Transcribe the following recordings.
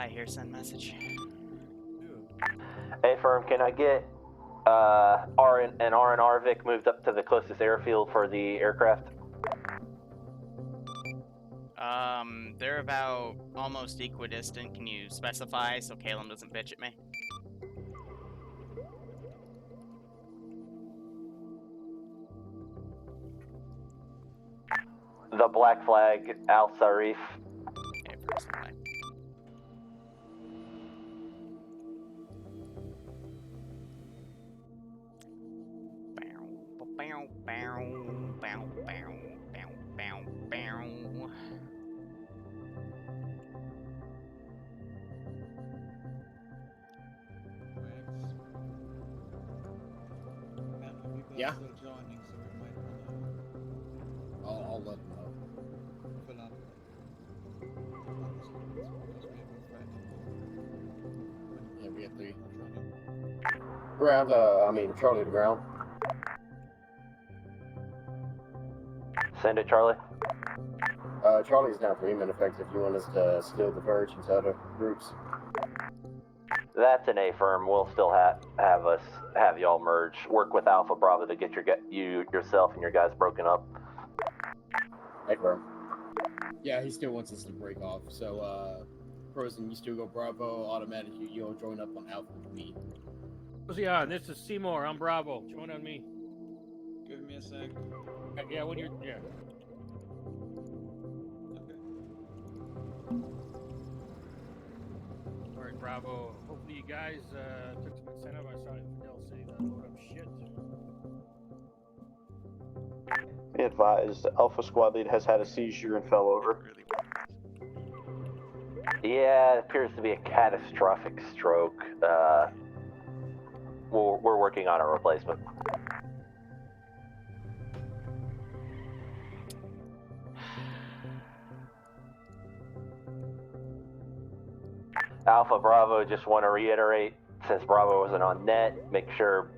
Hi, here, send message. Hey, firm, can I get an R&R Vic moved up to the closest airfield for the aircraft? They're about almost equidistant. Can you specify so Caleb doesn't bitch at me? The Black Flag, Al Sarif. Okay, first line. Yeah. I'll let them know. Yeah, we have 3. Ground, Charlie to ground. Send it, Charlie. Charlie's down 3 minute effects if you want us to steal the purge into other groups. That's an A firm. We'll still have y'all merge. Work with Alpha Bravo to get yourself and your guys broken up. Hey, firm. Yeah, he still wants us to break off. So, Frozen, you still go Bravo. Automatic, you'll join up on Alpha with me. Yeah, this is Seymour. I'm Bravo. Join on me. Give me a sec. Yeah, when you're yeah. All right, Bravo. Hopefully you guys took some incentive. I saw Fidel say that load up shit. Be advised, Alpha Squad Lead has had a seizure and fell over. Yeah, it appears to be a catastrophic stroke. We're working on a replacement. Alpha Bravo, just want to reiterate, since Bravo wasn't on net, make sure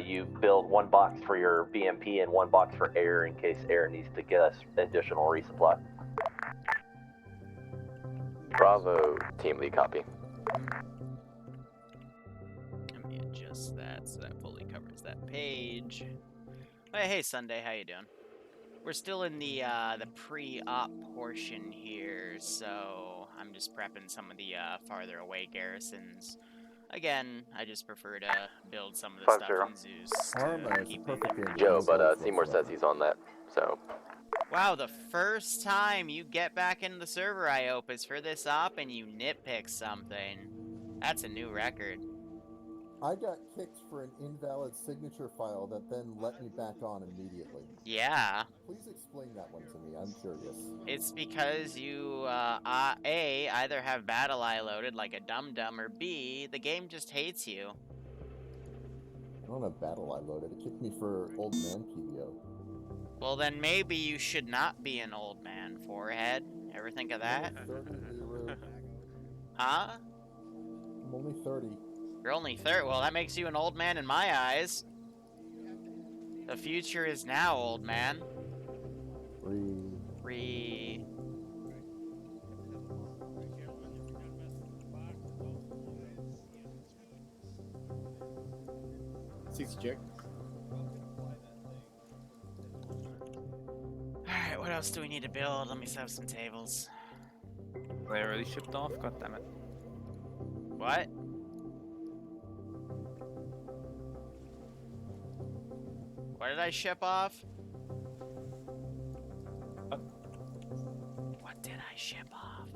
you build 1 box for your BMP and 1 box for air in case air needs to get us additional resupply. Bravo, team lead, copy. Let me adjust that so that fully covers that page. Hey, Sunday, how you doing? We're still in the pre-op portion here, so I'm just prepping some of the farther away garrisons. Again, I just prefer to build some of the stuff in Zeus to keep Joe, but Seymour says he's on that, so. Wow, the first time you get back into the server I open is for this op and you nitpick something. That's a new record. I got kicked for an invalid signature file that then let me back on immediately. Yeah. Please explain that one to me, I'm curious. It's because you, A, either have Battle Eye loaded like a dum-dum, or B, the game just hates you. I don't have Battle Eye loaded. It kicked me for old man PVO. Well, then maybe you should not be an old man, forehead. Ever think of that? I'm only 30, Liru. Huh? I'm only 30. You're only 30. Well, that makes you an old man in my eyes. The future is now, old man. Free. 60 check. Alright, what else do we need to build? Let me set up some tables. They already shipped off? God damn it. What? What did I ship off? What did I ship off?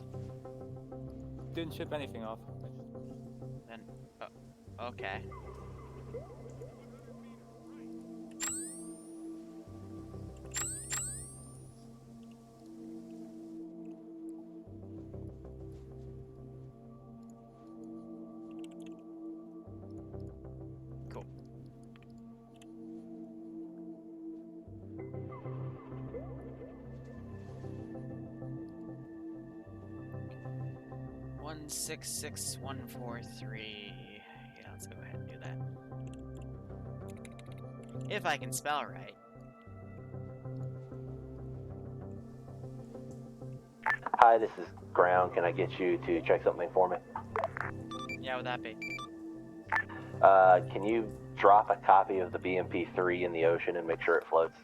Didn't ship anything off. Then, okay. Cool. One 66143. Yeah, let's go ahead and do that. If I can spell right. Hi, this is Ground. Can I get you to check something for me? Yeah, would that be? Can you drop a copy of the BMP-3 in the ocean and make sure it floats?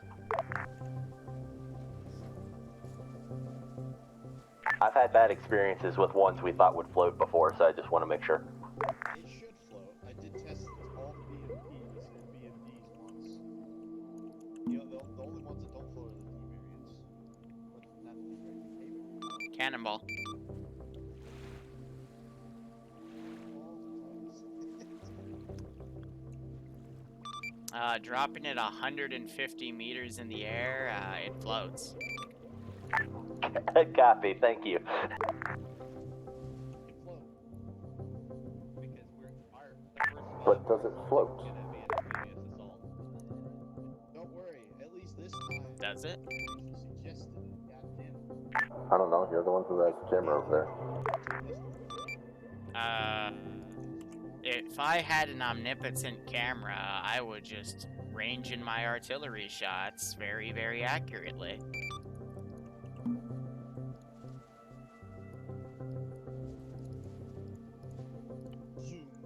I've had bad experiences with ones we thought would float before, so I just want to make sure. It should float. I did test all the BMPs and BMDs once. You know, the only ones that don't float are the D variants. But not the right Cannonball. Dropping it 150 meters in the air, it floats. Copy, thank you. But does it float? Don't worry, at least this time. Does it? Suggested it. Goddamn. I don't know. You're the one who has the camera over there. If I had an omnipotent camera, I would just range in my artillery shots very, very accurately.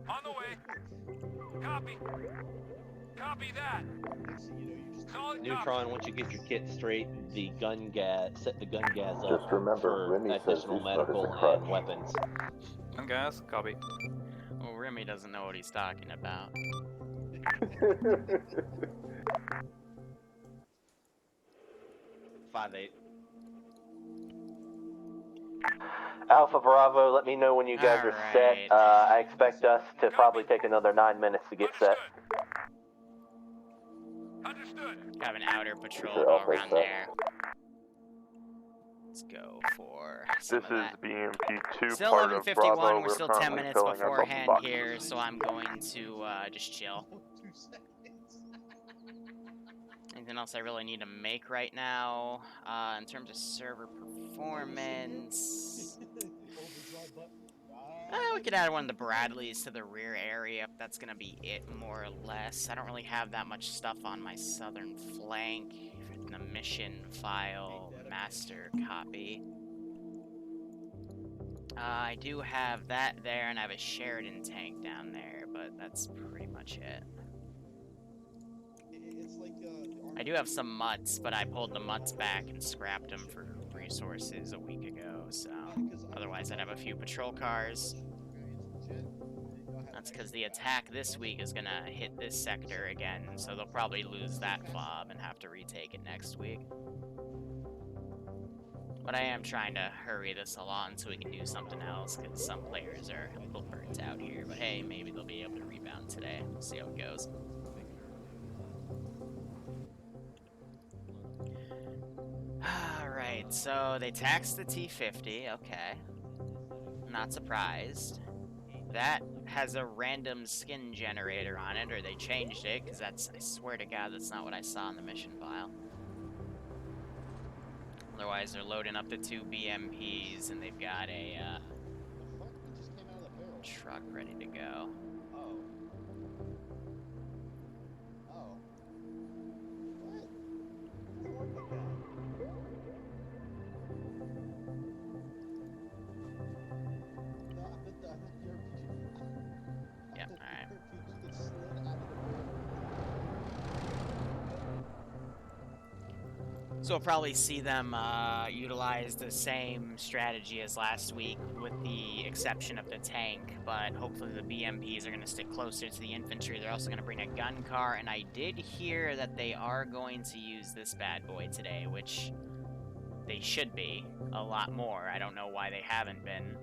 On the way. Copy. Copy that. Neutron, once you get your kit straight, the gun gas, set the gun gas up Just remember, for Remy says additional his stuff is a medical crutch. and weapons. Gun gas, copy. Well, Remy doesn't know what he's talking about. 5-8. Alpha Bravo, let me know when you guys are set. Alright. I expect us to probably take another 9 minutes to get set. Have an outer patrol Sure, go I'll around take that. there. Let's go for some This of is that. BMP2 Still part of 11:51. Bravo. We're still 10 minutes beforehand here, so I'm going to just chill. Anything else I really need to make right now? In terms of server performance, we could add one of the Bradleys to the rear area. That's gonna be it, more or less. I don't really have that much stuff on my southern flank. The mission file, master copy. I do have that there, and I have a Sheridan tank down there, but that's pretty much it. It's like, I do have some mutts, but I pulled the mutts back and scrapped them for resources a week ago, so otherwise I'd have a few patrol cars. That's because the attack this week is gonna hit this sector again, so they'll probably lose that fob and have to retake it next week. But I am trying to hurry this along so we can do something else, because some players are a little burnt out here. But hey, maybe they'll be able to rebound today. We'll see how it goes. Alright, so they taxed the T-50, okay. Not surprised. That has a random skin generator on it, or they changed it, because that's, I swear to God, that's not what I saw in the mission file. Otherwise, they're loading up the 2 BMPs, and they've got a truck ready to go. Oh. Oh. What? It doesn't work like that. No, I bet your RPG. Yep, alright. Gets slid out of the barrel. So we'll probably see them utilize the same strategy as last week, with the exception of the tank, but hopefully the BMPs are going to stick closer to the infantry. They're also going to bring a gun car, and I did hear that they are going to use this bad boy today, which they should be a lot more. I don't know why they haven't been.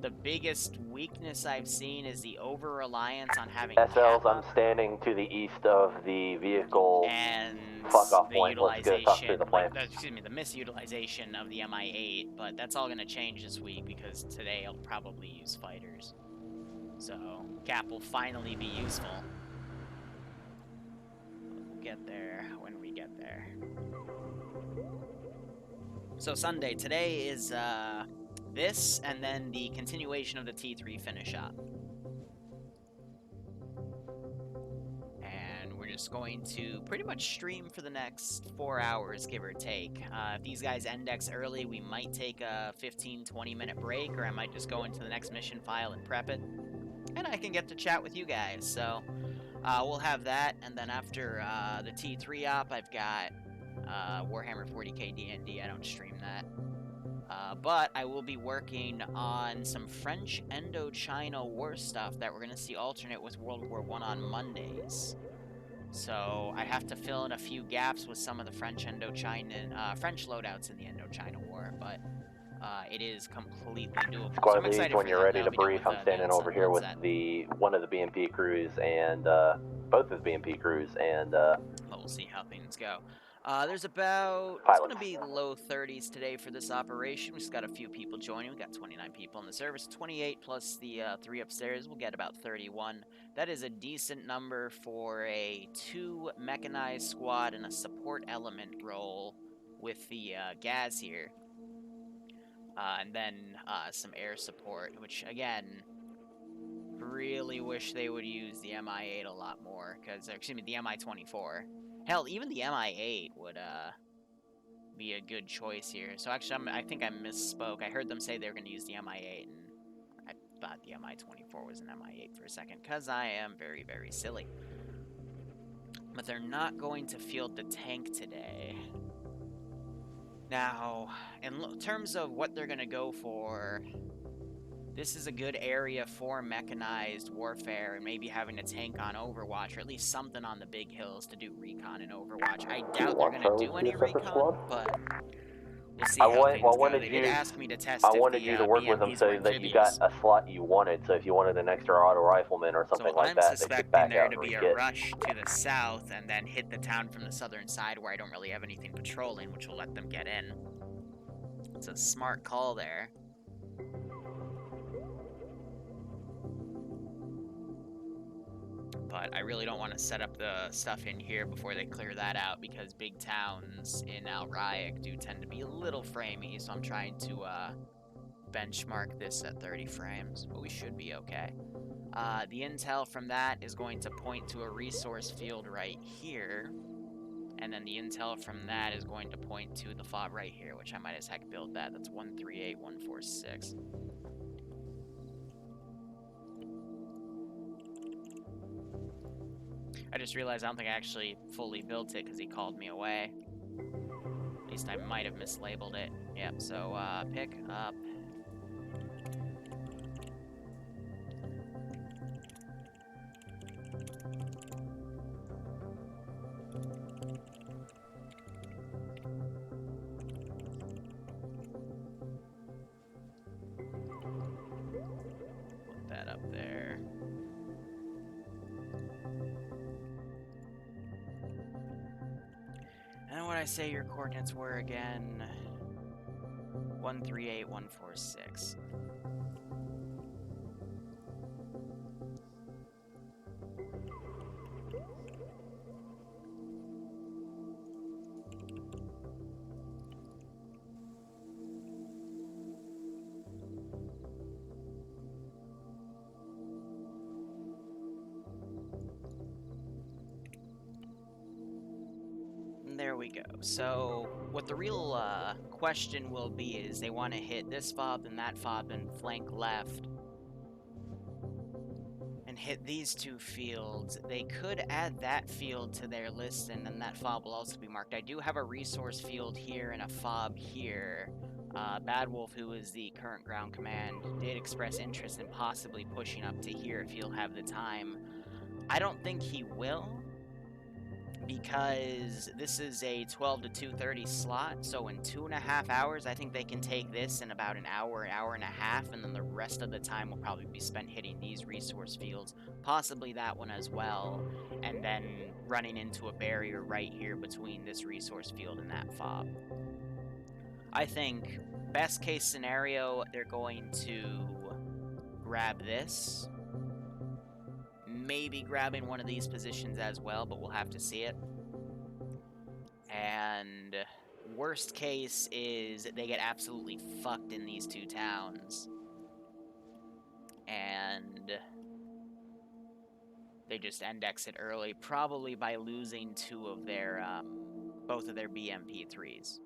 The biggest weakness I've seen is the over-reliance on having SLs, Kappa I'm standing to the east of the vehicle and fuck-off the point. Let's go talk through utilization, the plan. excuse me, the misutilization of the MI-8, but that's all going to change this week because today I'll probably use fighters. So, Cap will finally be useful. We'll get there when we get there. So Sunday, today is this, and then the continuation of the T3 finish up. And we're just just going to pretty much stream for the next 4 hours, give or take. If these guys index early, we might take a 15-20 minute break, or I might just go into the next mission file and prep it. And I can get to chat with you guys, so we'll have that. And then after the T3 op, I've got Warhammer 40k D&D. I don't stream that. But I will be working on some French Indochina war stuff that we're going to see alternate with World War I on Mondays. So I have to fill in a few gaps with some of the French Indochina, French loadouts in the Indochina War, but it is completely doable. Squad so I'm leads, excited when for you're that. ready That'll to be done brief, with, I'm standing over here with one of the BMP crews and both of the BMP crews and we'll see how things go. There's about, it's pilots. going to be low 30s today for this operation. We just got a few people joining. We got 29 people in the service, 28 plus the 3 upstairs. We'll get about 31. That is a decent number for a 2 mechanized squad and a support element role with the Gaz here. And then some air support, which again, really wish they would use the MI-8 a lot more, because, excuse me, the MI-24. Hell, even the MI-8 would be a good choice here. So actually, I think I misspoke. I heard them say they were going to use the MI-8, and I thought the MI-24 was an MI-8 for a second, because I am very, very silly. But they're not going to field the tank today. Now, in terms of what they're going to go for, this is a good area for mechanized warfare and maybe having a tank on Overwatch, or at least something on the big hills to do recon in Overwatch. I doubt they're going to do any recon, but we'll see how things go. They did ask me to test I if wanted the you to work with them BMPs so were that you got amphibious. a slot you wanted. So if you wanted an extra auto rifleman or something So like I'm that, they could suspecting back there out to and be a re-kit. rush to the south and then hit the town from the southern side where I don't really have anything patrolling, which will let them get in. It's a smart call there. But I really don't want to set up the stuff in here before they clear that out, because big towns in Alraik do tend to be a little framey, so I'm trying to benchmark this at 30 frames, but we should be okay. The intel from that is going to point to a resource field right here, and then the intel from that is going to point to the fob right here, which I might as heck build that. That's 138146. I just realized I don't think I actually fully built it because he called me away. At least I might have mislabeled it. Yep, so pick up. Put that up there. And what I say your coordinates were again, 138146. There we go. So what the real question will be is they want to hit this fob and that fob and flank left and hit these 2 fields. They could add that field to their list, and then that fob will also be marked. I do have a resource field here and a fob here. Bad Wolf, who is the current ground command, did express interest in possibly pushing up to here if he'll have the time. I don't think he will, because this is a 12 to 2:30 slot, so in 2.5 hours, I think they can take this in about an hour and a half, and then the rest of the time will probably be spent hitting these resource fields, possibly that one as well, and then running into a barrier right here between this resource field and that fob. I think, best case scenario, they're going to grab this, maybe grabbing one of these positions as well, but we'll have to see it. And worst case is they get absolutely fucked in these 2 towns. And They just index it early, probably by losing both of their BMP3s.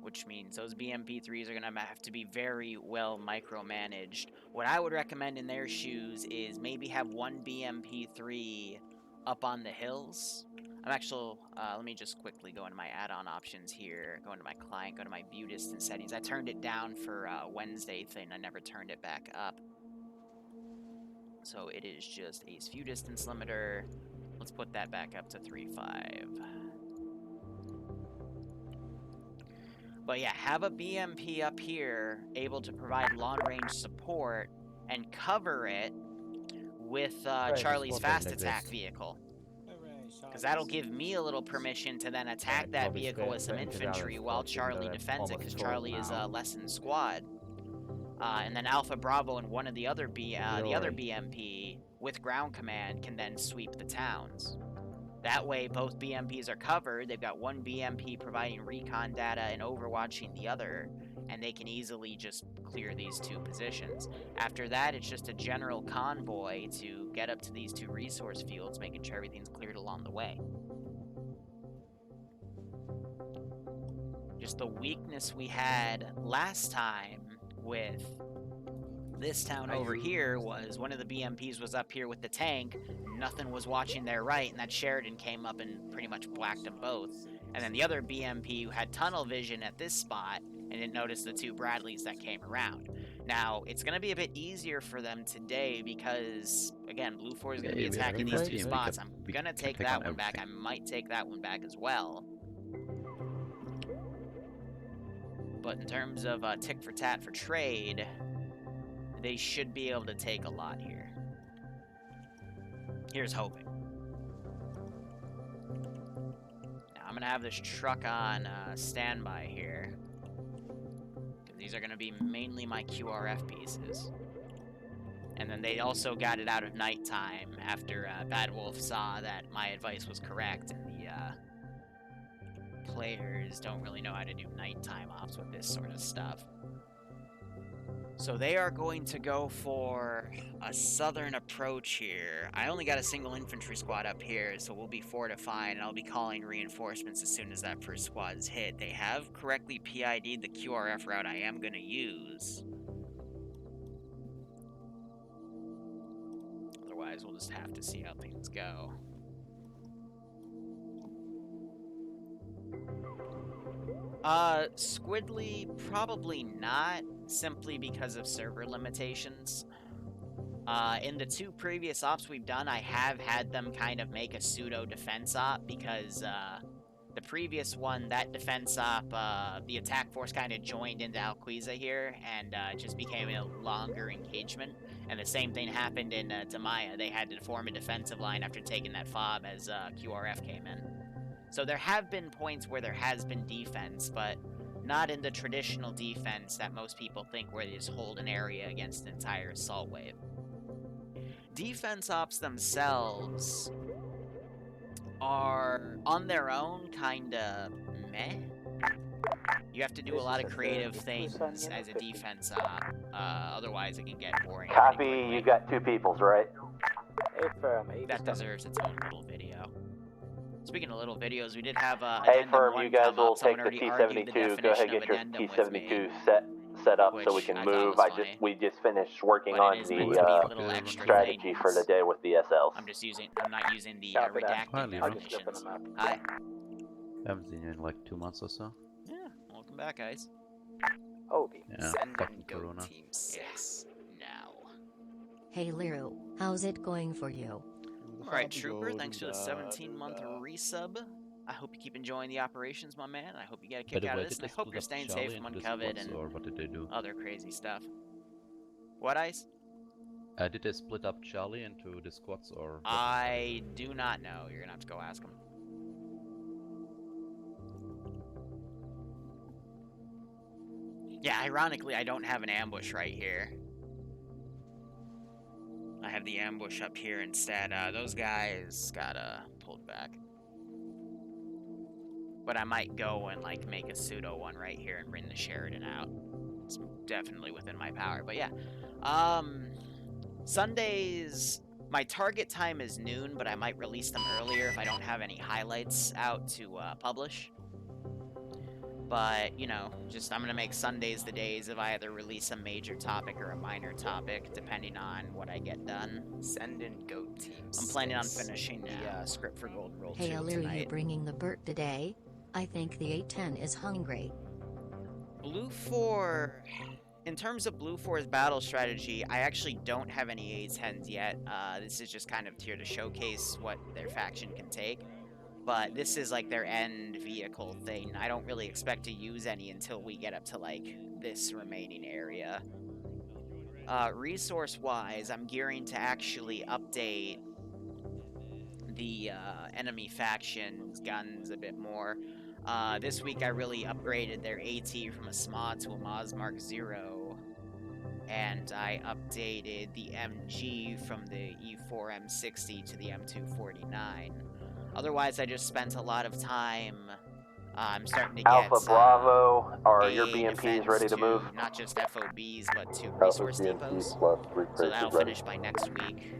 Which means those BMP3s are going to have to be very well micromanaged. What I would recommend in their shoes is maybe have one BMP3 up on the hills. Let me just quickly go into my add-on options here. Go into my client, go to my view distance settings. I turned it down for Wednesday thing. I never turned it back up. So it is just Ace view distance limiter. Let's put that back up to 3.5. But yeah, have a BMP up here able to provide long-range support and cover it with Charlie's fast attack vehicle. Because that'll give me a little permission to then attack that vehicle with some infantry while Charlie defends it, because Charlie is less in squad. And then Alpha Bravo and one of the other BMP with ground command can then sweep the towns. That way, both BMPs are covered. They've got one BMP providing recon data and overwatching the other, and they can easily just clear these two positions. After that, it's just a general convoy to get up to these two resource fields, making sure everything's cleared along the way. Just the weakness we had last time with this town over here was one of the BMPs was up here with the tank, nothing was watching their right, and that Sheridan came up and pretty much whacked them both. And then the other BMP who had tunnel vision at this spot and didn't notice the two Bradleys that came around. Now, it's going to be a bit easier for them today because, again, Blue 4 is going to be attacking these two spots. I'm going to take that one back. I might take that one back as well. But in terms of tick for tat for trade, they should be able to take a lot here. Here's hoping. Now, I'm going to have this truck on standby here. These are going to be mainly my QRF pieces. And then they also got it out of nighttime after Bad Wolf saw that my advice was correct, and the players don't really know how to do nighttime ops with this sort of stuff. So they are going to go for a southern approach here. I only got a single infantry squad up here, so we'll be fortifying, and I'll be calling reinforcements as soon as that first squad is hit. They have correctly PID'd the QRF route I am going to use. Otherwise, we'll just have to see how things go. Squidly, probably not, simply because of server limitations. In the two previous ops we've done, I have had them kind of make a pseudo defense op, because the previous one, that defense op, the attack force kind of joined into Alquiza here, and it just became a longer engagement. And the same thing happened in Damaya. They had to form a defensive line after taking that fob as QRF came in. So there have been points where there has been defense, but not in the traditional defense that most people think, where they just hold an area against an entire assault wave. Defense ops themselves are, on their own, kinda meh. You have to do a lot of creative things as a defense op, otherwise it can get boring. Copy, you got two peoples, right? That deserves its own little video. Speaking of little videos, we did have Hey Firm, you guys will take the T-72. Go ahead and get your T-72 set up so we can move. We just finished working on the strategy for the day with the SLs. I'm not using the redacted definitions. Hi. Haven't seen you in like 2 months or so. Yeah, welcome back, guys. Obi, yeah, send fucking go Corona. Team 6 now. Hey Liru, how's it going for you? Alright, Trooper, thanks for the 17-month resub. I hope you keep enjoying the operations, my man. I hope you get a kick out of this, and I hope you're staying safe from uncovered and what did they do? other crazy stuff. What, Ice? Did they split up Charlie into the squads, or...? I do not know. You're gonna have to go ask them. Yeah, ironically, I don't have an ambush right here. I have the ambush up here instead. Those guys got pulled back. But I might go and like make a pseudo one right here and ring the Sheridan out. It's definitely within my power. But yeah, Sundays My target time is noon, but I might release them earlier if I don't have any highlights out to publish. But, you know, just I'm going to make Sundays the days of I either release a major topic or a minor topic, depending on what I get done. Send in goat teams. I'm planning on finishing the script for Gold Roll 2 Hey Liru, you tonight. bringing the Burt today? I think the 810 is hungry. Blue 4... In terms of Blue 4's battle strategy, I actually don't have any A10s yet. This is just kind of here to showcase what their faction can take. But this is like their end vehicle thing. I don't really expect to use any until we get up to like this remaining area. Resource-wise, I'm gearing to actually update the enemy faction's guns a bit more. This week I really upgraded their AT from a SMA to a Maz Mark 0, and I updated the MG from the E4 M60 to the M249. Otherwise, I just spent a lot of time. I'm starting to get Alpha Bravo, are your AA BMPs ready to move? Not just FOBs, but to resource depots. So that'll finish by next week.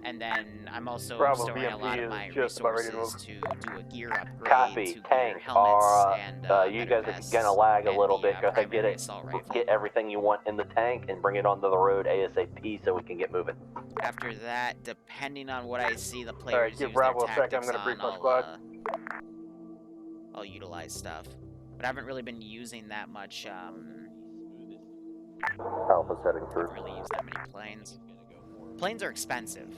And then I'm also storing a lot of my resources to do a gear upgrade Copy. to Tank, their helmets and you better guys are vests gonna lag a and little the, bit. Go ahead, primary assault rifle. get everything you want in the tank and bring it onto the road ASAP so we can get moving. After that, depending on what I see the players give use Bravo their a sec, tactics I'm gonna brief my on, squad. I'll utilize stuff. But I haven't really been using that much, Alpha's heading through. I haven't really used that many planes. Planes are expensive.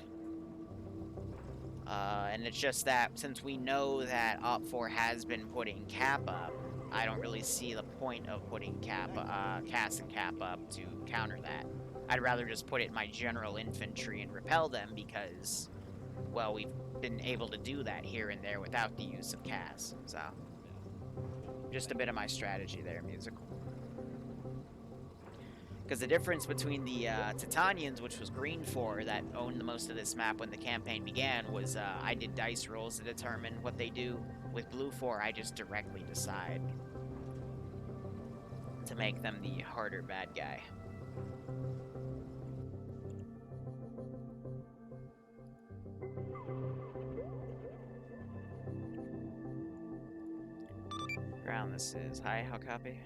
And it's just that since we know that Op4 has been putting cap up, I don't really see the point of putting CAS and cap up to counter that. I'd rather just put it in my general infantry and repel them because, well, we've been able to do that here and there without the use of CAS. So, just a bit of my strategy there, Musical. Because the difference between the Titanians, which was Green 4, that owned the most of this map when the campaign began, was I did dice rolls to determine what they do. With Blue 4, I just directly decide to make them the harder bad guy. Ground, this is hi, how copy?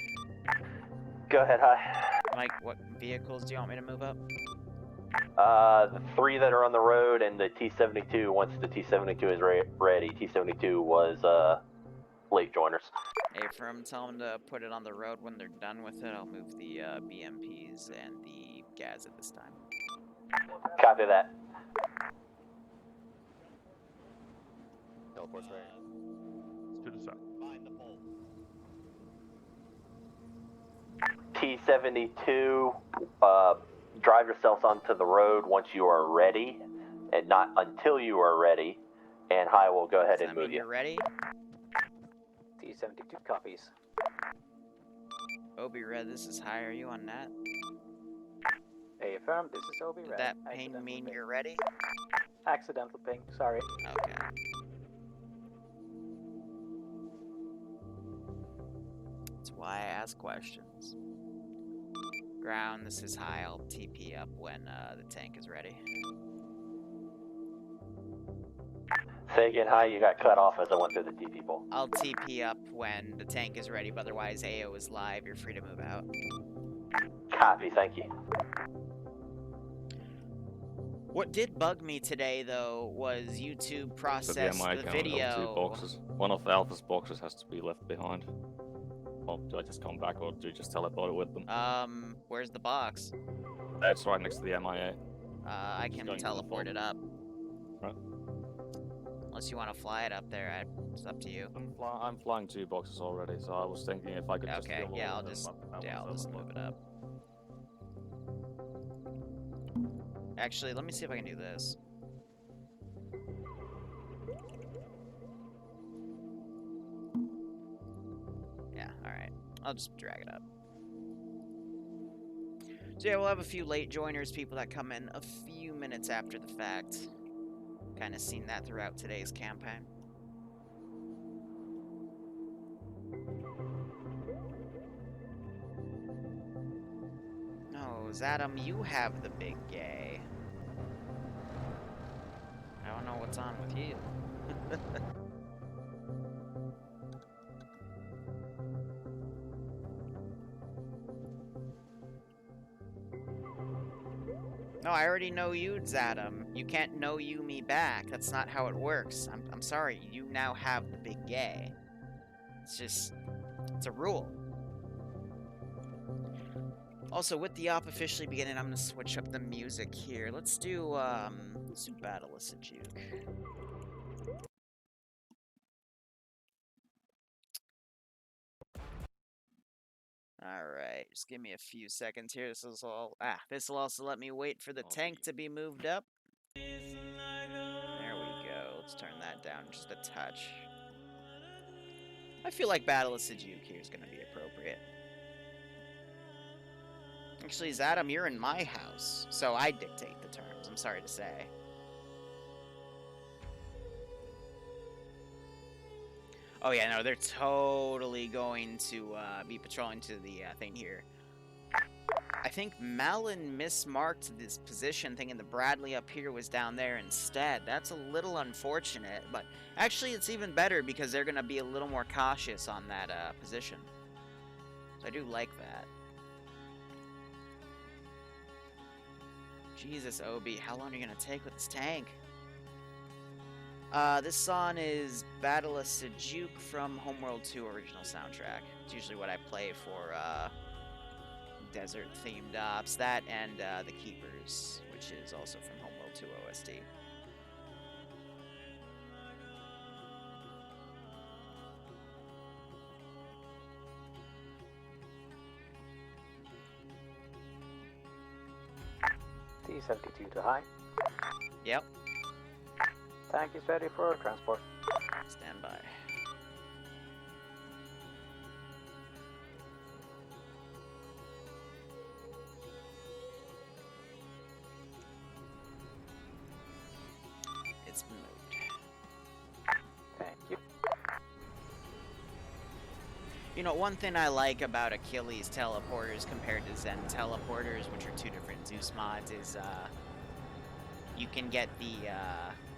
Go ahead, hi. Mike, what vehicles do you want me to move up? The 3 that are on the road and the T-72 once the T-72 is ready. T-72 was, late joiners. Ephraim, tell them to put it on the road when they're done with it. I'll move the BMPs and the GAS at this time. Copy that. Teleport's right. To the side. T-72, drive yourselves onto the road once you are ready, and not until you are ready, and Hi will go ahead and move you. You're ready? T-72 copies. Obi Red, this is Hi, are you on that? Hey, affirm, this is Obi Red. Did that ping mean you're ready? Accidental ping, sorry. Okay. That's why I ask questions. Ground, this is Hi, I'll TP up when the tank is ready. Say again, Hi, you got cut off as I went through the TP poll. I'll TP up when the tank is ready, but otherwise AO is live, you're free to move out. Copy, thank you. What did bug me today, though, was YouTube processed the the video. 2 boxes. One of Alpha's boxes has to be left behind. Well, do I just come back or do you just teleport it with them? Where's the box? It's right next to the MIA. I can teleport it up. Right. Unless you want to fly it up there, it's up to you. I'm flying 2 boxes already, so I was thinking if I could just... Okay, yeah, I'll just move it up. Actually, let me see if I can do this. Yeah, alright. I'll just drag it up. So yeah, we'll have a few late joiners, people that come in a few minutes after the fact. Kind of seen that throughout today's campaign. No, Zadam, you have the big gay. don't know what's on with you. No, I already know you, Zadam. You can't know you me back. That's not how it works. I'm sorry. You now have the big gay. It's just, it's a rule. Also, with the op officially beginning, I'm gonna switch up the music here. Let's do Battle of Sejuk. Alright, just give me a few seconds here. This will also let me wait for the tank to be moved up. There we go. Let's turn that down just a touch. I feel like Battle of Sejuk here is gonna be appropriate. Actually, Zadam, you're in my house, so I dictate the terms, I'm sorry to say. Oh yeah, no, they're totally going to be patrolling to the thing here. I think Malin mismarked this position, thinking the Bradley up here was down there instead. That's a little unfortunate, but actually it's even better because they're going to be a little more cautious on that position. So I do like that. Jesus, Obi, how long are you going to take with this tank? This song is Battle of Sejuk from Homeworld 2 original soundtrack. It's usually what I play for desert-themed ops. That and The Keepers, which is also from Homeworld 2 OST. T-72 to high. Yep. Tank is ready for transport. Stand by. It's moved. Thank you. You know, one thing I like about Achilles teleporters compared to Zen teleporters, which are two different Zeus mods, is you can get the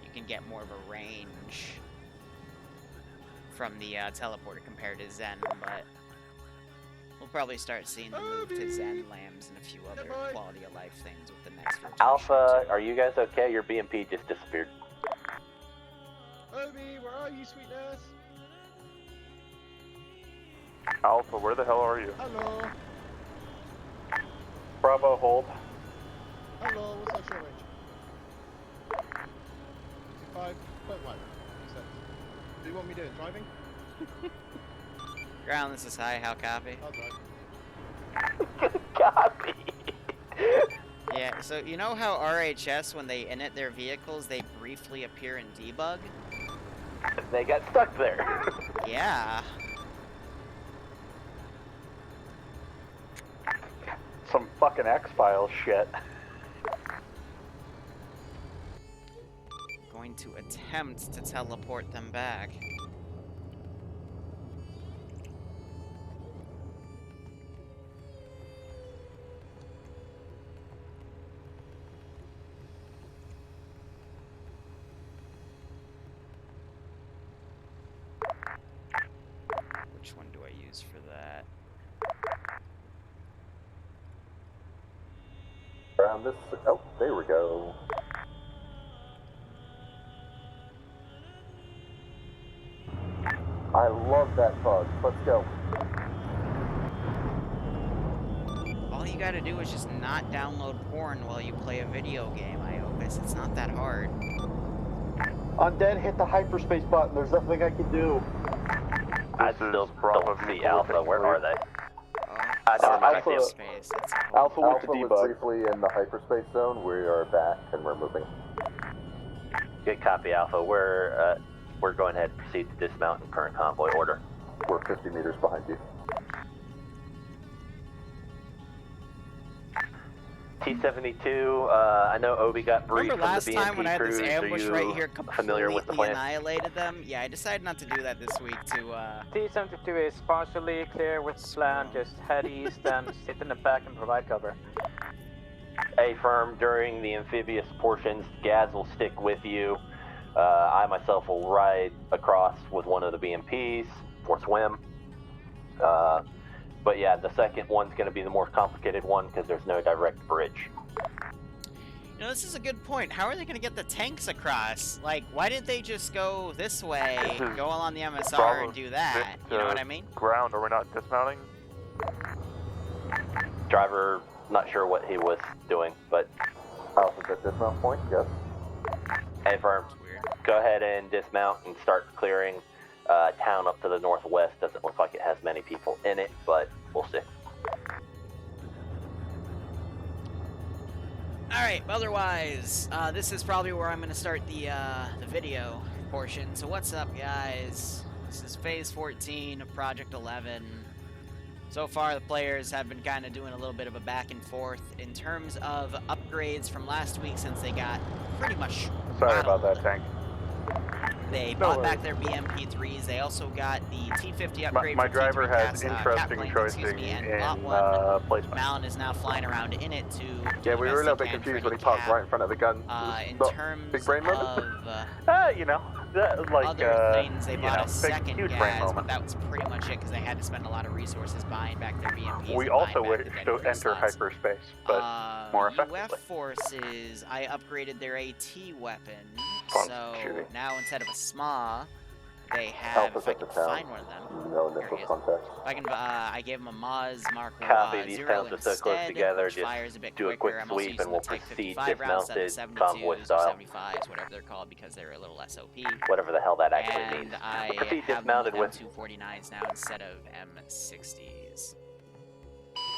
you can get more of a range from the teleporter compared to Zen, but we'll probably start seeing the move to Zen lambs and a few other quality of life things with the next rotation. Alpha, are you guys okay? Your BMP just disappeared. Obi, where are you, sweetness? Alpha, where the hell are you? Hello. Bravo, hold. Hello, what's our short range? 5.1. Makes sense. What do you want me doing? Driving? Ground, this is high. How copy? I'll drive. Copy. Yeah, so you know how RHS, when they init their vehicles, they briefly appear in debug? They got stuck there. Yeah. Some fucking X-Files shit. Going to attempt to teleport them back. Which one do I use for that? Around this. Oh, there we go. I love that bug. Let's go. All you gotta do is just not download porn while you play a video game, Iopus. It's not that hard. Undead, hit the hyperspace button. There's nothing I can do. I still don't see Alpha. Where are they? Hyperspace. Alpha went to debug. Briefly in the hyperspace zone. We are back and we're moving. Good copy, Alpha. We're going ahead and proceed to dismount in current convoy order. We're 50 meters behind you. T-72, I know Obi got briefed Remember last from the time when I BMP had this crews. ambush Are right you here familiar with the completely plan? annihilated them? Yeah, I decided not to do that this week to, T-72 is partially clear with plan. Just head east and sit in the back and provide cover. A firm, during the amphibious portions, Gaz will stick with you. I myself will ride across with one of the BMPs for swim. But yeah, the second one's going to be the more complicated one because there's no direct bridge. You know, this is a good point. How are they going to get the tanks across? Like, why didn't they just go this way, go along the MSR Bravo and do that? You know what I mean? Ground, are we not dismounting? Driver, not sure what he was doing, but Alpha's at dismount point, yes. hey, firm, go ahead and dismount and start clearing town up to the northwest. Doesn't look like it has many people in it, but we'll see. Alright, otherwise, this is probably where I'm going to start the video portion. So what's up, guys? This is Phase 14 of Project 11. So far, the players have been kind of doing a little bit of a back and forth in terms of upgrades from last week since they got pretty much Sorry about that, tank. They bought back their BMP3s. They also got the T50 upgrade. My from driver T3 has Cat interesting planes, choicing and bought in one. placement. Malin is now flying around in it to Yeah, we were a little bit confused when he parked right in front of the gun. in Not terms big brain moment? of you know, like other things, they bought a big, second huge brain gas, but moment. that was pretty much it because they had to spend a lot of resources buying back their BMPs. We and also buying wish back to their enter slots. hyperspace, but more effectively. UF forces, I upgraded their AT weapon, so now instead of a SMA, they have, if I can find one of them, No initial contact. if I can, I gave them a Maz Mark Copy, these 0 towns are so close instead, together, which just fires a bit do a quicker. quick I'm also sweep using and we'll the Type proceed 55 rounds instead of dismounted, convoy 72s or style. 75s, whatever they're called, because they're a little less OP. Whatever the hell that actually And means. I Proceed have dismounted with M249s now instead of M60s.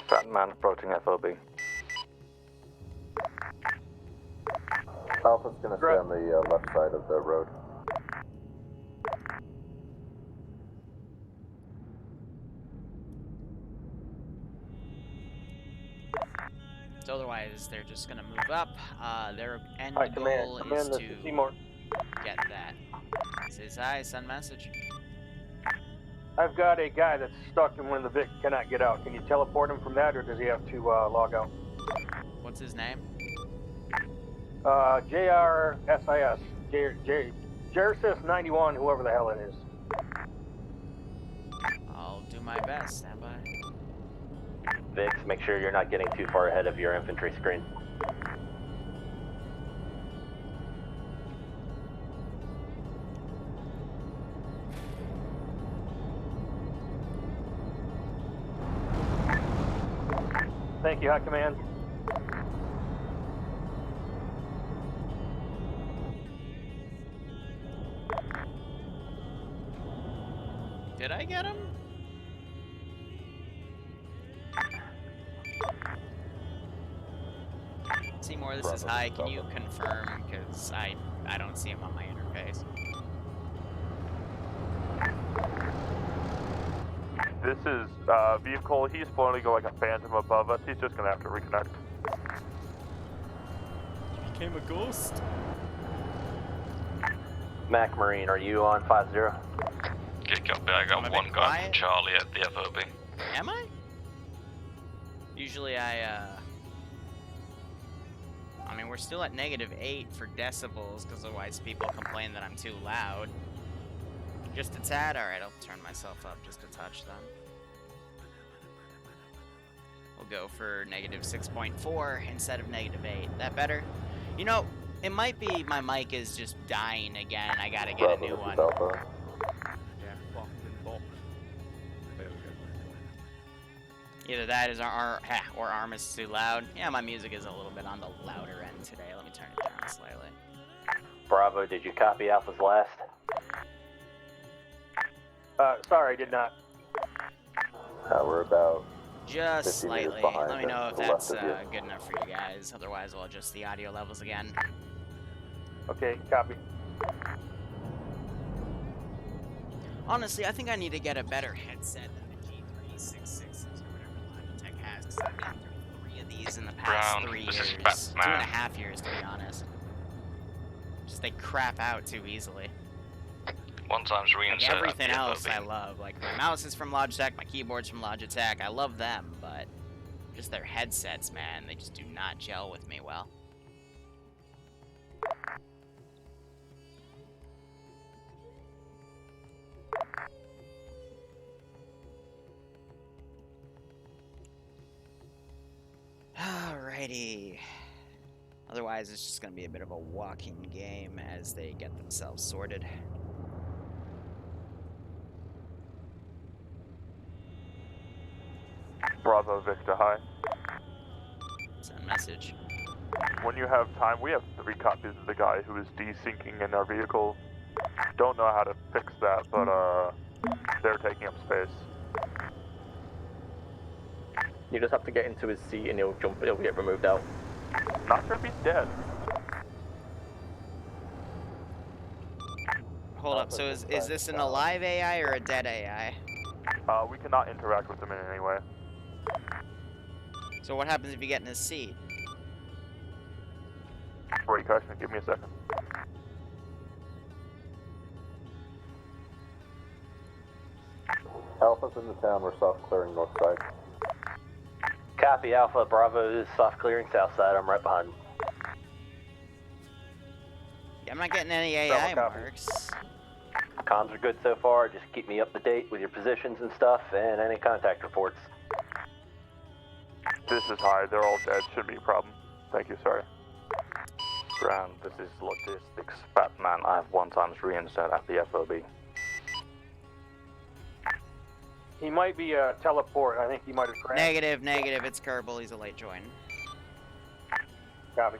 Batman approaching FOB. Alpha's gonna stay on the left side of the road. So otherwise, they're just gonna move up. Their end Hi, goal Command. is This to is Seymour. get that. Says hi, send message. I've got a guy that's stuck in one of the Vic, cannot get out. Can you teleport him from that, or does he have to log out? What's his name? JRSIS. JRSIS 91, whoever the hell it is. I'll do my best. Stand by. Vix, make sure you're not getting too far ahead of your infantry screen. Thank you, High Command. Did I get him? Seymour, this is hi. Can you confirm? Because I don't see him on my interface. This is vehicle. He's floating like a phantom above us. He's just gonna have to reconnect. Became a ghost. Mac Marine, are you on 5-0? Okay, copy. I got one guy from Charlie at the FOB. Am I? Usually I mean, we're still at -8 for decibels, because otherwise people complain that I'm too loud. Just a tad? Alright, I'll turn myself up just a touch then. We'll go for -6.4 instead of -8. That better? You know, it might be my mic is just dying again. I gotta get a new one. Yeah, well, Either that is or ARM is too loud. Yeah, my music is a little bit on the louder end today. Let me turn it down slightly. Bravo, did you copy Alpha's last? Sorry, I did not. We're about just 50 meters slightly. behind Let me know if to the left that's of you. good enough for you guys. Otherwise, we'll adjust the audio levels again. Okay, copy. Honestly, I think I need to get a better headset than the G366s or whatever Logitech has. Because I've been through 3 of these in the past Brown, 3 this years. is Batman. 2.5 years, to be honest. Just they crap out too easily. One time's Like reinset everything at the else FOB. I love. Like my mouse is from Logitech, my keyboard's from Logitech. I love them, but just their headsets, man, they just do not gel with me well. Alrighty. Otherwise, it's just going to be a bit of a walking game as they get themselves sorted. Bravo Victor, hi. Send message. When you have time, we have 3 copies of the guy who is desyncing in our vehicle. Don't know how to fix that, but they're taking up space. You just have to get into his seat and he'll get removed out. Not sure if he's dead. Hold up, so is this an alive AI or a dead AI? We cannot interact with him in any way. So what happens if you get in his seat? Great question, give me a second. Alpha's in the town, we're soft clearing north side. Copy, Alpha. Bravo is soft clearing south side. I'm right behind. Yeah, I'm not getting any AI marks. Comms are good so far. Just keep me up to date with your positions and stuff and any contact reports. This is high, they're all dead, shouldn't be a problem. Thank you, sorry. Ground, this is logistics. Batman, I have 1x reinsert at the FOB. He might be a teleport. I think he might have crashed. Negative. It's Kerbal. He's a late join. Copy.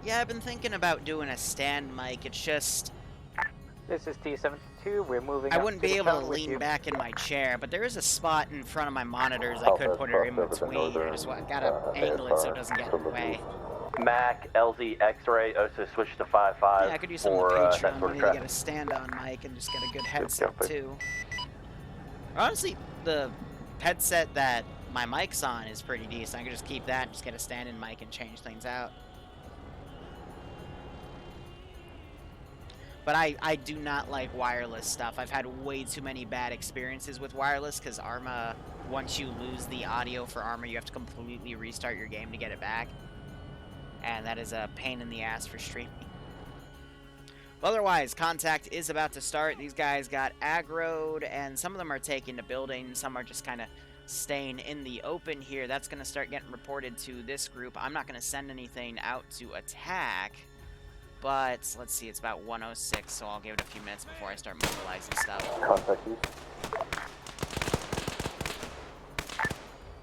Yeah, I've been thinking about doing a stand mic. It's just... This is T72, we're moving I up wouldn't to be the able to town with lean you. back in my chair, but there is a spot in front of my monitors I could put her in between. I just gotta angle it so it doesn't get in the way. Mac, LZ, X-ray, also switch to 5.5 Yeah, I could use some of for the that Patreon sort of money to traffic. get a stand-on mic and just get a good headset, too. Honestly, the headset that my mic's on is pretty decent. I could just keep that and just get a stand-in mic and change things out. But I do not like wireless stuff. I've had way too many bad experiences with wireless because Arma, once you lose the audio for Arma, you have to completely restart your game to get it back. And that is a pain in the ass for streaming. Otherwise, contact is about to start. These guys got aggroed, and some of them are taking to buildings. Some are just kind of staying in the open here. That's going to start getting reported to this group. I'm not going to send anything out to attack. But, let's see, it's about 1:06, so I'll give it a few minutes before I start mobilizing stuff. Contact east.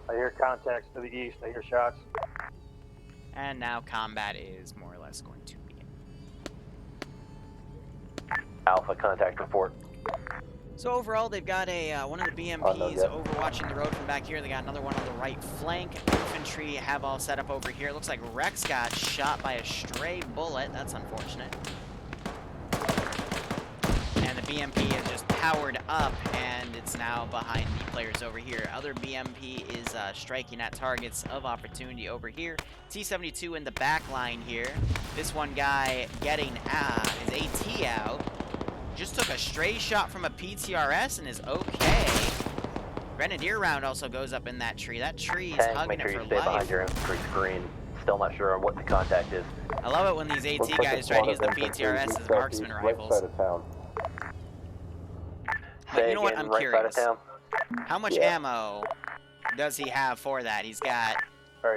I hear contacts to the east. I hear shots. And now combat is more or less going to begin. Alpha, contact report. So overall, they've got a one of the BMPs overwatching the road from back here. They got another one on the right flank. Infantry have all set up over here. Looks like Rex got shot by a stray bullet. That's unfortunate. And the BMP is just powered up, and it's now behind the players over here. Other BMP is striking at targets of opportunity over here. T72 in the back line here. This one guy getting his AT out. Just took a stray shot from a PTRS and is okay. Grenadier round also goes up in that tree. That tree is hugging make sure it you for stay life. behind your infantry screen. Still not sure on what the contact is. I love it when these AT guys try to use the PTRS as marksman rifles. Right side of town. But you know what? I'm right curious. side of How much ammo does he have for that? He's got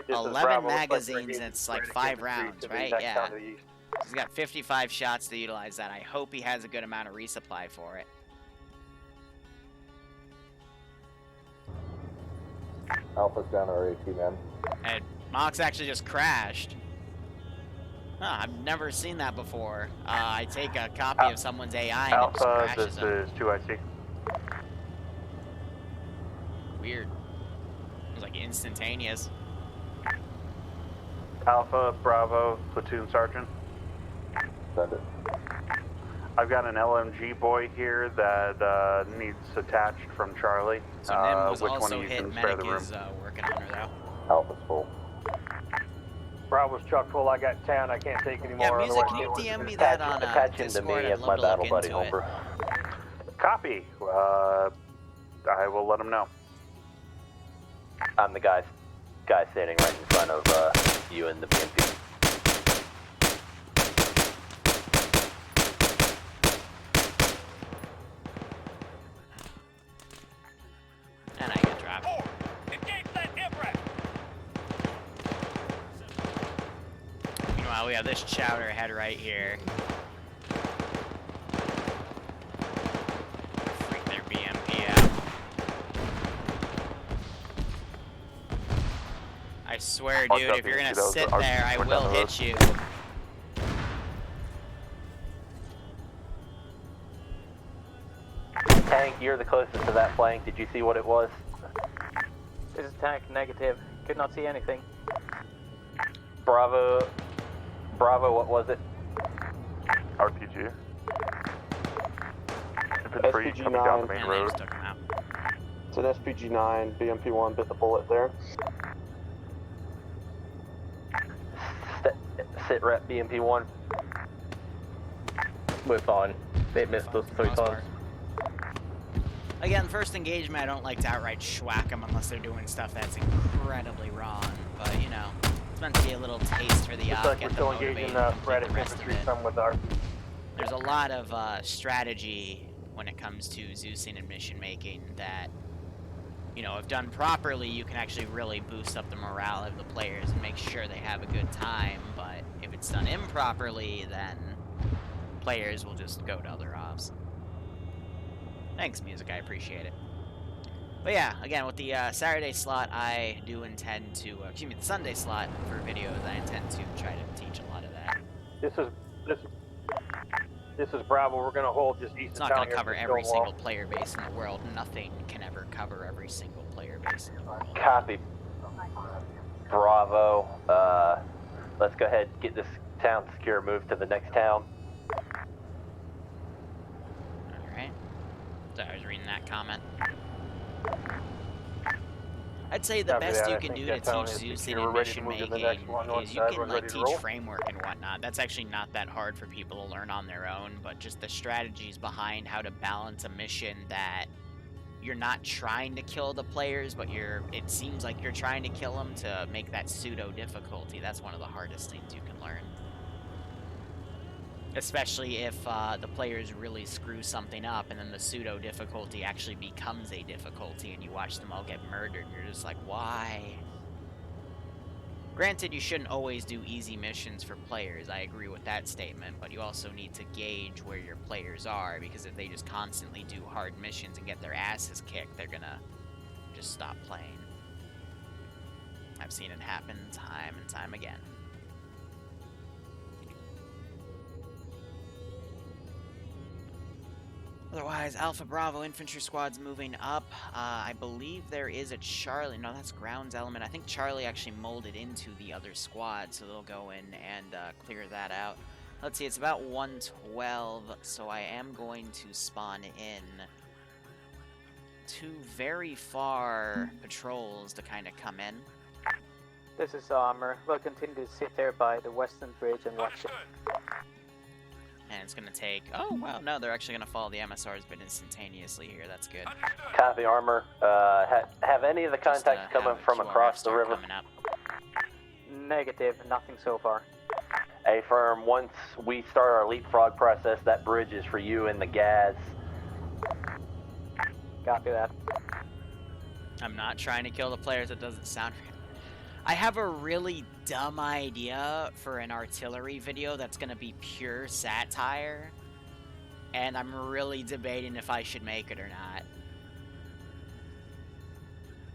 11 magazines and it's like 5 rounds, right? Yeah. He's got 55 shots to utilize that. I hope he has a good amount of resupply for it. Alpha's down our AT, man. And Mox actually just crashed. Huh, I've never seen that before. I take a copy of someone's AI and it just Alpha, crashes this them. is 2IC. Weird. It was like instantaneous. Alpha, Bravo, platoon sergeant. Send it. I've got an LMG boy here that needs attached from Charlie. So Nim was which one also of you hit. can spare Medic the room? is working on her though. Alpha's full. Bravo's chock full. I got 10. I can't take any more. Yeah, Music, can you otherwise- DM me that on Discord? I'd love to look into it. Copy. I will let him know. I'm the guy standing right in front of you you and the BMP. And I get dropped. Meanwhile, we have this chowder head right here. Freak their BMP out. I swear, dude, if you're gonna sit there, I will hit you. Tank, you're the closest to that flank. Did you see what it was? This is Tank, negative. Could not see anything. Bravo, what was it? RPG. Infantry SPG coming down the 9. main road. It's an SPG-9. BMP-1 bit the bullet there. Sit rep BMP-1. We're fine. They missed us 3 times. Again, first engagement, I don't like to outright schwack them unless they're doing stuff that's incredibly wrong. But, you know, it's meant to be a little taste for the Looks eye. like we're still engaging Reddit infantry, some with our... There's a lot of strategy when it comes to Zeusing and mission making that, you know, if done properly, you can actually really boost up the morale of the players and make sure they have a good time. But if it's done improperly, then players will just go to other ops. Thanks, music, I appreciate it. But yeah, again, with the Saturday slot, I do intend to, excuse me, the Sunday slot for videos, I intend to try to teach a lot of that. This is Bravo. We're gonna hold just east It's of not town going to here cover for every Stonewall. single player base in the world. Nothing can ever cover every single player base in the world. Copy. Bravo. Let's go ahead and get this town secure. Move to the next town. Alright. So I was reading that comment. I'd say the best you can do to teach Zeusing and mission making is you can like teach framework and whatnot. That's actually not that hard for people to learn on their own, but just the strategies behind how to balance a mission that you're not trying to kill the players, but it seems like you're trying to kill them to make that pseudo difficulty. That's one of the hardest things you can learn. Especially if the players really screw something up and then the pseudo difficulty actually becomes a difficulty and you watch them all get murdered and you're just like, why? Granted, you shouldn't always do easy missions for players. I agree with that statement, but you also need to gauge where your players are, because if they just constantly do hard missions and get their asses kicked, they're gonna just stop playing. I've seen it happen time and time again. Otherwise, Alpha Bravo infantry squad's moving up. I believe there is a Charlie. No, that's grounds element. I think Charlie actually molded into the other squad, so they'll go in and clear that out. Let's see, it's about 112, so I am going to spawn in 2 very far patrols to kind of come in. This is Armor. We'll continue to sit there by the western bridge and watch it. And it's going to take... Oh, wow, no, they're actually going to follow the MSRs, but instantaneously here. That's good. Copy, Armor. Have any of the contacts coming from across the river? Negative, nothing so far. A firm, once we start our leapfrog process, that bridge is for you and the Gaz. Copy that. I'm not trying to kill the players. It doesn't sound... I have a really dumb idea for an artillery video that's going to be pure satire, and I'm really debating if I should make it or not.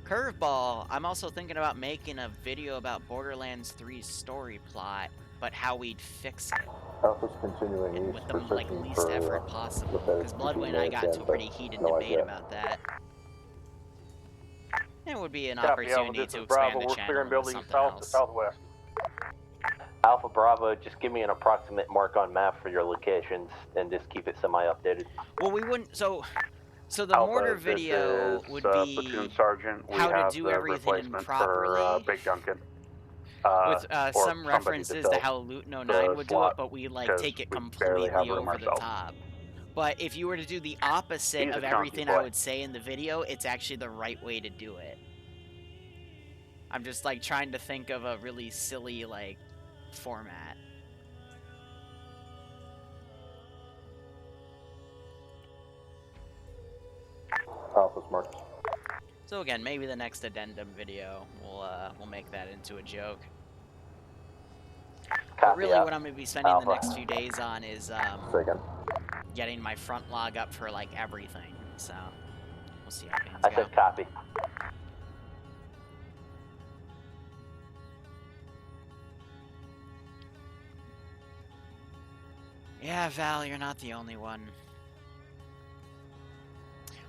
Curveball, I'm also thinking about making a video about Borderlands 3's story plot, but how we'd fix it. Alpha's continuing And east with the for like, searching least for, effort possible, with that because Bloodwind and I got into a pretty heated debate idea. about that. It would be an Copy, opportunity this to is Bravo. expand the We're channel clearing into buildings something south else. to southwest. Alpha Bravo, just give me an approximate mark on map for your locations and just keep it semi-updated. Well, we wouldn't. So the Alpha, mortar this video is, would be Platoon Sergeant. We how to have do the everything replacement properly. for Big Duncan. With or some somebody references to fill how Luton 09 the would do it, slot, but we like 'cause take it we barely completely have room over the ourselves. top. But if you were to do the opposite He's a of chunky everything boy. I would say in the video, it's actually the right way to do it. I'm just like trying to think of a really silly like format. Alpha's marked. So again, maybe the next addendum video we'll make that into a joke. But really, what I'm gonna be spending the next few days on is getting my front log up for like everything. So we'll see how things go. I said copy. Yeah, Val, you're not the only one.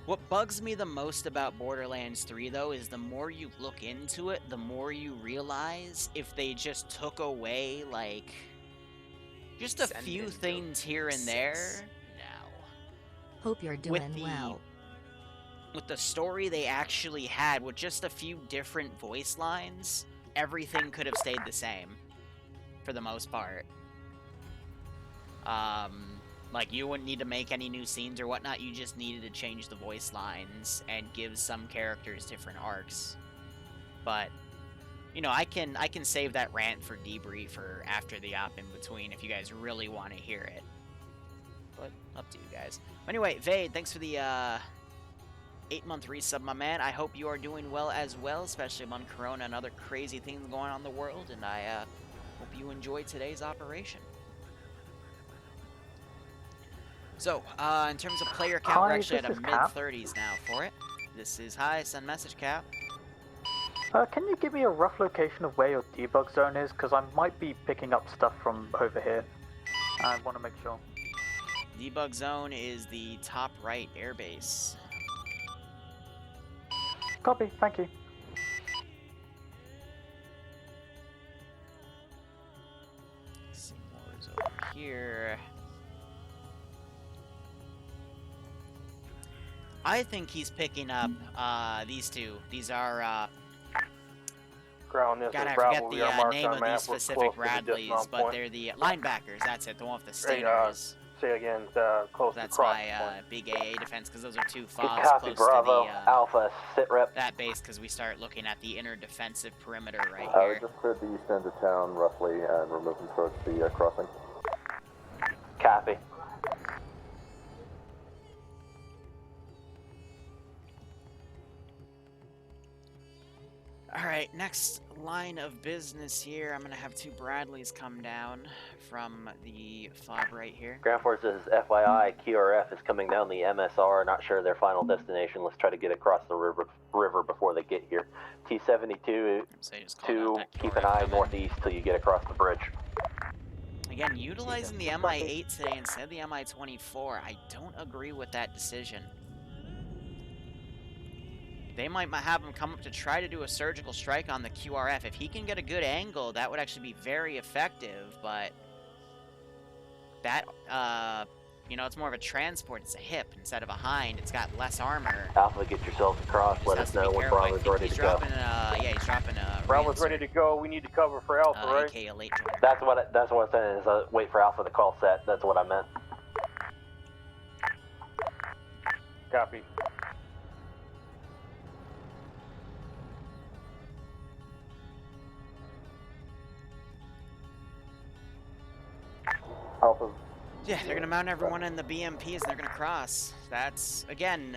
What bugs me the most about Borderlands 3, though, is the more you look into it, the more you realize if they just took away, like, just a few things here and there. Hope you're doing well. With the story they actually had, with just a few different voice lines, everything could have stayed the same, for the most part. Like, you wouldn't need to make any new scenes or whatnot, you just needed to change the voice lines and give some characters different arcs. But, you know, I can save that rant for debrief for after the op in between if you guys really want to hear it. But, up to you guys. Anyway, Vade, thanks for the, 8-month resub, my man. I hope you are doing well as well, especially among Corona and other crazy things going on in the world, and I, hope you enjoyed today's operation. So, in terms of player count, we're actually at a mid-30s now for it. This is send message, Cap. Can you give me a rough location of where your debug zone is? Because I might be picking up stuff from over here. I want to make sure. Debug zone is the top right airbase. Copy, thank you. Seymour's over here. I think he's picking up these two. These are Ground this God, is I Bravo. forget We the are marked name on of map. these We're specific close to the Bradleys, dismount but point. they're the linebackers. That's it, the one with the Hey, stingers. say again, close That's to cross my big AA defense, because those are two Good FOBs copy, close Bravo. to the Alpha, sit rep. that base, because we start looking at the inner defensive perimeter right We here. just cleared the east end of town roughly, and we're moving towards the crossing. Copy. Alright, next line of business here. I'm going to have two Bradleys come down from the FOB right here. Ground Forces, FYI, QRF is coming down the MSR. Not sure their final destination. Let's try to get across the river before they get here. T-72, keep an eye northeast till you get across the bridge. Again, utilizing the MI-8 today instead of the MI-24, I don't agree with that decision. They might have him come up to try to do a surgical strike on the QRF. If he can get a good angle, that would actually be very effective, but that, you know, it's more of a transport. It's a hip instead of a hind. It's got less armor. Alpha, get yourselves across. Let us know when Bravo's ready to go. Yeah, he's dropping a Bravo's ready to go. We need to cover for Alpha, right? AKA a late joiner. That's what I'm saying is wait for Alpha to call set. That's what I meant. Copy. Alpha. Yeah, they're gonna mount everyone in the BMPs and they're gonna cross. That's, again,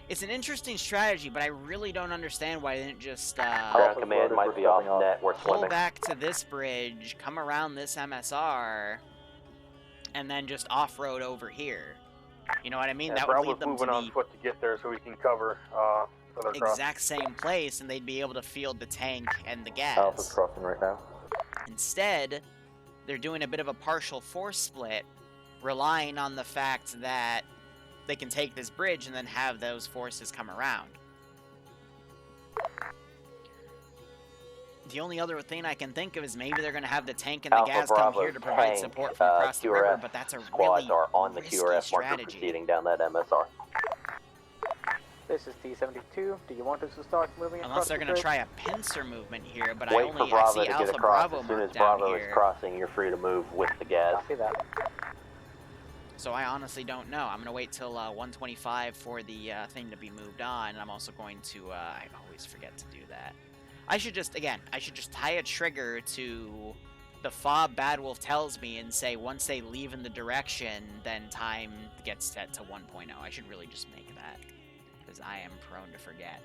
it's an interesting strategy, but I really don't understand why they didn't just Ground command might be off net. We're pull swimming. back to this bridge, come around this MSR, and then just off-road over here. You know what I mean? Yeah, that would Bravo's lead them moving to on the foot to get there so we can cover further across. exact same place, and they'd be able to field the tank and the gas. Alpha's crossing right now. Instead, they're doing a bit of a partial force split, relying on the fact that they can take this bridge and then have those forces come around. The only other thing I can think of is maybe they're going to have the tank and the Alpha gas Bravo come here to provide tank, support from across the river, QRF but that's a squads really are on the risky QRF marker strategy. proceeding down that MSR. This is T-72. Do you want us to start moving across Unless they're the going to bridge? try a pincer movement here, but Wait I for only Bravo see to Alpha get across. Bravo As soon as marked down Bravo here. is crossing, you're free to move with the gas. Copy that. So I honestly don't know. I'm going to wait till 125 for the thing to be moved on, and I'm also going to, always forget to do that. I should just tie a trigger to the fob Bad Wolf tells me and say once they leave in the direction, then time gets set to 1.0. I should really just make that, because I am prone to forget.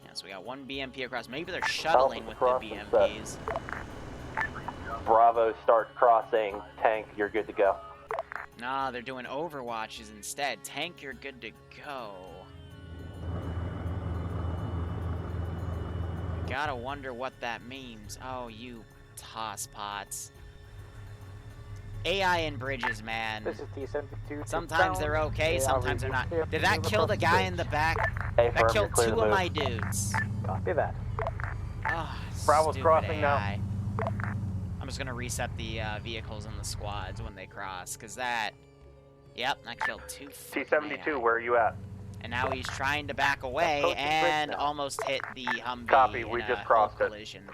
Yeah, so we got one BMP across. Maybe they're shuttling with the BMPs. Bravo, start crossing. Tank, you're good to go. Nah, they're doing overwatches instead. Tank, you're good to go. Gotta wonder what that means. Oh, you tosspots. AI and bridges, man. This is T72. Sometimes they're okay, sometimes they're not. Did that kill the guy in the back? Hey, That killed 2 of my dudes. Copy that. Oh, Bravo's stupid crossing AI. I'm just gonna reset the vehicles and the squads when they cross, because that... Yep, that killed 2 T72, AI. where are you at? And now he's trying to back away and almost hit the Humvee. Copy, we just crossed it. Collision.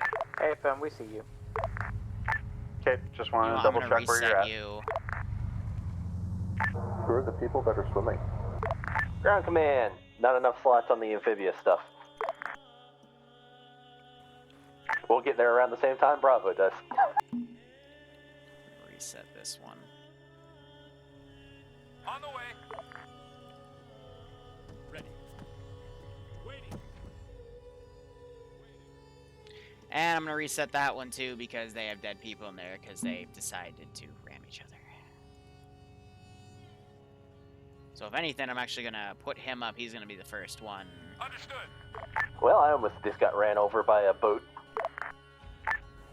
Hey, fam, we see you. Okay, just wanted to double check where you're at. Who are the people that are swimming? Ground command. Not enough slots on the amphibious stuff. We'll get there around the same time Bravo does. Reset this one. On the way. Ready. Waiting. And I'm gonna reset that one too because they have dead people in there because they've decided to ram each other. So if anything, I'm actually gonna put him up. He's gonna be the first one. Understood. Well, I almost just got ran over by a boat.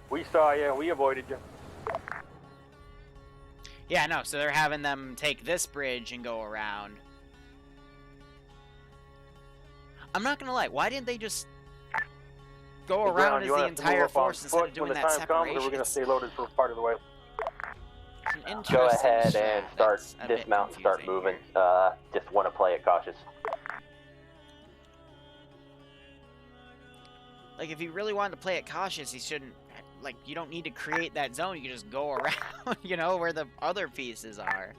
We saw you. We avoided you. Yeah, no, so they're having them take this bridge and go around. I'm not gonna lie, why didn't they just go around as the entire force instead of doing that separation? We're gonna stay loaded for part of the way. Go ahead and start dismount and start moving. Just want to play it cautious. Like, if he really wanted to play it cautious, he shouldn't... Like, you don't need to create that zone. You can just go around, you know, where the other pieces are.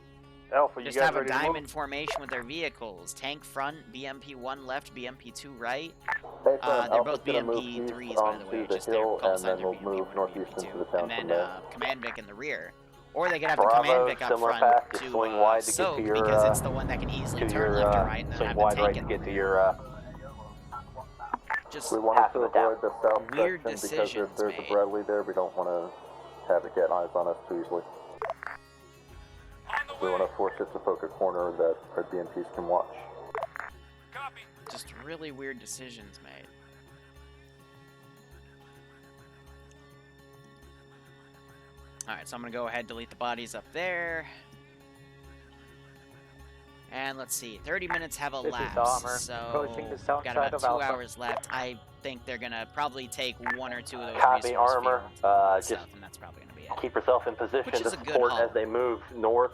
Alpha, you just guys have a ready to move? diamond formation with their vehicles. Tank front, BMP 1 left, BMP 2 right. Hey, They're both BMP 3s, by the way. Just they're called signs are BMP 1 and BMP 2. And then Command Vic in the rear. Or they could have the Command Vic up front to soak, because it's the one that can easily turn left or right and then have the tank in the rear. Just we wanted to avoid the south weird section because decisions if there's made. a Bradley there, we don't want to have it get eyes on us too easily. We want to force it to poke a corner that our BMPs can watch. Just really weird decisions made. Alright, so I'm going to go ahead and delete the bodies up there. And let's see, 30 minutes have elapsed, so we've got about 2 hours left. I think they're going to probably take 1 or 2 of those Copy, resource armor. fields Just and that's probably going to be it. keep yourself in position Which to is a good support haul. as they move north.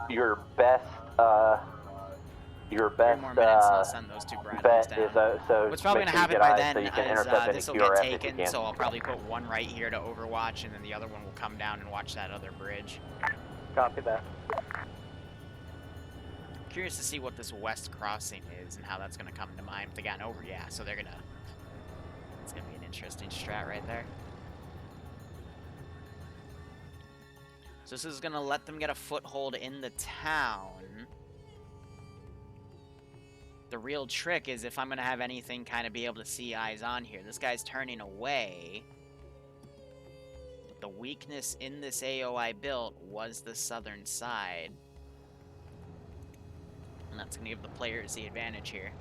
Your best 3 more minutes and I'll send those 2 Bradleys bet down. is so What's probably make going to sure you happen get by then eyes so you can is intercept any this will QRF get if you taken, can. so I'll probably put 1 right here to overwatch, and then the other one will come down and watch that other bridge. Copy that. Curious to see what this west crossing is and how that's going to come to mind. If they got over, yeah, so they're going to... It's going to be an interesting strat right there. So this is going to let them get a foothold in the town. The real trick is if I'm going to have anything kind of be able to see eyes on here. This guy's turning away. The weakness in this AOI built was the southern side. And that's going to give the players the advantage here.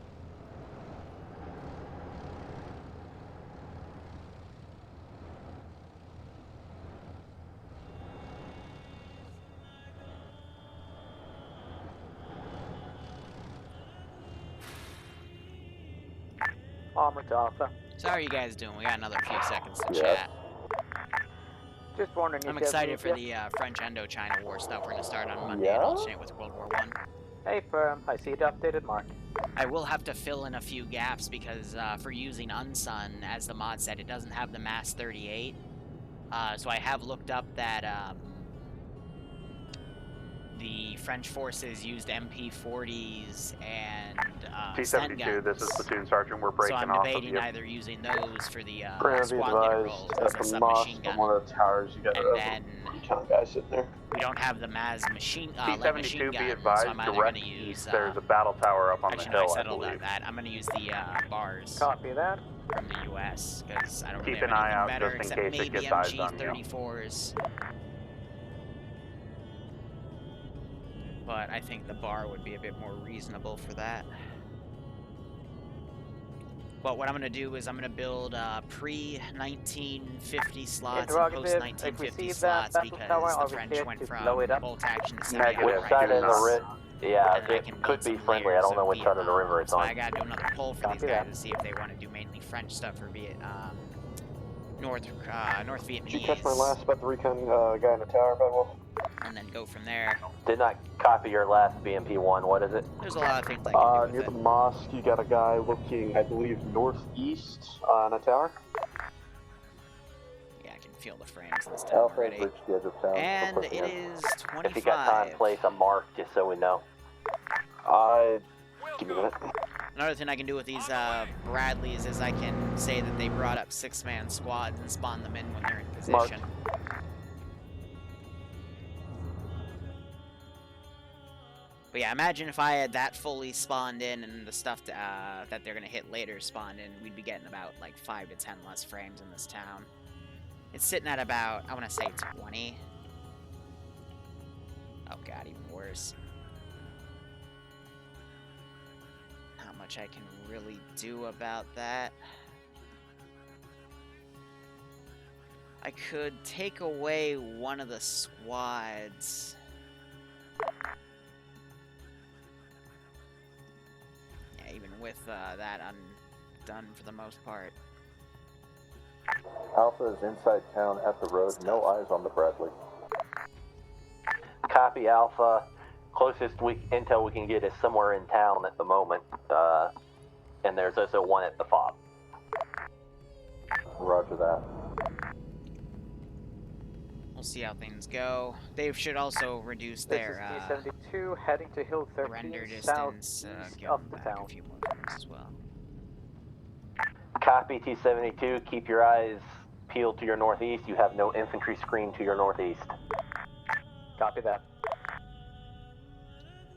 Armor to Alpha. So how are you guys doing? We got another few seconds to Yeah. chat. Just wondering if I'm you have excited moved for yet? the French Indo-China War stuff we're going to start on Monday and alternate with World War I. Hey, firm. I see the updated mark. I will have to fill in a few gaps because for using Unsun, as the mod said, it doesn't have the Mass 38. So I have looked up that the French forces used MP40s and stun T-72, guns. this is Platoon Sergeant. We're breaking so I'm off debating of you. either using those for the Grant, be squad leader advised, roles at as a the submachine mosque gun. on one of the towers, you got And then recon guy sitting there. we don't have the MAS machine T-72, machine be gun, advised, so I'm either direct going to use. east, there's a battle tower up on actually, the no, hill, I I settled believe. on that. I'm going to use the bars. Copy that. From the U.S. because I don't Keep really have an eye anything out better just in except case it maybe gets eyes on you. MG34s. But I think the bar would be a bit more reasonable for that. But what I'm going to do is I'm going to build pre-1950 slots and post-1950 slots because the French went from bolt action to semi-auto Which side of the rifles. Yeah, And then it could be friendly. I don't know which side of the river it's so on. I got to do another poll for these guys to see if they want to do mainly French stuff or North Vietnamese. Did you catch my last about the recon guy in the tower, Bedwell? And then go from there. Did not copy your last BMP1. What is it? There's a lot of things I can do with near it. the mosque, you got a guy looking, I believe, northeast on a tower. Yeah, I can feel the frames in this town already. Bridge the edge of town. And it is 25. If you got time, place a mark just so we know. Give me a minute. Another thing I can do with these Bradleys is I can say that they brought up 6-man squads and spawn them in when they're in position. But yeah, imagine if I had that fully spawned in and the stuff that they're going to hit later spawned in, we'd be getting about like 5 to 10 less frames in this town. It's sitting at about, I want to say 20. Oh god, even worse. Not much I can really do about that. I could take away one of the squads. Yeah, even with that, I'm done for the most part. Alpha is inside town at the road. No eyes on the Bradley. Copy Alpha. Closest intel we can get is somewhere in town at the moment. And there's also one at the FOB. Roger that. We'll see how things go. They should also reduce their This is D72 heading to Hill 13 render south distance, east going of the back town. a few more frames as well. Copy T-72. Keep your eyes peeled to your northeast. You have no infantry screen to your northeast. Copy that.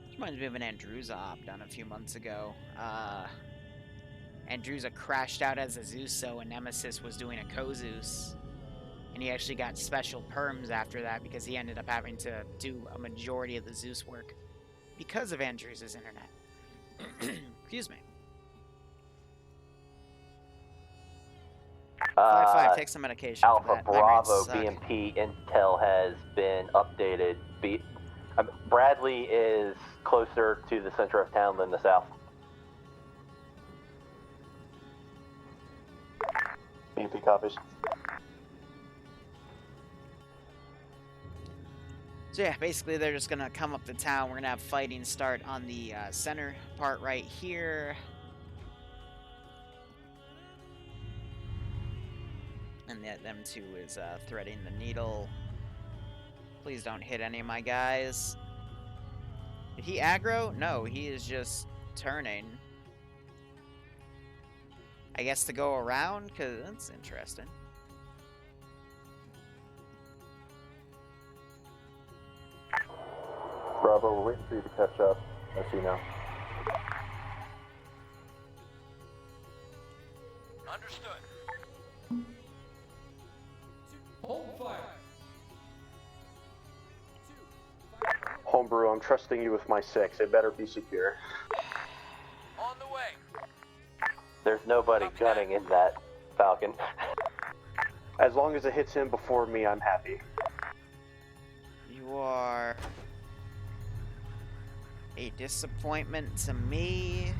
This reminds me of an Andruza op done a few months ago. Andruza crashed out as a Zeuso and Nemesis was doing a Kozus. And he actually got special perms after that because he ended up having to do a majority of the Zeus work because of Andruza's internet. Excuse me. 5-5, take some medication. Alpha for that. Bravo BMP intel has been updated. Bradley is closer to the center of town than the south. BMP copies. So yeah, basically they're just gonna come up to town. We're gonna have fighting start on the center part right here. And them two is threading the needle. Please don't hit any of my guys. Did he aggro? No, he is just turning. I guess to go around, because that's interesting. Bravo, we're waiting for you to catch up. I see now. Understood. Hold fire. Homebrew, I'm trusting you with my 6. It better be secure. On the way. There's nobody gunning in that Falcon. As long as it hits him before me, I'm happy. You are a disappointment to me.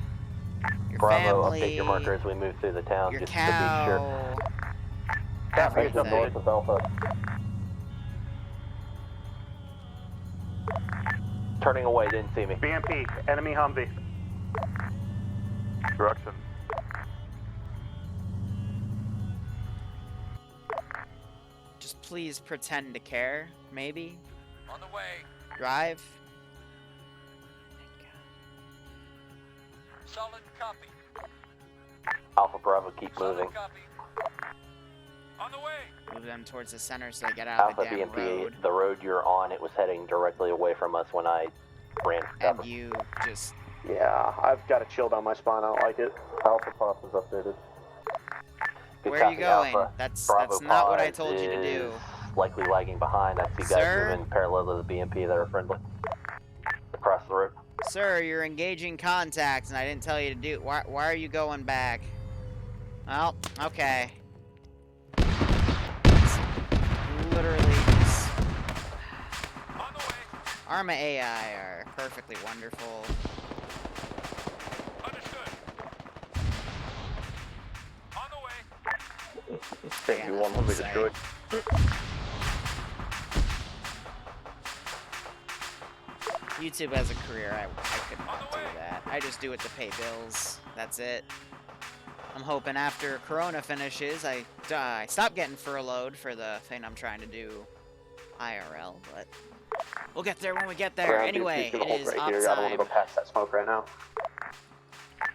Your Bravo, family, update your marker as we move through the town, your just cow, to be sure. everything. North of Alpha. Turning away, didn't see me. BMP, enemy Humvee. Direction. Just Just please pretend to care, maybe. On the way. Drive. Solid copy. Alpha Bravo, keep moving. Copy. On the way. Move them towards the center so they get out Alpha of the damn BMP, road. the road you're on, it was heading directly away from us when I ran for cover. And you just... Yeah, I've got a chill down my spine. I don't like it. Alpha Pop is updated. Good Where are you copy, going? Alpha. That's Bravo not what I Pod told you to do. is likely lagging behind. I see guys Sir? moving parallel to the BMP that are friendly. Across the road. Sir, you're engaging contacts, and I didn't tell you to do... Why are you going back? Well, okay. It's literally just... Arma AI are perfectly wonderful. Thank you, 100 destroyed. YouTube as a career, I could not do that. I just do it to pay bills. That's it. I'm hoping after Corona finishes, I stop getting furloughed for the thing I'm trying to do IRL, but we'll get there when we get there. Anyway, it is right op here. I don't want to time. go past that smoke right now.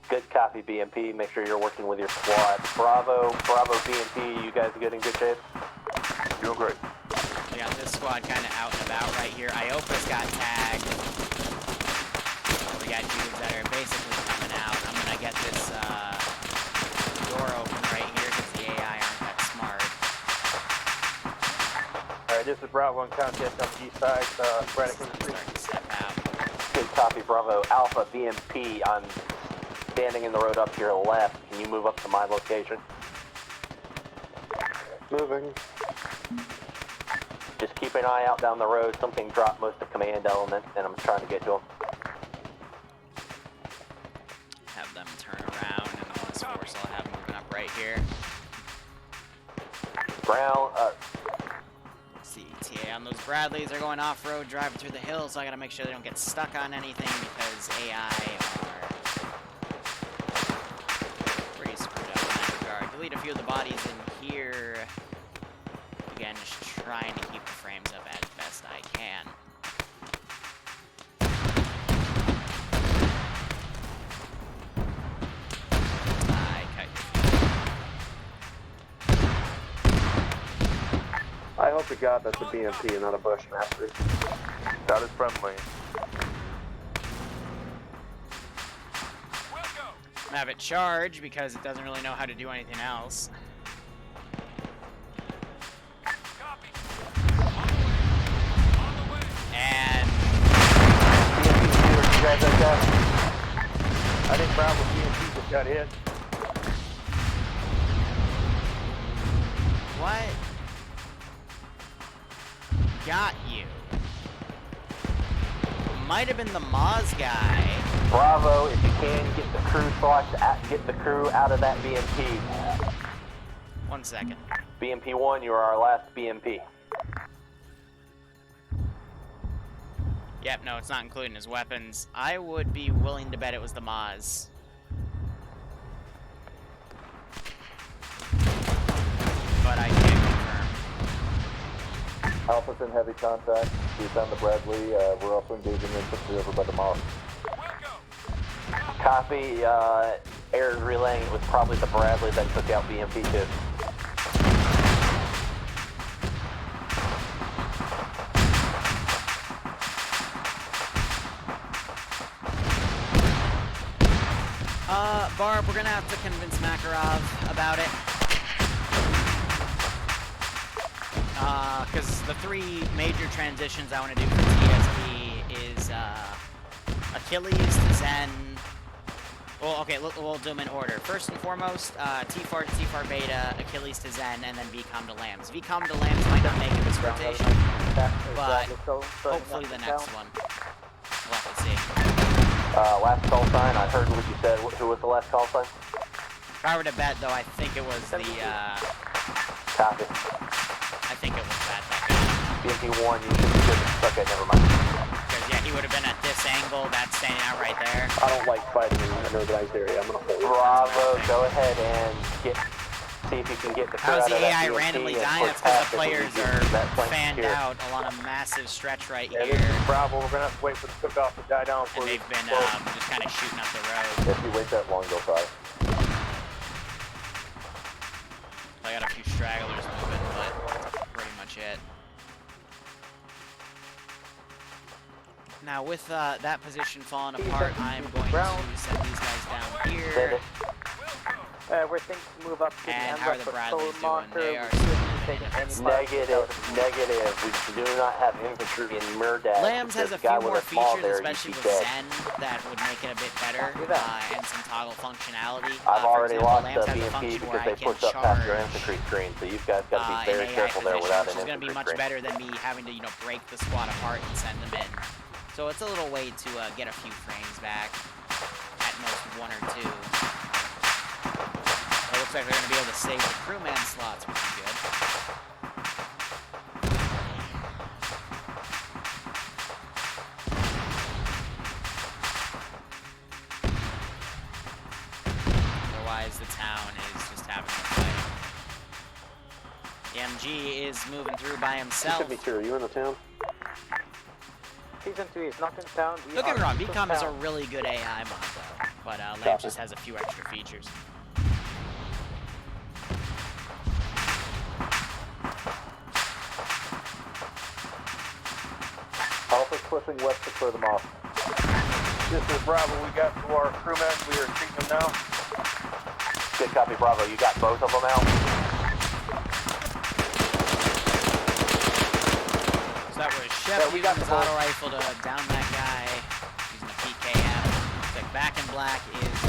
Good copy, BMP. Make sure you're working with your squad. Bravo, BMP, you guys good in good shape? Doing great. We got this squad kind of out and about right here. Iopa's got tagged. We got dudes that are basically coming out. I'm gonna get this door open right here because the AI aren't that smart. Alright, this is Bravo and contact on the east side, Braddock in the street. Starting to step out. Good copy, Bravo. Alpha, BMP, I'm standing in the road up to your left. Can you move up to my location? Moving. Just keep an eye out down the road. Something dropped most of command element, and I'm trying to get to them. Have them turn around, and then this force I'll have moving up right here. Brown, Let's see, TA on those Bradleys. They're going off-road, driving through the hills, so I gotta make sure they don't get stuck on anything because AI are pretty screwed up in that regard. Delete a few of the bodies in here. Again, just trying to keep the frames up as best I can. I hope to God that's a BMP and not a Bushmaster. That is friendly. Have it charge because it doesn't really know how to do anything else. And You guys like that? I think Bravo BMP just got hit. what? Got you. Might have been the Moz guy. Bravo, if you can, get the crew slots, get the crew out of that BMP. 1 second. BMP-1, you are our last BMP. Yep, no, it's not including his weapons. I would be willing to bet it was the Moz. But I can't confirm. Alpha's in heavy contact. He's on the Bradley. We're also engaging infantry over by the mall. Copy, Air's relaying it was probably the Bradley that took out BMP-2. Barb, we're gonna have to convince Makarov about it. Because the three major transitions I want to do for TSB is, Achilles to Zen. Well, okay, we'll do them in order. First and foremost, T-FAR to T-FAR Beta, Achilles to Zen, and then VCOM to Lambs. VCOM to Lambs might not make it this rotation, but hopefully the next one. We'll have to see. Last call sign, I heard what you said. Who was the last call sign? If I were to bet, though, I think it was the, Copy. I think it was that guy. BMP-1, you should be good. Okay, never mind. Because, yeah, he would have been at this angle, that's standing out right there. I don't like fighting in an urbanized area. I'm gonna hold. Bravo, go ahead and get See if you can get the How's the AI BMP randomly and dying? push It's because past the if we players use are that flank fanned here. out along a massive stretch right Yeah, here. this is Bravo. We're gonna have to wait for the cook-off to die down. And they've been just kind of shooting up the road. If you wait that long, go fire. I got a few stragglers moving, but that's pretty much it. Now, with that position falling apart, I'm going to send these guys down here. We're thinking to move up to And the how are the Bradleys doing? They are Negative. We do not have infantry in Murdat. Lambs has a This guy few more with small features, there, especially you'd with be dead. Zen, that would make it a bit better, and some toggle functionality. I've For already example, lost Lambs the has a BMP function because where they I can pushed up past your charge, infantry screen, so you've guys got to be in very AI careful there position, without which an is going to be infantry much screen. better than me having to, break the squad apart and send them in. So it's a little way to get a few frames back, at most 1 or 2. It looks like they're going to be able to save the crewman slots, which is good. Otherwise, the town is just having a fight. The MG is moving through by himself. Are you in the town? Season 3 is not in town. Don't get me wrong, BCOM is a really good AI mod though, but Lamp just has a few extra features. Alpha's pushing west to clear them off. This is Bravo. We got to our crewmen. We are treating them now. Good copy, Bravo. You got both of them out? So that was Chef using his auto rifle to down that guy using a PKM. Looks like Back in Black is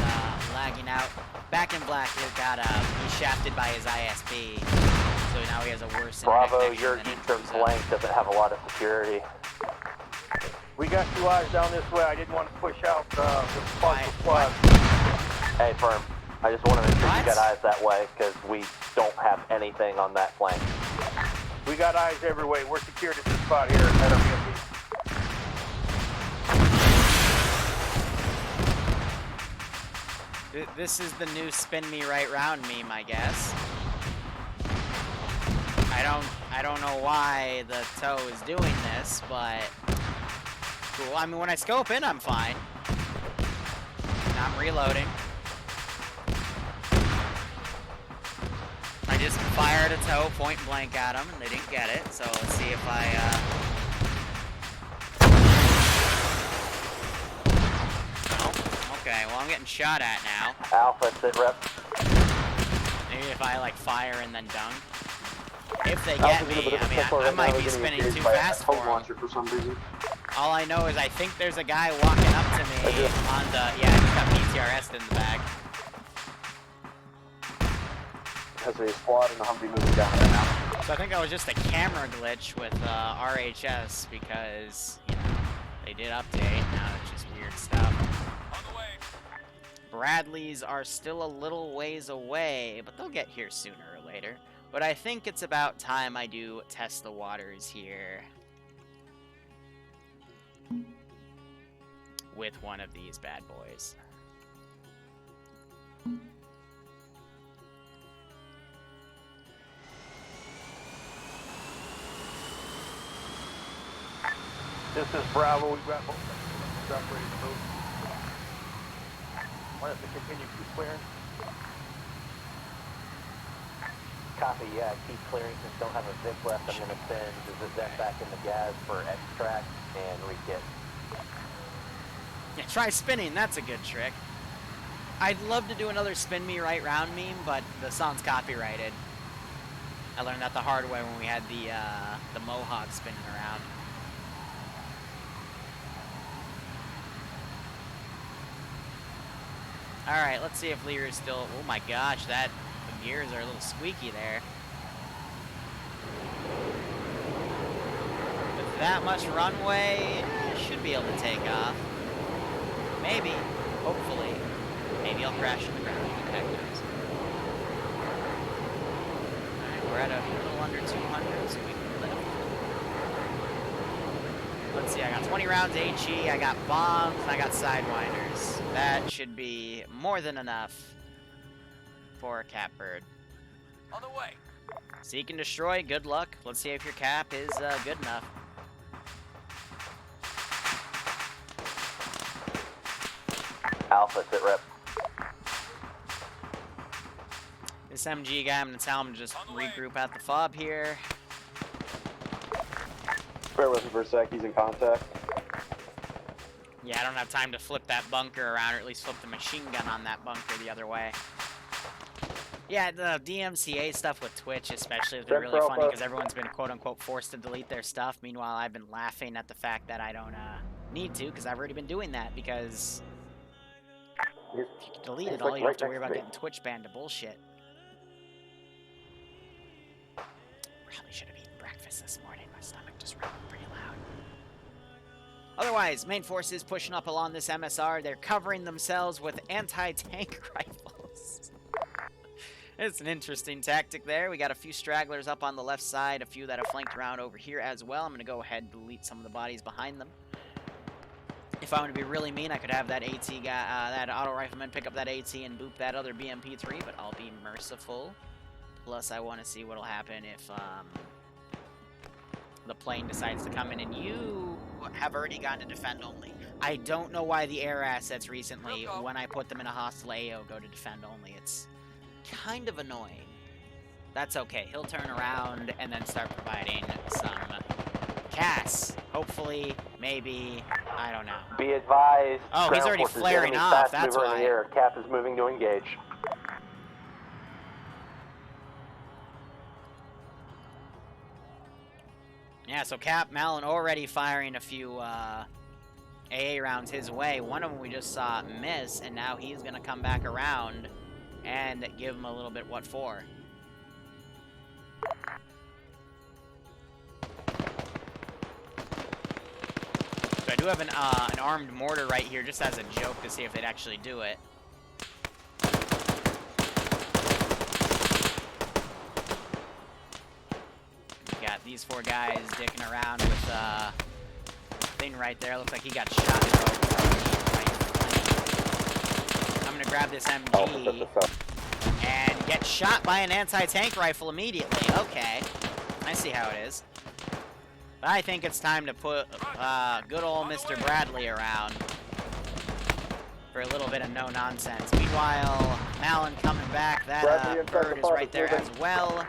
lagging out. Back in Black has got he's shafted by his ISP, so now he has a worse internet Bravo, connection your than eastern Intrusa. flank doesn't have a lot of security. We got 2 eyes down this way. I didn't want to push out the squad. Hey, Firm. I just want to make sure you got eyes that way, because we don't have anything on that flank. We got eyes everywhere. We're secured at this spot here at our BMP. This is the new spin me right round meme, I guess. I don't know why the toe is doing this, but cool. I mean, when I scope in, I'm fine. I'm reloading. I just fired a toe point blank at them, and they didn't get it. So let's see if No. Okay, well I'm getting shot at now. Alpha, sit rep. Maybe if I like fire and then dunk. If they get me, I mean, I might be spinning too fast for them. For some reason. All I know is I think there's a guy walking up to me on the, yeah, he's got PTRS in the back. Has a squad and a Humvee moving down right now. So I think that was just a camera glitch with RHS because, you know, they did update, now it's just weird stuff. Bradleys are still a little ways away, but they'll get here sooner or later. But I think it's about time I do test the waters here with one of these bad boys. This is Bravo. We got both stuff ready to move. Want us to continue keep clearing? Copy, yeah, keep clearing. Since don't have a zip left, I'm going to send the Zep back in the gas for extract and rekit. Yeah, try spinning, that's a good trick. I'd love to do another spin me right round meme, but the song's copyrighted. I learned that the hard way when we had the Mohawk spinning around. Alright, let's see if Liru's still... Oh my gosh, the gears are a little squeaky there. With that much runway, should be able to take off. Maybe. Hopefully. Maybe I'll crash in the ground. Who the heck knows? Alright, we're at a little under 200, so we can lift. Let's see, I got 20 rounds HE, I got bombs, I got sidewinders. That should be more than enough for a catbird. On the way. Seek and destroy, good luck. Let's see if your cap is good enough. Alpha, sit rep. This MG guy, I'm gonna tell him to just regroup at the fob here. Bear with him for a sec, he's in contact. Yeah, I don't have time to flip that bunker around, or at least flip the machine gun on that bunker the other way. Yeah, the DMCA stuff with Twitch especially has been really funny because everyone's been quote-unquote forced to delete their stuff. Meanwhile, I've been laughing at the fact that I don't need to because I've already been doing that because if you can delete it all, you don't have to worry about getting Twitch banned to bullshit. Probably should have eaten breakfast this morning. My stomach just rumbled pretty loud. Otherwise, main forces pushing up along this MSR. They're covering themselves with anti-tank rifles. It's an interesting tactic there. We got a few stragglers up on the left side, a few that have flanked around over here as well. I'm going to go ahead and delete some of the bodies behind them. If I want to be really mean, I could have that AT guy, that auto rifleman pick up that AT and boop that other BMP3, but I'll be merciful. Plus, I want to see what'll happen if the plane decides to come in, and you have already gone to defend only. I don't know why the air assets recently, when I put them in a hostile AO, go to defend only. It's kind of annoying. That's okay. He'll turn around and then start providing some CAS. Hopefully, maybe, I don't know. Be advised. Oh, he's already flaring off. That's why. In the air. Cap is moving to engage. Yeah, so Cap Malin already firing a few AA rounds his way. One of them we just saw miss, and now he's going to come back around and give him a little bit what for. So I do have an armed mortar right here just as a joke to see if they'd actually do it. Got these four guys dicking around with thing right there. Looks like he got shot. I'm gonna grab this MG and get shot by an anti-tank rifle immediately. Okay, I see how it is. But I think it's time to put good old Mr. Bradley around for a little bit of no nonsense. Meanwhile, Malin coming back. That bird is right there as well.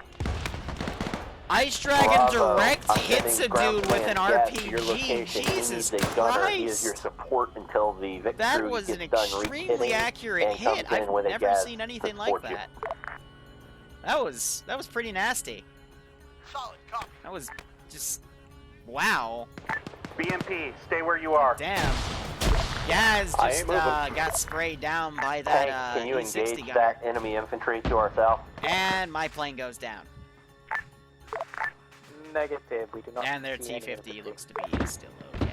Ice Dragon direct hits a dude with an RPG. Jesus Christ! He is your support until the victory that was an extremely accurate hit. I've never seen anything like that. That was pretty nasty. That was just wow. BMP, stay where you are. Damn. Gaz just got sprayed down by that can you E60 engage gunner. that enemy infantry to our south? And my plane goes down. Negative, we do not. And their T-50 looks to be still okay.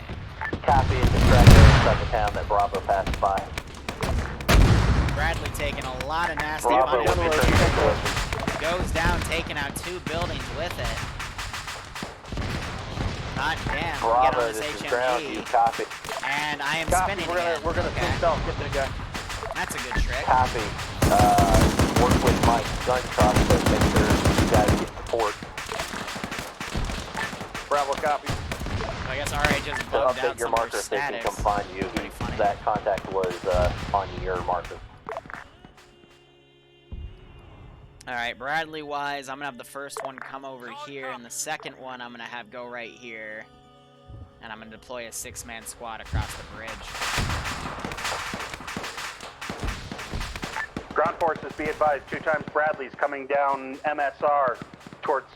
Copy, it's a tractor inside the town that Bravo passed by. Bradley taking a lot of nasty Bravo punishment. Goes down, taking out 2 buildings with it. Hot damn, Bravo, get on this this HMG. is ground, you copy. And I am Copy, spinning again. we're gonna okay. south, get the guy. That's a good trick. Copy. Work with my gun truck to make sure you guys get support. Bravo, copy. So I guess RA just bugged out your some marker of so they can come status. find you. That contact was on your marker. Alright, Bradley-wise, I'm going to have the first one come over here, and the second one I'm going to have go right here. And I'm going to deploy a 6-man squad across the bridge. Ground forces, be advised, 2 times Bradley's coming down MSR towards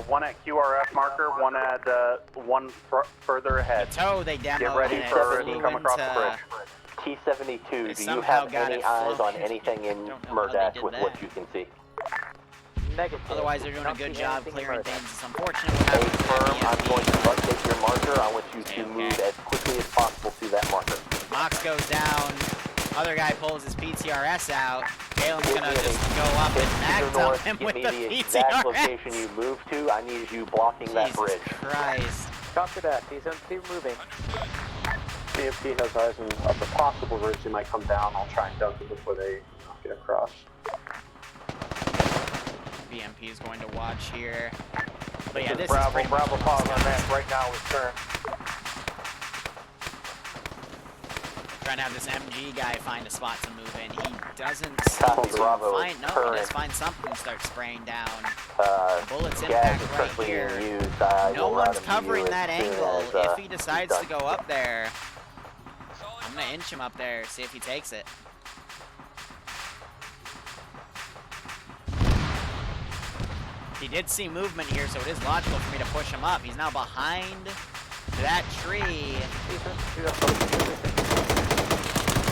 one at QRF marker, one at one further ahead. Oh, they demoed Get ready it. for it Flew to come across the into- bridge. T-72, do you have any eyes on anything in Murdash with that. what you can see? Negative. Otherwise, they're doing a good job clearing things. It's unfortunate A what firm, I'm happened going to update your marker. I want you to move as quickly as possible to that marker. Mox goes down. Other guy pulls his PTRS out. Galen's gonna just go up and mag dump him with the Give me the exact PTRS. location you moved to. I need you blocking that bridge. Christ. Copy that. T-72 moving. BMP has eyes on a possible ridge. They might come down. I'll try and dunk them before they get across. BMP is going to watch here. But yeah, this Bravo, is pretty Bravo much pause on that right now with turn. Trying to have this MG guy find a spot to move in. He doesn't Copy, seem to Bravo find. is No, he current. does find something and start spraying down. Bullets Gas impact is right currently here. being used. No We'll route one's him to covering you that as soon angle. as, If he he's decides to done. go up there, I'm gonna inch him up there, see if he takes it. He did see movement here, so it is logical for me to push him up. He's now behind that tree.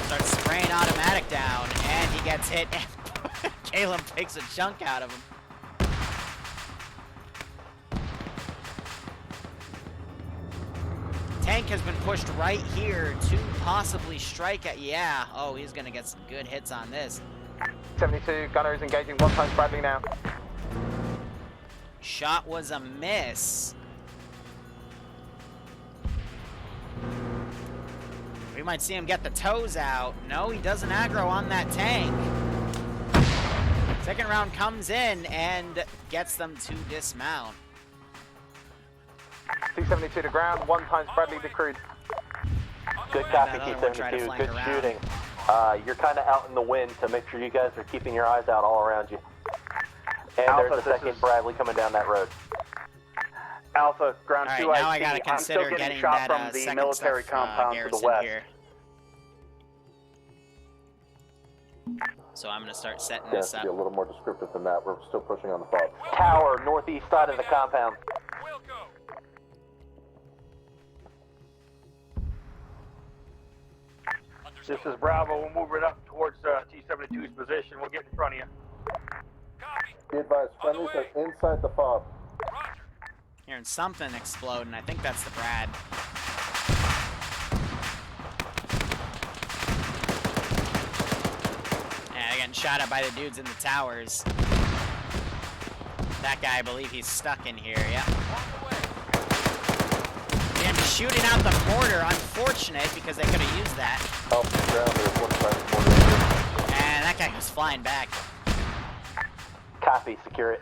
Starts spraying automatic down, and he gets hit, and Caleb takes a chunk out of him. Tank has been pushed right here to possibly strike at, yeah. Oh, he's gonna get some good hits on this. 72, gunner is engaging 1 times Bradley now. Shot was a miss. We might see him get the toes out. No, he doesn't aggro on that tank. Second round comes in and gets them to dismount. T-72 to ground, 1 times Bradley decrued. Good copy, That other one tried to T-72. flank Good around. shooting. You're kind of out in the wind, so make sure you guys are keeping your eyes out all around you. And Alpha, there's a this second is- Bradley coming down that road. Alpha, ground All right, 2 now I IC. gotta I'm consider still getting getting shot that from the second military stuff, compound to the garrison west. here. So I'm gonna start setting Yeah, this to up. be a little more descriptive than that. We're still pushing on the FOB. Tower, northeast side of the compound. This is Bravo. We'll move it up towards T-72's position. We'll get in front of you. Be advised, friendlies are inside the FOB. Hearing something explode, and I think that's the Brad. Yeah, they're getting shot at by the dudes in the towers. That guy, I believe he's stuck in here, yeah. And shooting out the mortar, unfortunate, because they could have used that. Oh, ground, there's one side of the border. And that guy was flying back. Copy, secure it.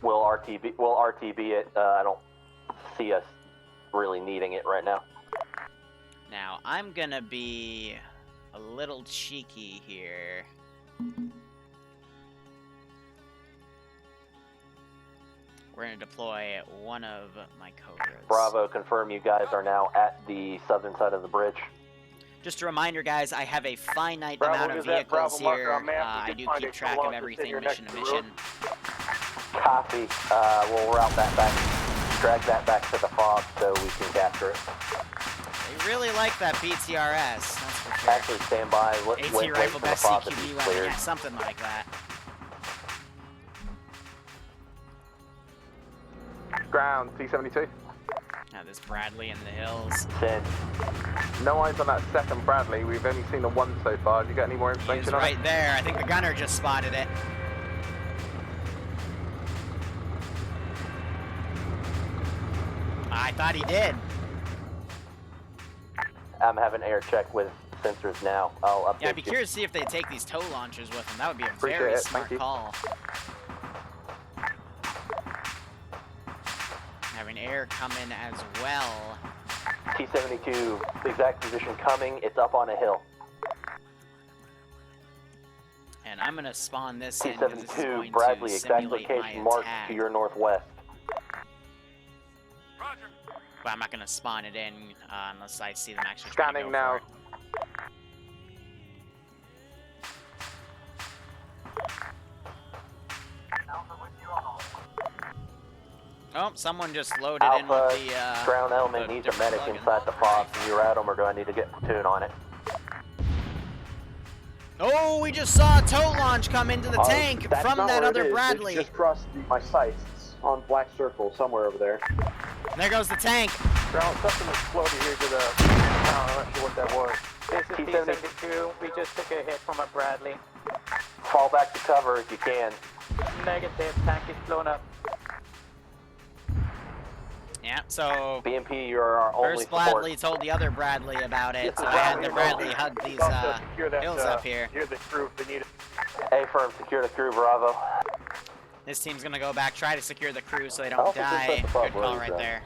We'll RTB it. I don't see us really needing it right now. Now, I'm gonna be a little cheeky here. We're gonna deploy one of my Cobras. Bravo, confirm you guys are now at the southern side of the bridge. Just a reminder, guys, I have a finite Bravo, amount of is that vehicles Bravo marker here. on map? We I can do find keep a track launch of that's everything sitting mission next to to the road. mission. Copy. We'll route that back, drag that back to the FOB so we can capture it. They really like that PTRS, that's for sure. Actually, stand by. Wait AT for rifle the best FOB to CQB be weapon, cleared. yeah, something like that. Ground, T-72. Now this Bradley in the hills. Send. No eyes on that second Bradley. We've only seen the one so far. Have you got any more He's information on right it? there. I think the gunner just spotted it. I thought he did. I'm having air check with sensors now. I'll update Yeah, I'd be you. curious to see if they take these tow launchers with them. That would be a Appreciate very it, smart thank you. call. Having air come in as well. T-72, exact position coming. It's up on a hill. And I'm going to spawn this in. 'cause this is T-72, going Bradley, to exact simulate my location marked attack. to your northwest. But I'm not going to spawn it in unless I see them actually Scanning now. Oh, someone just loaded in Alpha, with the ground element needs a medic inside the FOB. Can you route them or do I need to get platoon on it? Oh, we just saw a tow launch come into the tank That's from not that where other it is. Bradley. It just crossed my sights. It's on black circle somewhere over there. There goes the tank. Ground, something exploded here to the I'm not sure what that was. This is T-72. We just took a hit from a Bradley. Fall back to cover if you can. Negative. Tank is blown up. Yeah, so BMP, you're our only first support. Bradley told the other Bradley about it, Yes, so I had the Bradley, Bradley hug these Also secure that, hills up here. Secure the crew if they need it. A firm, secure the crew, Bravo. This team's gonna go back, try to secure the crew so they don't die. Good call right there.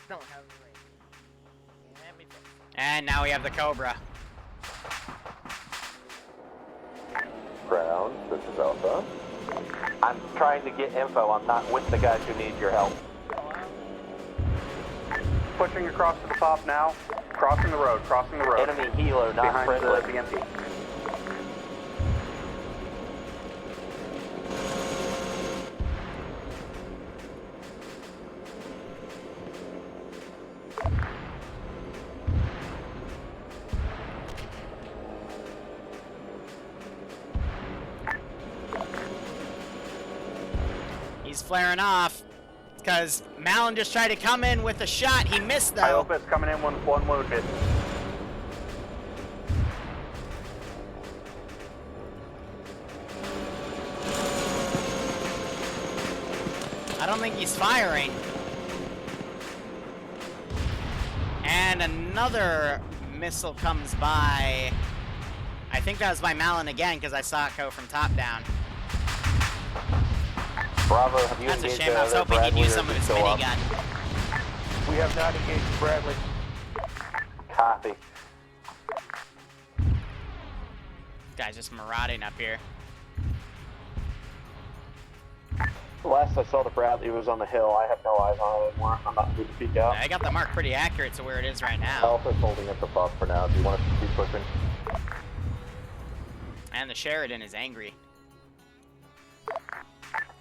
Don't have And now we have the Cobra. Ground, this is Alpha. I'm trying to get info. I'm not with the guys who need your help. Pushing across to the top now. Crossing the road, crossing the road. Enemy helo, not behind friendly. the BMP. He's flaring off because Malin just tried to come in with a shot. He missed though. I hope it's coming in one wounded. I don't think he's firing. And another missile comes by. I think that was by Malin again because I saw it go from top down. Bravo, have you That's a engaged shame. I was hoping he'd use some of his minigun. We have not engaged Bradley. Copy. Guy's just marauding up here. The last I saw the Bradley was on the hill. I have no eyes on it anymore. I'm not going to peek out. I got the mark pretty accurate to where it is right now. Alpha's holding us above for now. Do you want us to keep pushing? And the Sheridan is angry.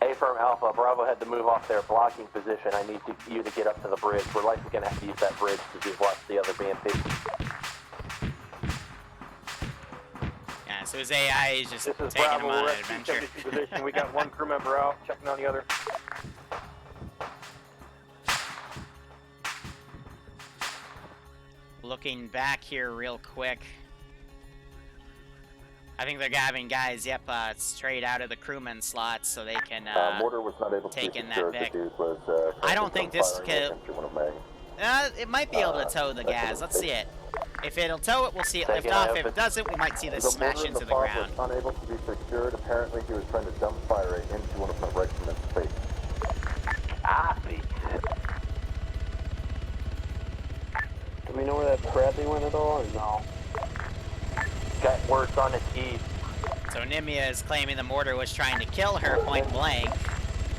A firm Alpha, Bravo had to move off their blocking position. I need you to get up to the bridge. We're likely going to have to use that bridge to block the other BMP. Yeah, so his AI is just This is taking Bravo, him on we're an at adventure. P14 position. We got one crew member out, checking on the other. Looking back here real quick. I think they're having guys, straight out of the crewman slots so they can Mortar was not able to take in secure that Vic. the dude was, I don't think this could... one it might be able to tow the gas. Let's see it. If it'll tow it, we'll see it lift off. If it doesn't, we might see this smash into the ground. Was unable to be secured. Apparently, he was trying to dump fire it into one of my regiment's face. Copy. Do we know where that Bradley went at all, or no? Got words on its east. So Nimia is claiming the mortar was trying to kill her point blank.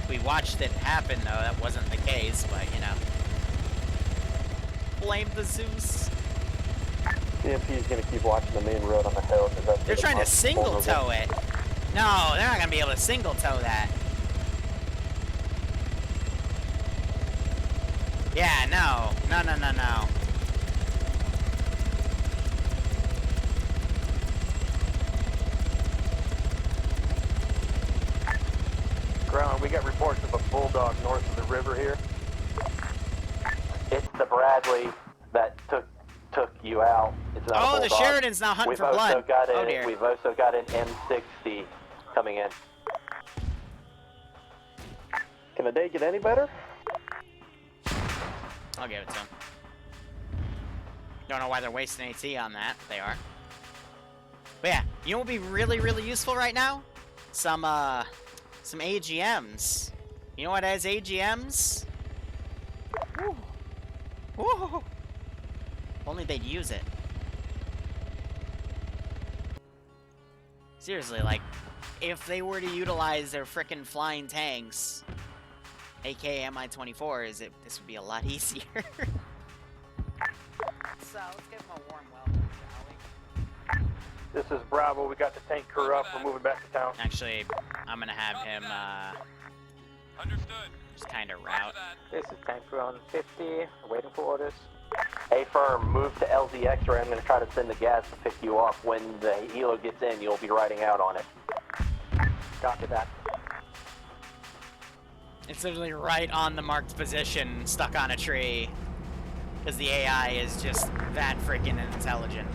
We watched it happen, though. That wasn't the case, but, you know. Blame the Zeus. BMP is going to keep watching the main road on the hill. They're trying to single tow it. No, they're not going to be able to single tow that. Yeah, no. No, no, no, no. Ground, we got reports of a bulldog north of the river here. It's the Bradley that took you out. It's not a Oh, the bulldog. Sheridan's now hunting for blood. Oh, dear. We've also got an M60 coming in. Can the day get any better? I'll give it to them. Don't know why they're wasting AT on that. They are. But yeah, you know what would be really, really useful right now? Some AGMs. You know what has AGMs? Woo. Woo. Only they'd use it. Seriously, like, if they were to utilize their frickin' flying tanks, aka Mi-24s, this would be a lot easier. So, let's give them a warm welcome, shall we? This is Bravo. We got the tank crew up. We're moving back to town. Actually, I'm gonna have him, just kinda route. This is tank crew on 50, waiting for orders. A firm, move to LZX or I'm going to try to send the gas to pick you up. When the helo gets in, you'll be riding out on it. Copy that. It's literally right on the marked position, stuck on a tree. Because the AI is just that freaking intelligent.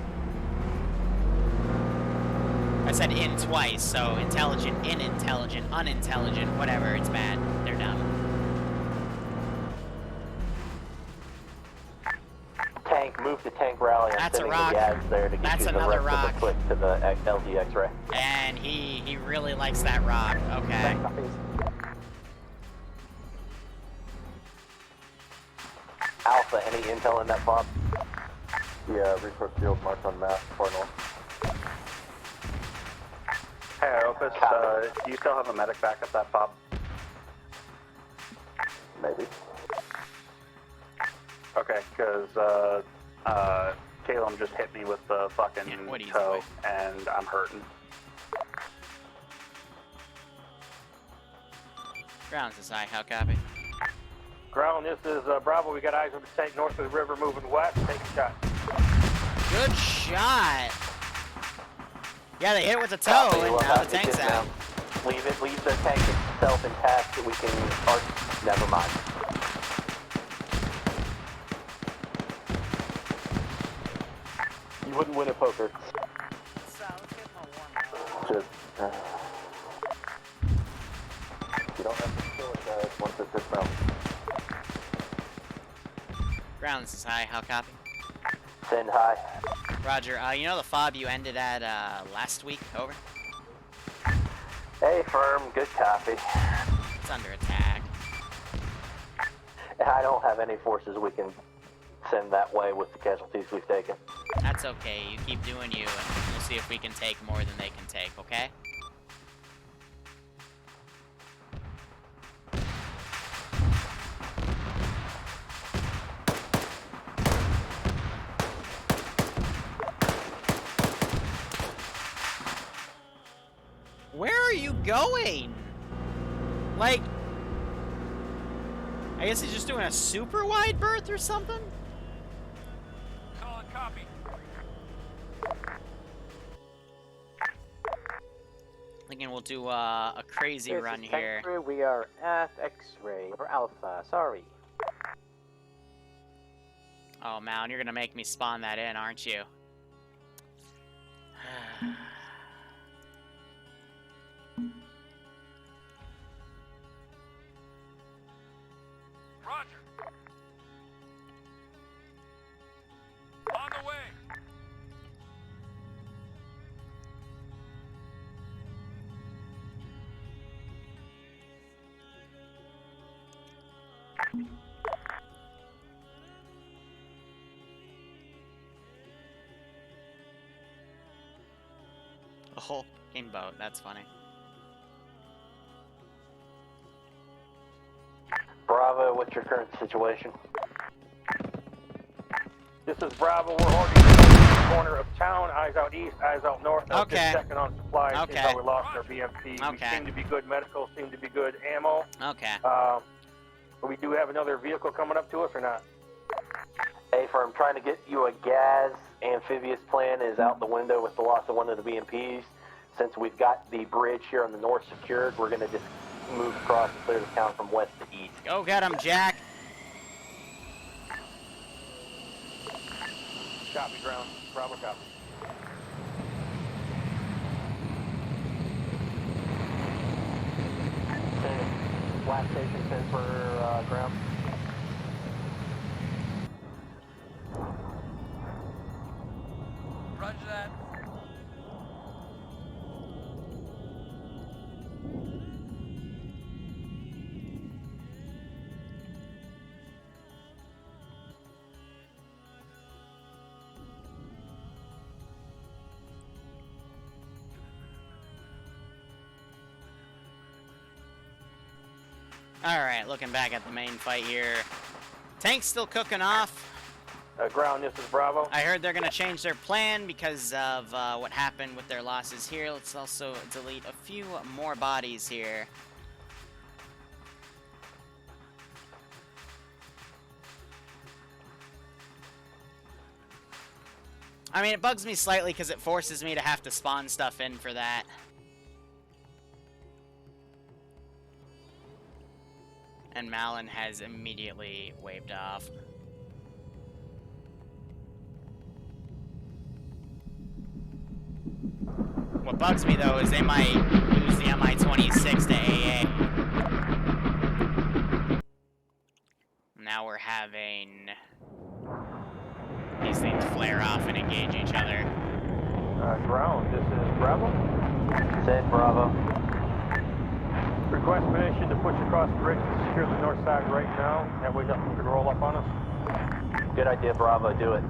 I said in twice, so intelligent, inintelligent, unintelligent, whatever, it's bad. They're dumb. Tank, move the tank rally. I'm That's a sending rock. the Gads there to get That's you the another rest rock. of the click to the LT X-ray. And he really likes that rock. Okay. Alpha, any intel in that fob? Yeah, resource field marked on map, far north. Hey, Opus, do you still have a medic back at that fob? Maybe. Okay, because Caleb just hit me with the fucking toe, and I'm hurting. Ground says hi, how copy? Ground, this is Bravo. We got eyes on the tank north of the river moving west. Take a shot. Good shot. Yeah, they hit it with the toe, and now the tank's out. Leave their tank itself intact so we can, or, never mind. You wouldn't win at poker. Just, you don't have to kill it, guys, once it's dismount. Ground, this is hi, how copy? Send hi. Roger, you know the fob you ended at last week? Over? Hey, firm, good copy. It's under attack. I don't have any forces we can send that way with the casualties we've taken. That's okay, you keep doing you, and we'll see if we can take more than they can take, okay? Where are you going? Like, I guess he's just doing a super wide berth or something? Solid copy. Thinking we'll do a crazy run here. We are at X-ray for Alpha. Sorry. Oh, man, you're gonna make me spawn that in, aren't you? Roger. On the way. A whole fucking boat, that's funny. Bravo, what's your current situation? This is Bravo. We're holding the corner of town. Eyes out east, eyes out north. Okay. Just checking on supplies. Okay. Here's how we lost our BMP. Okay. We seem to be good medical, seem to be good ammo. Okay. But we do have another vehicle coming up to us or not? Hey, firm, trying to get you a gas amphibious plan is out the window with the loss of one of the BMPs. Since we've got the bridge here on the north secured, we're going to just move across and clear the town from west to east. Go get him, Jack. Copy, ground. Bravo, copy. Last station 10 for ground. Roger that. Alright, looking back at the main fight here. Tank's still cooking off. Ground, this is Bravo. I heard they're going to change their plan because of what happened with their losses here. Let's also delete a few more bodies here. I mean, it bugs me slightly because it forces me to have to spawn stuff in for that. And Malin has immediately waved off. What bugs me, though, is they might lose the Mi-26 to AA. Now we're having these these things flare off and engage each other. Ground, this is Bravo. Send Bravo. Request permission to push across the bridge to secure the north side right now. That way nothing could roll up on us. Good idea, Bravo. Do it.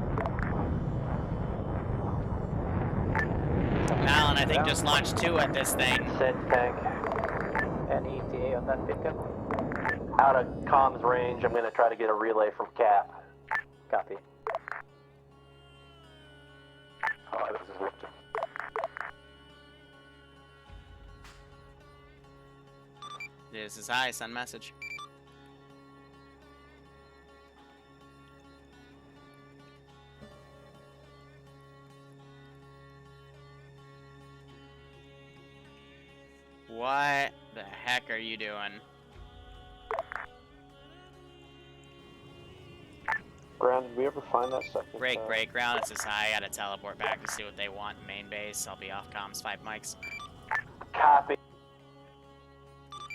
Alan, I think just launched 2 at this thing. Send tank. Any ETA on that beacon? Out of comms range, I'm going to try to get a relay from Cap. Copy. This is Victor. This is high, send message. What the heck are you doing? Ground, did we ever find that second? Break, ground, this is high. I gotta teleport back to see what they want in main base. I'll be off comms, 5 mics. Copy.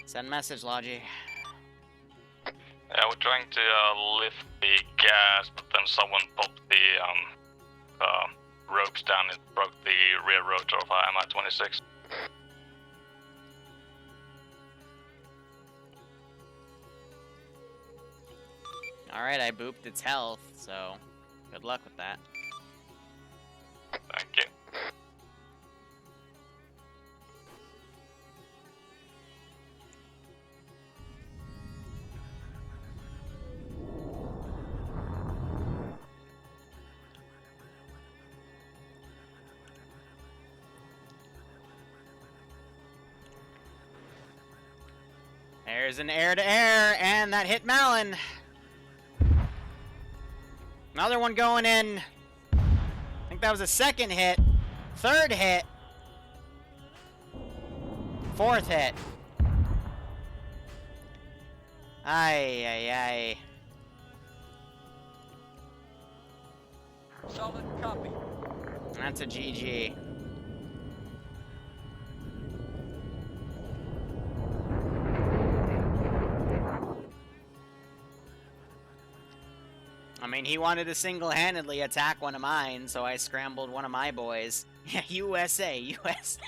Send message, Logi. Yeah, we're trying to lift the gas, but then someone popped the ropes down and broke the rear rotor of MI-26. Alright, I booped its health, so good luck with that. Thank you. There's an air-to-air, and that hit Malin. Another one going in. I think that was a 2nd hit. 3rd hit. 4th hit. Ay, ay, ay. Solid copy. That's a GG. I mean, he wanted to single-handedly attack one of mine, so I scrambled one of my boys. Yeah, USA, USA.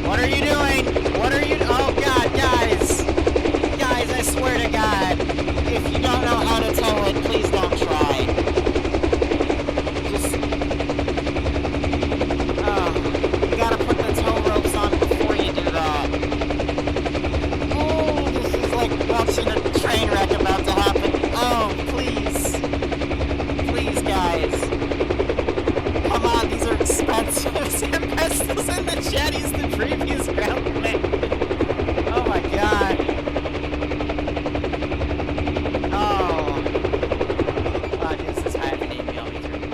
What are you doing? What are you... Oh, God, guys. Guys, I swear to God, if you don't know how to tow it, please don't try. Just... you gotta put the tow ropes on before you do that. Oh, this is like watching a train wreck about to happen. Oh, please. Please, guys. Come on, these are expensive. Sam Pestil's in the chat, he's the previous ground man. Oh my God. Oh. Wow, this is high of an email me through the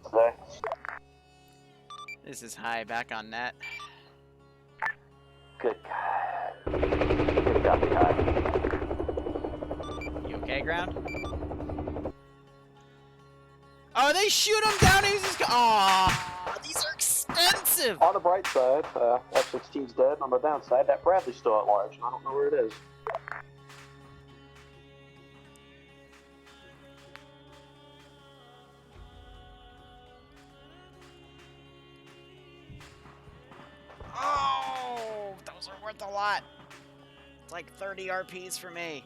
hole. This is high, back on net. Good. Good copy, high. You okay, ground? Oh, they shoot him down and he's just oh, these are expensive! On the bright side, F-16's dead. On the downside, that Bradley's still at large, and I don't know where it is. Oh, those are worth a lot. It's like 30 RPs for me.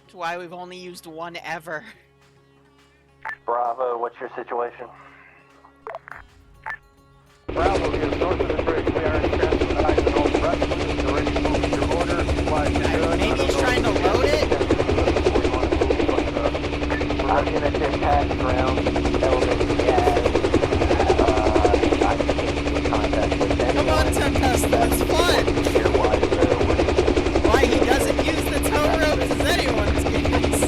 That's why we've only used one ever. Bravo, what's your situation? Bravo is north of the bridge. We are in transit eyes and all the rest of it. You're ready to move your order. Supplies are good. Maybe he's trying to load it? I'm gonna detach ground element gas. I can't get contact with anyone. Come on, Tempest, that's fun! Why he doesn't use the tow ropes is anyone's guess.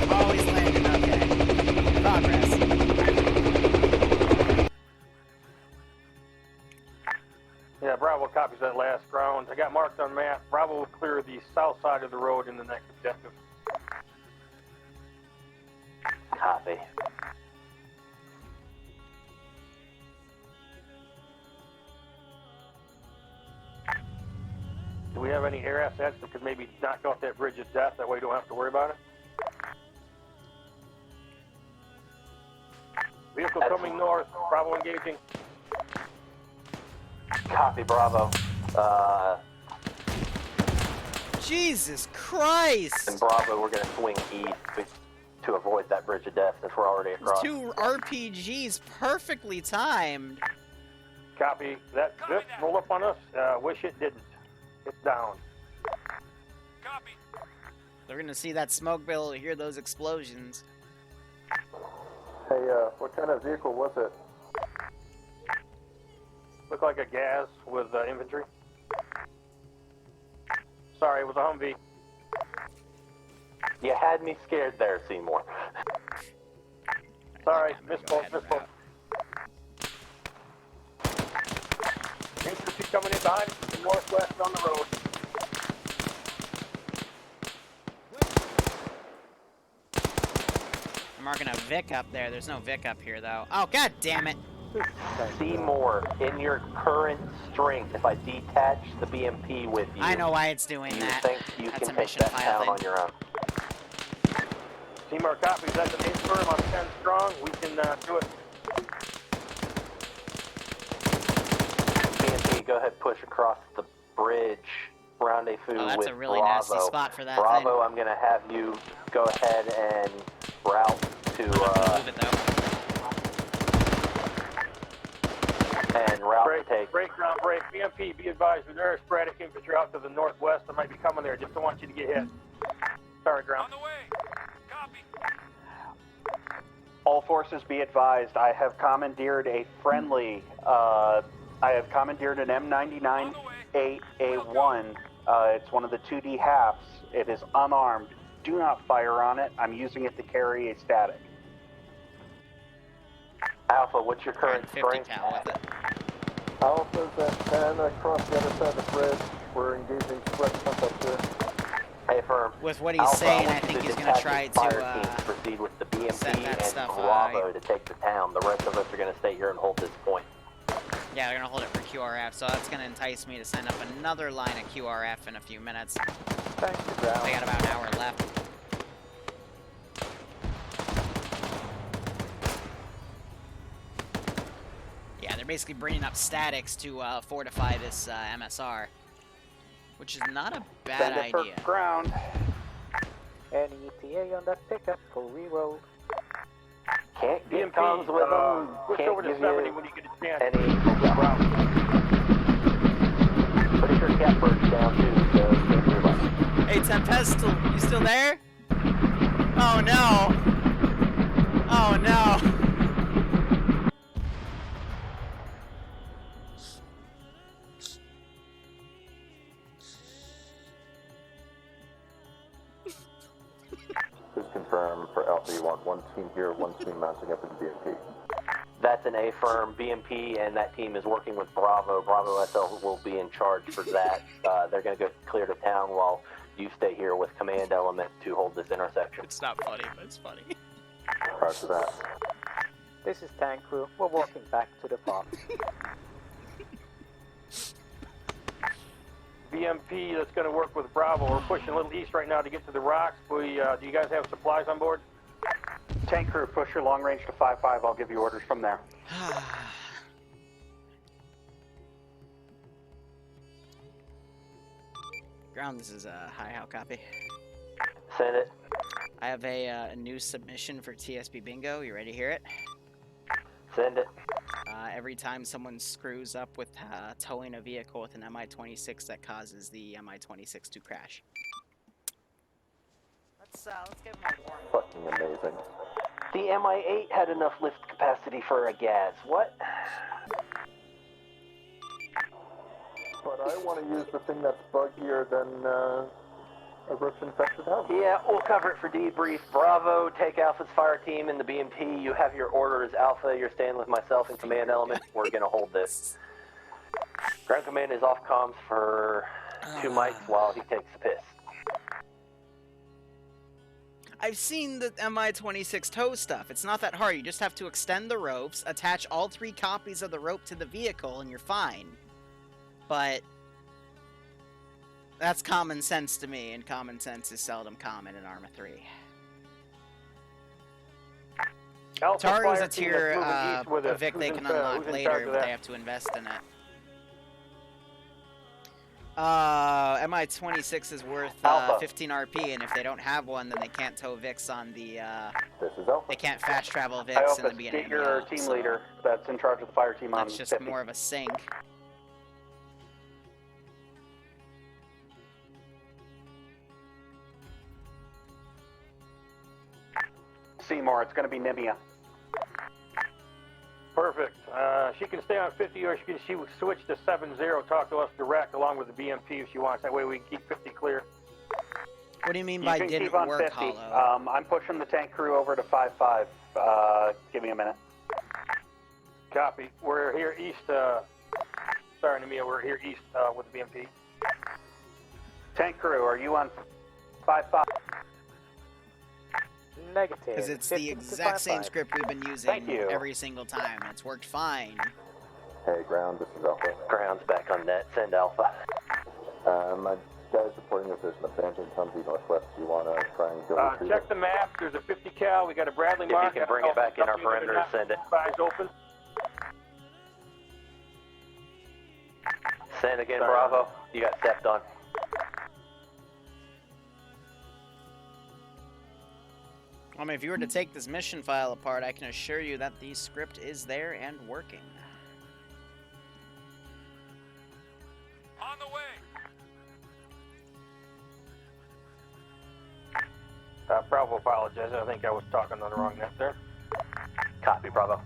Oh, he's landing, okay. Progress. Yeah, Bravo copies that last ground. I got marked on map. Bravo will clear the south side of the road in the next objective. Copy. Do we have any air assets that could maybe knock off that bridge of death? That way we don't have to worry about it. Vehicle coming north. Bravo engaging. Copy, Bravo. Jesus Christ! And Bravo, we're gonna swing east to avoid that bridge of death since we're already across. Two RPGs perfectly timed. Copy. That zip rolled up on us. Wish it didn't. It's down. Copy. They're gonna see that smoke bill, hear those explosions. Hey, what kind of vehicle was it? Looked like a gas with infantry. Sorry, it was a Humvee. You had me scared there, Seymour. Sorry, misspoke. Infantry coming in behind us from northwest on the road. I'm marking a Vic up there. There's no Vic up here, though. Oh, god damn it! Seymour, in your current strength, if I detach the BMP with you, I know why it's doing you that. think you That's can a take mission that file town on your own? Seymour copies. That's an infirm. I'm 10 strong. We can do it. BMP, go ahead, push across the bridge. Rendezvous Oh, that's with a really Bravo. nasty spot for that Bravo, thing. I'm gonna have you go ahead and route to Move it, though. and route to take. Break ground break. BMP, be advised, there are sporadic infantry out to the northwest that might be coming there. Just don't want you to get hit. Sorry, ground. On the way. Copy. All forces be advised, I have commandeered a friendly, I have commandeered an M99A1. It's one of the 2D halves. It is unarmed. Do not fire on it. I'm using it to carry a static. Alpha, what's your current 50 strength? cal with it. Alpha's at 10 across the other side of the bridge. We're engaging spread front up here. Hey, firm. With what he's Alpha, saying, I want you think to he's gonna detach try his fire team to to proceed with the BMP set that and stuff, Bravo to take the town. The rest of us are gonna stay here and hold this point. Yeah, they're gonna hold it for QRF, so that's gonna entice me to send up another line of QRF in a few minutes. Thank you, ground. We got about an hour left. Yeah, they're basically bringing up statics to fortify this MSR, which is not a bad Send it for idea. ground. Any ETA on that pickup for reroll? Can't get BMP, comms with them. push Can't over to give 70 you when you get a chance. any. Pretty sure Catbird's down too, so can't worry about it. Hey, Tempestal, you still there? Oh no! Oh no! Please confirm for Alpha, you want one team here, one team mounting up in BMP. That's an A firm. BMP and that team is working with Bravo. Bravo SL will be in charge for that. They're going to go clear to town while you stay here with command element to hold this intersection. It's not funny, but it's funny. Prior to that. This is Tank Crew. We're walking back to the farm. BMP that's going to work with Bravo. We're pushing a little east right now to get to the rocks. Do you guys have supplies on board? Tank crew, push your long range to 5-5. I'll give you orders from there. Ground, this is a how copy. Send it. I have a new submission for TSB Bingo. You ready to hear it? Send it. Every time someone screws up with towing a vehicle with an MI-26, that causes the MI-26 to crash. Let's give him a warning. Fucking amazing. The MI-8 had enough lift capacity for a gas. What? But I want to use the thing that's buggier than a roof-infected house. Yeah, we'll cover it for debrief. Bravo, take Alpha's fire team and the BMP. You have your orders. Alpha, you're staying with myself in command element. We're going to hold this. Ground command is off comms for 2 mics while he takes a piss. I've seen the MI-26 tow stuff. It's not that hard. You just have to extend the ropes, attach all 3 copies of the rope to the vehicle, and you're fine. But that's common sense to me, and common sense is seldom common in Arma 3. Tara's a tier Vic they can unlock later, but they have to invest in it. MI-26 is worth 15 RP, and if they don't have one, then they can't tow Vix on the, they can't fast travel Vix in the beginning. Get your team leader that's in charge of the fire team on That's just 50. more of a sink. Seymour, it's going to be Nimia. Perfect. She can stay on 50, or she will switch to 7-0. Talk to us direct, along with the BMP if she wants. That way we can keep 50 clear. What do you mean You by can didn't keep on work, 50. Hollow? I'm pushing the tank crew over to 5-5. Give me a minute. Copy. We're here east. Sorry, Namia. We're here east with the BMP. Tank crew, are you on 5-5? Negative. Because it's the exact same script we've been using every single time, and it's worked fine. Hey, ground, this is Alpha. Ground's back on net. Send Alpha. My guys reporting that there's an abandoned Humvee northwest. You want to try and go retrieve Check the map. There's a 50 cal. We got a Bradley mark. If you can bring it back in our perimeter, send it. Eyes open. Send again, Bravo. You got stepped on. I mean, if you were to take this mission file apart, I can assure you that the script is there and working. On the way. Bravo, apologize. I think I was talking on the wrong net there. Copy, Bravo.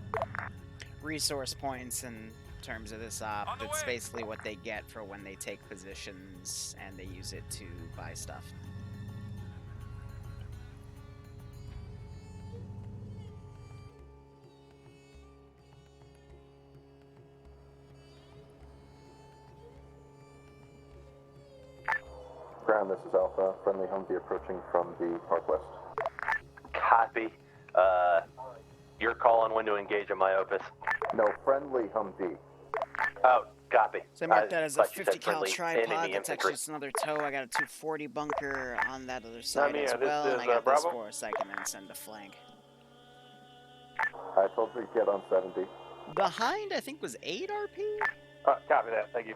Resource points in terms of this op, it's basically what they get for when they take positions and they use it to buy stuff. Ground, this is Alpha. Friendly Humvee approaching from the northwest. Copy. You're calling when to engage in my opus. No, friendly Humvee. Oh, copy. So I marked that as a 50 cal tripod. That's actually just another tow. I got a 240 bunker on that other side as well, and I got this for us. I can then send a flank. I told you to get on 70. Behind, I think, was 8 RP? Copy that. Thank you.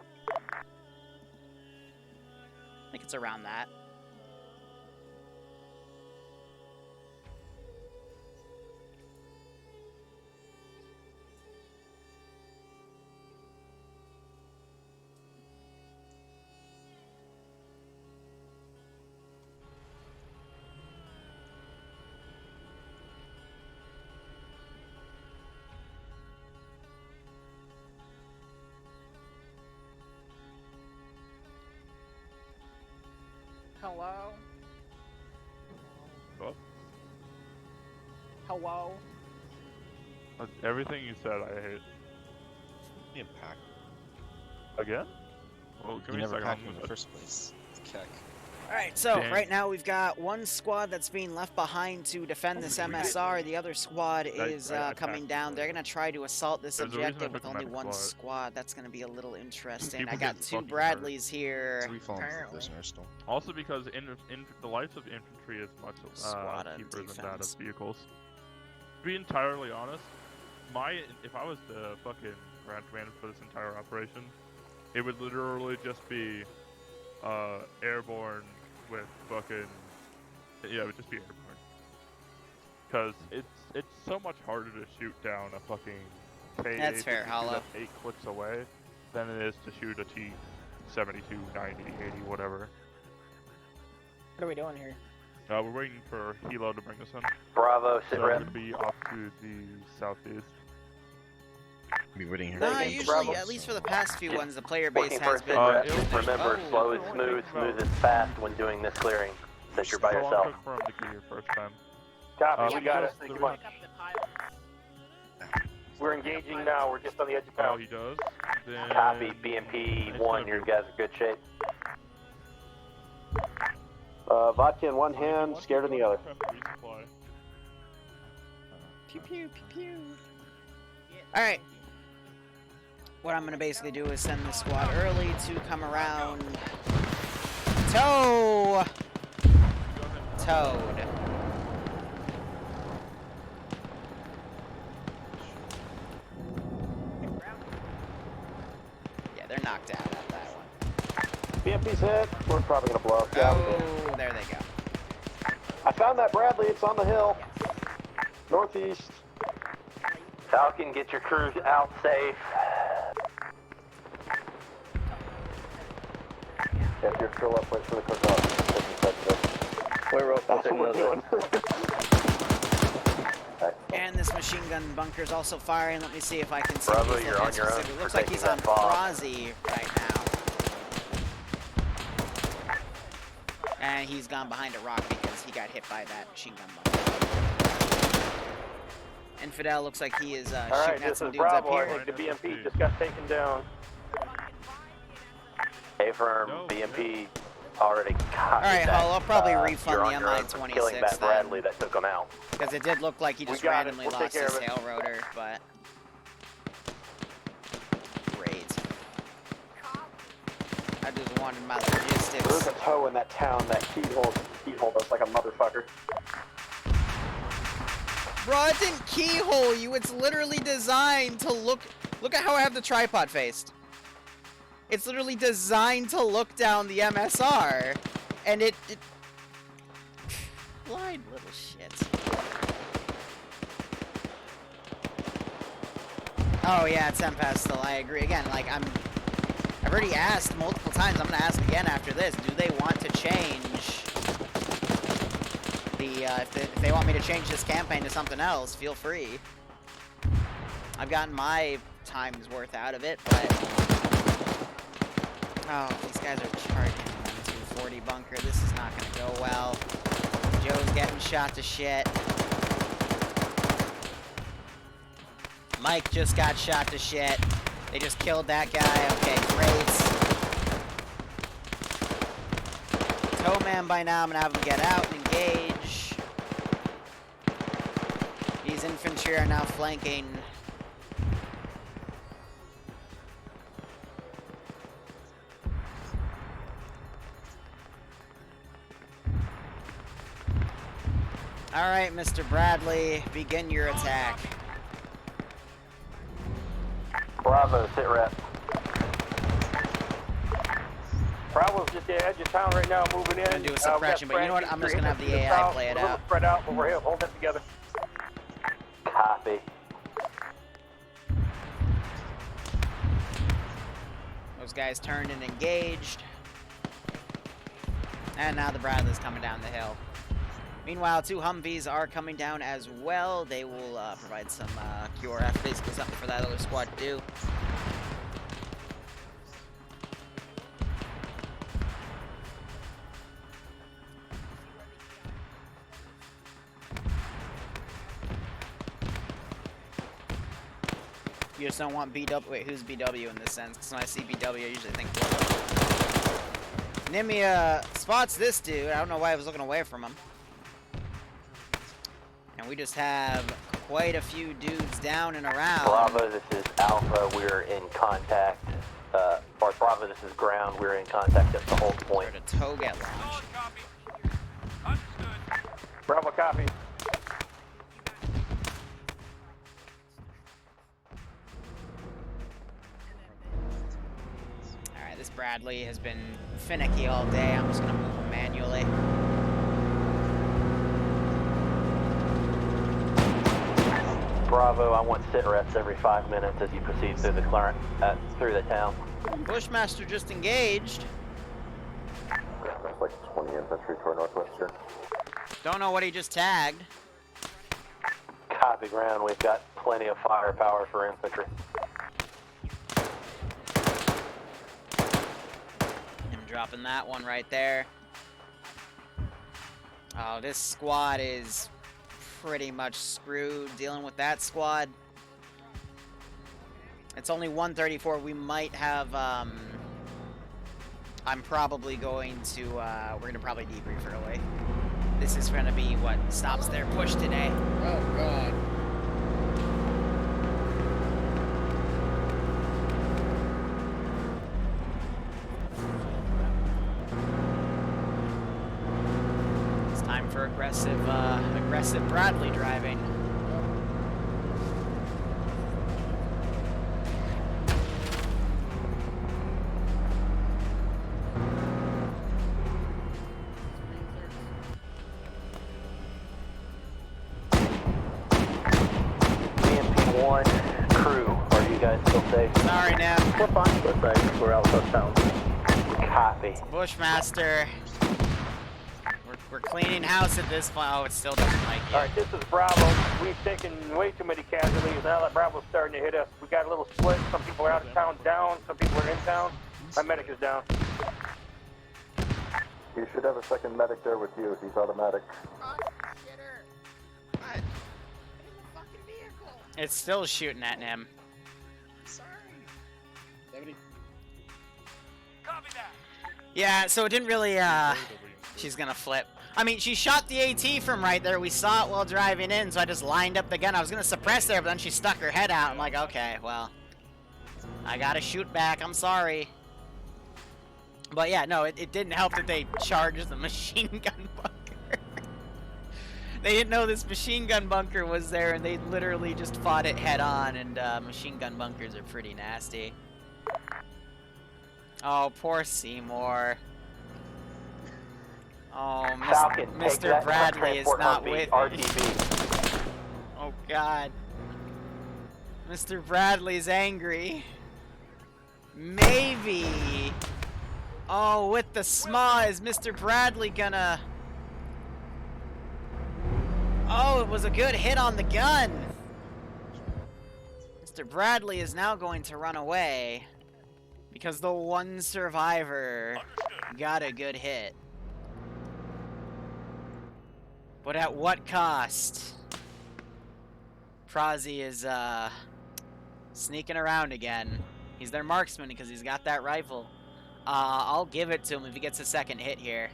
I think it's around that. Hello? What? Hello? Everything you said, I hate. You didn't pack. Again? Well, give You me a never second. packed him in the first place. It's keck. Alright, so Dang. right now we've got one squad that's being left behind to defend this MSR. The other squad is coming down. They're going to try to assault this There's a reason I objective took with the only medic one squad. squad. That's going to be a little interesting. People I got get 2 fucking Bradleys here. 3 fallen prisoners still. Also because the life of infantry is much Squad and cheaper than that defense. of vehicles. To be entirely honest, if I was the fucking ground commander for this entire operation, it would literally just be airborne with fucking it would just be airborne. Because it's so much harder to shoot down a fucking K8 That's fair, Hollow. 8 clicks away than it is to shoot a T-72, 90, 80, whatever. What are we doing here? We're waiting for Hilo to bring us in. Bravo, sit So we're rep. going to be off to the southeast. Be waiting here. No, usually, at least for the past few ones, the player base Working has for been... Remember, slow is smooth, smooth is fast when doing this clearing, since you're by So yourself. long took for him to get here first time. Copy, we got it. just Thank the you much. We're engaging now. We're just on the edge of town. Oh, he does? Then... Copy, BMP 1, you guys are good shape. Vodka in one hand, scared in the other. Pew pew pew pew. Alright. What I'm gonna basically do is send the squad early to come around. Toad! Yeah, they're knocked out at that one. BMP's hit. We're probably gonna blow up. Oh, there they go. I found that Bradley. It's on the hill. Northeast. Falcon, get your crews out safe. If you're still up, wait for the cook-off. That's what we're doing. And this machine gun bunker is also firing. Let me see if I can see. Bravo, you're on your own. It looks like he's on Prazi right now. And he's gone behind a rock because he got hit by that machine gun bunker. Infidel looks like he is shooting at some dudes Bravo. up here. I think the BMP just got taken down. A-firm, BMP already got Alright, Hull, I'll probably refund the killing MI-26 that Bradley that took him out. because it did look like he just randomly lost his tail rotor, but... Great. I just wanted my logistics. There's a toe in that town that keyholed us like a motherfucker. Bro, it didn't keyhole you. It's literally designed to look... Look at how I have the tripod faced. It's literally designed to look down the MSR. And it... Blind little shit. Oh, yeah, it's Tempest still. I agree. Again, like, I've already asked multiple times. I'm going to ask again after this. Do they want to change... if they want me to change this campaign to something else, feel free. I've gotten my time's worth out of it, but... Oh, these guys are charging 240 bunker. This is not going to go well. Joe's getting shot to shit. Mike just got shot to shit. They just killed that guy. Okay, great. Towman by now, I'm going to have him get out and engage. These infantry are now flanking. Alright, Mr. Bradley, begin your attack. Bravo, sit rep. Bravo's just at the edge of town right now, moving in. I'm gonna do a suppression, but you know what? I'm just gonna have the AI play it out. Spread out, but we're here, hold it together. Copy. Those guys turned and engaged. And now the Bradley's coming down the hill. Meanwhile, 2 Humvees are coming down as well. They will provide some QRF, basically something for that other squad to do. You just don't want BW. Wait, who's BW in this sense? Because when I see BW, I usually think Nimia spots this dude. I don't know why I was looking away from him. And we just have quite a few dudes down and around. Bravo, this is Alpha. We're in contact. Or Bravo, this is ground. We're in contact at the hold point. Where the tow get launched. Bravo, copy. Alright, this Bradley has been finicky all day. I'm just going to move him manually. Bravo, I want sit reps every 5 minutes as you proceed through the through the town. Bushmaster just engaged. That's like 20 infantry toward northwestern. Don't know what he just tagged. Copy ground, we've got plenty of firepower for infantry. I'm dropping that one right there. Oh, this squad is pretty much screwed dealing with that squad. It's only 1:34. We might have, I'm probably going to, we're going to probably debrief early. This is going to be what stops their push today. Oh, God. It's time for aggressive Bradley driving. Sorry, Nev. We're fine. We're safe. We're out of town. Copy. Bushmaster. We're cleaning house at this point. Oh, it still doesn't like you. Alright, this is Bravo. We've taken way too many casualties. Now that Bravo's starting to hit us, we got a little split. Some people are out of town down, some people are in town. My medic is down. You should have a second medic there with you. He's automatic. It's still shooting at him. Yeah, so it didn't really, she's gonna flip. I mean, she shot the AT from right there. We saw it while driving in, so I just lined up the gun. I was gonna suppress there, but then she stuck her head out. I'm like, okay, well, I gotta shoot back. I'm sorry. But yeah, no, it didn't help that they charged the machine gun bunker. They didn't know this machine gun bunker was there, and they literally just fought it head on, and machine gun bunkers are pretty nasty. Oh, poor Seymour. Oh, Mr. Bradley is not with me. Oh, God. Mr. Bradley's angry. Maybe. Oh, with the SMA, is Mr. Bradley gonna... Oh, it was a good hit on the gun. Mr. Bradley is now going to run away. Because the one survivor got a good hit. But at what cost? Prozzy is, sneaking around again. He's their marksman because he's got that rifle. I'll give it to him if he gets a second hit here.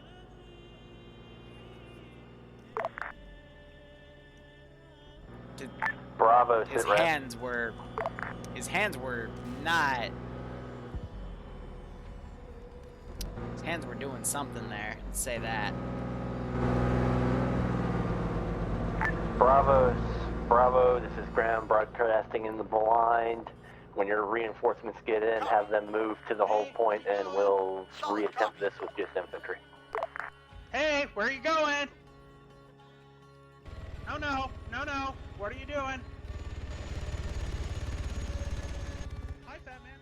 Bravo, his hands were not... His hands were doing something there, let's say that. Bravo, this is Graham broadcasting in the blind. When your reinforcements get in, have them move to the hold point and we'll reattempt this with just infantry. Hey, where are you going? No. What are you doing? Hi, Fat Man.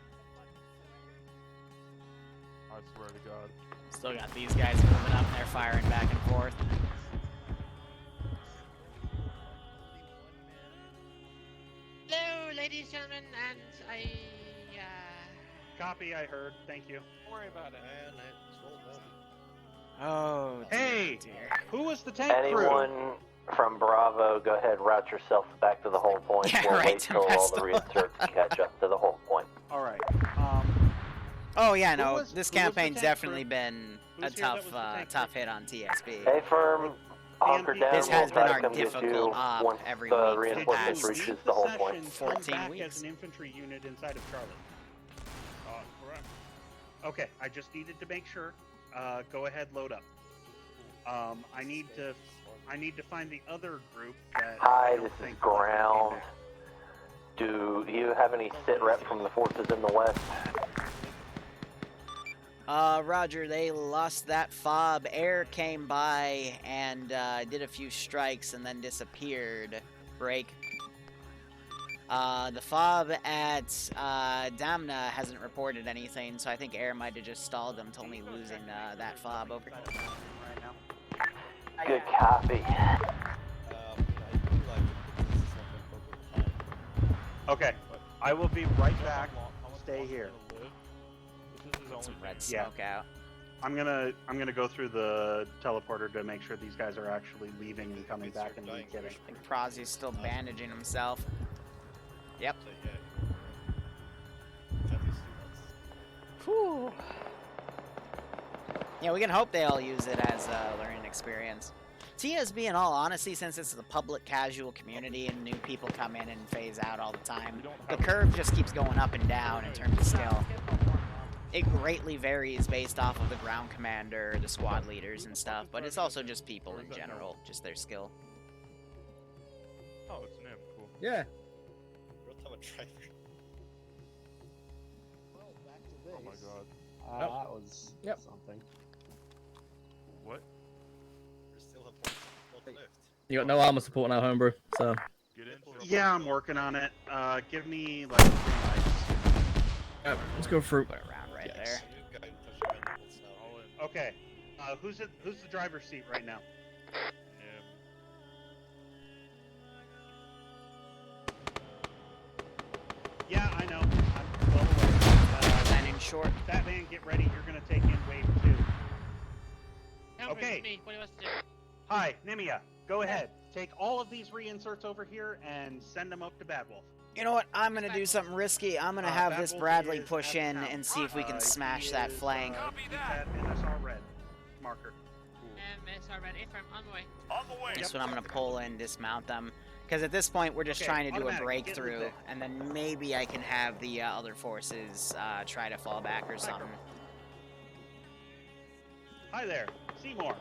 I swear to God. Still got these guys moving up and they're firing back and forth. Hello, ladies and gentlemen, and Copy, I heard. Thank you. Don't worry about it. Man, Oh, hey! Dear. Who was the tank Anyone crew? from Bravo, go ahead, route yourself back to the hold point. Yeah, we'll right, wait till all the reinserts catch up to the hold point. Alright, Oh yeah, no, was this the campaign's tank definitely crew? been a Who's here that tough, was the tank tough hit on TSB. Hey, firm, hunker down. This has we'll been try our to come get difficult you op once every the week for the reinforcements past reaches the hold point. 14 back weeks. as an infantry unit inside of Charlie. Correct. Okay, I just needed to make sure. Go ahead, load up. I need to find the other group that Hi, this is Ground. Do you have any sit rep from the forces in the west? Roger, they lost that fob. Air came by and did a few strikes and then disappeared. Break. The fob at Damna hasn't reported anything, so I think Air might have just stalled them to only losing that fob over. Good copy. Okay, I will be right back. Stay here. Some red smoke out. I'm gonna go through the teleporter to make sure these guys are actually leaving and coming back and me kidding. I think Prozzy's still bandaging himself. Yep. Yeah, we can hope they all use it as a learning experience. TSB, in all honesty, since it's a public casual community and new people come in and phase out all the time, the curve just keeps going up and down in terms of skill. It greatly varies based off of the ground commander, the squad leaders and stuff, but it's also just people in general, just their skill. Oh, it's an M, cool. Yeah. Real-time driver. Well, back to base. Oh my god. That was something. What? We still have one left. You got no armor support now, homebrew, so. Yeah, I'm working on it. Give me like 3 nights. Yep, let's go through. Put it around right there. Okay. Who's the driver's seat right now? Yeah, I know. I'm well aware. And in short, Batman, get ready. You're gonna take in wave 2. Okay. What do you want to do? Hi, Nimia. Go ahead. Take all of these reinserts over here and send them up to Badwolf. you know what? I'm gonna do something risky. I'm gonna have this Bradley push in and see if we can smash that flank. MSR red marker. MSR red A-frame on the way. On the way. This one I'm gonna pull in, dismount them. Because at this point, we're just trying to do a breakthrough, and then maybe I can have the other forces try to fall back or something. Hi there, Seymour.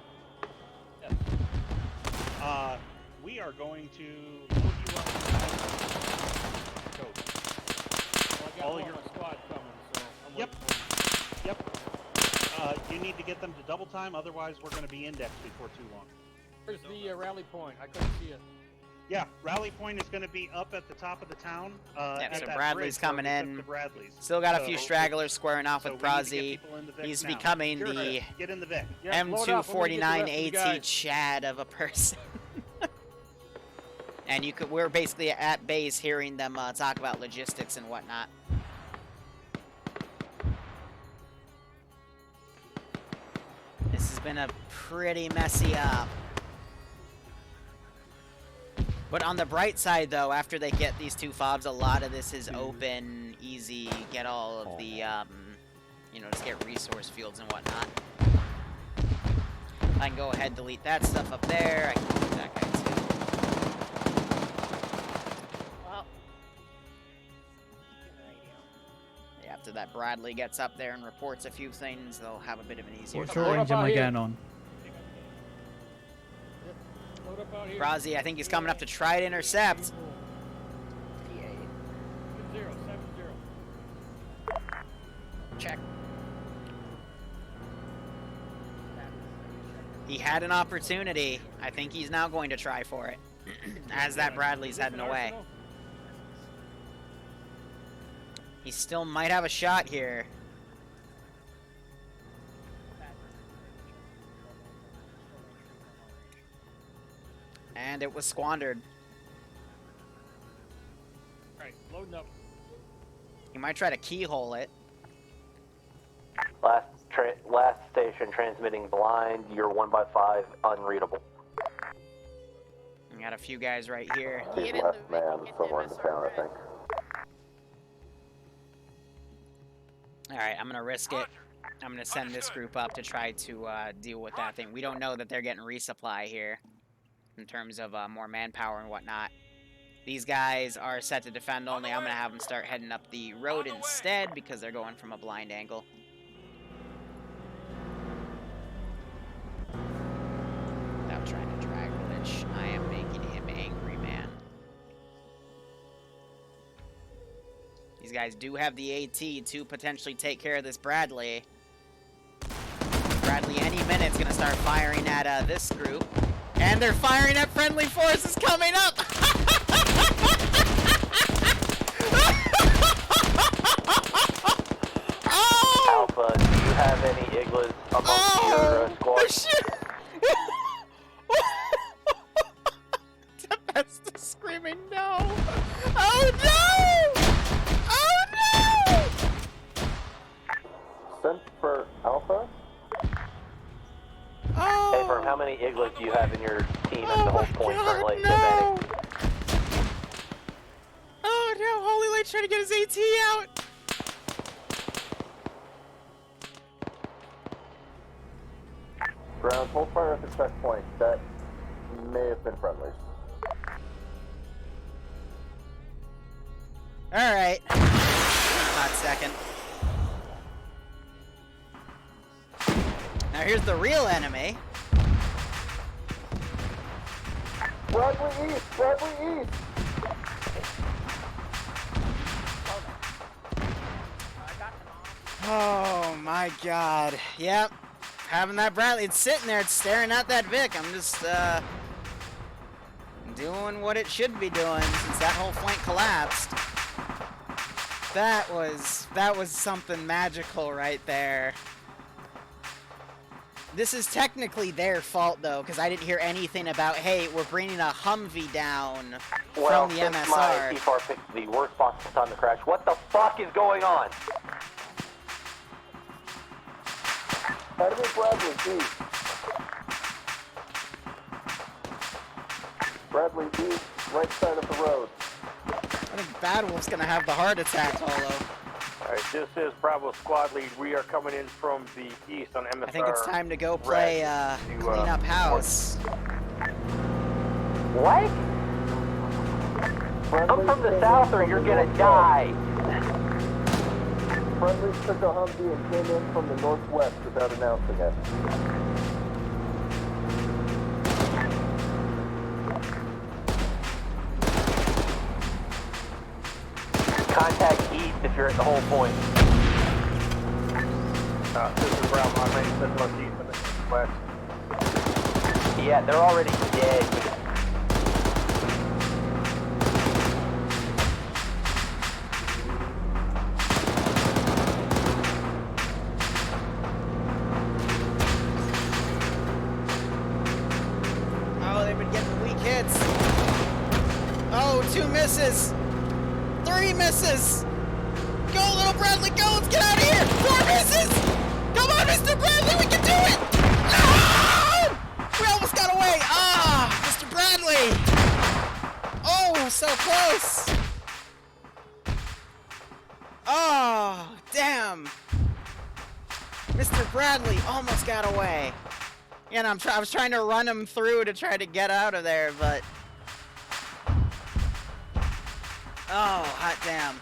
We are going to load you up. All your squad coming, so I'm Yep. You need to get them to double time, otherwise we're going to be indexed before too long. Where's the rally point? I couldn't see it. Yeah, rally point is going to be up at the top of the town. Yeah, so that Bradley's bridge coming where we in. took the Bradleys. Still got a So- few stragglers squaring off so with we need to get Prazi. people in the Vic He's now. becoming Sure, the get in the Vic. M249 AT Chad of a person. And we're basically at base hearing them talk about logistics and whatnot. This has been a pretty messy But on the bright side, though, after they get these 2 fobs, a lot of this is open, easy, get all of the, you know, just get resource fields and whatnot. I can go ahead and delete that stuff up there. I can delete that guy, too. Well. Yeah, after that Bradley gets up there and reports a few things, they'll have a bit of an easier What time. range am I getting on? Prazi, I think he's coming up to try to intercept. Check. He had an opportunity. I think he's now going to try for it. As that Bradley's heading away. He still might have a shot here. And it was squandered. Alright, loading up. He might try to keyhole it. Last station transmitting blind. You're 1x5 unreadable. We got a few guys right here. He's last man somewhere in the town, I think. Alright, I'm gonna risk it. I'm gonna send this group up to try to deal with that thing. We don't know that they're getting resupply here in terms of more manpower and whatnot. These guys are set to defend only. I'm gonna have them start heading up the road instead because they're going from a blind angle. Without trying to drag glitch, I am making him angry, man. These guys do have the AT to potentially take care of this Bradley. Bradley any minute's gonna start firing at this group. And they're firing at friendly forces coming up! Oh! Alpha, do you have any Iglas amongst your squad? Tempest is screaming no! Oh no! Oh no! Sent for Alpha? Oh! Hey, Firm, how many Iglas do you have in your team at the whole point currently? No! Oh no, Holy Light's trying to get his AT out! Ground, hold fire at the checkpoint. That may have been friendlies. Alright. Hot second. Now here's the real enemy. Bradley East! Bradley East! Oh my god. Yep. Having that Bradley, it's sitting there, it's staring at that Vic. I'm just, doing what it should be doing since that whole flank collapsed. That was something magical right there. This is technically their fault, though, because I didn't hear anything about, hey, we're bringing a Humvee down from the MSR. My P4 picked the worst possible time to crash. What the fuck is going on? Enemy Bradley East. Bradley East, right side of the road. I think Bad Wolf's gonna have the heart attack, Holo. Alright, this is Bravo Squad Lead. We are coming in from the east on MSR. I think it's time to go play, clean up house. What? Come from the south or you're gonna die. Friendly took a Humvee and came in from the northwest without announcing it. Contact east if you're at the whole point. This is Bravo. I'm ready to set northeast and the west. Yeah, they're already dead. Oh, they've been getting weak hits. Oh, 2 misses. 3 misses. Go, little Bradley, go. Let's get out of here. 4 misses. Come on, Mr. Bradley, we can do it. No! We almost got away. Ah, Mr. Bradley. Oh, so close. Oh, damn. Mr. Bradley almost got away. And I was trying to run him through to try to get out of there, but... Oh, hot damn.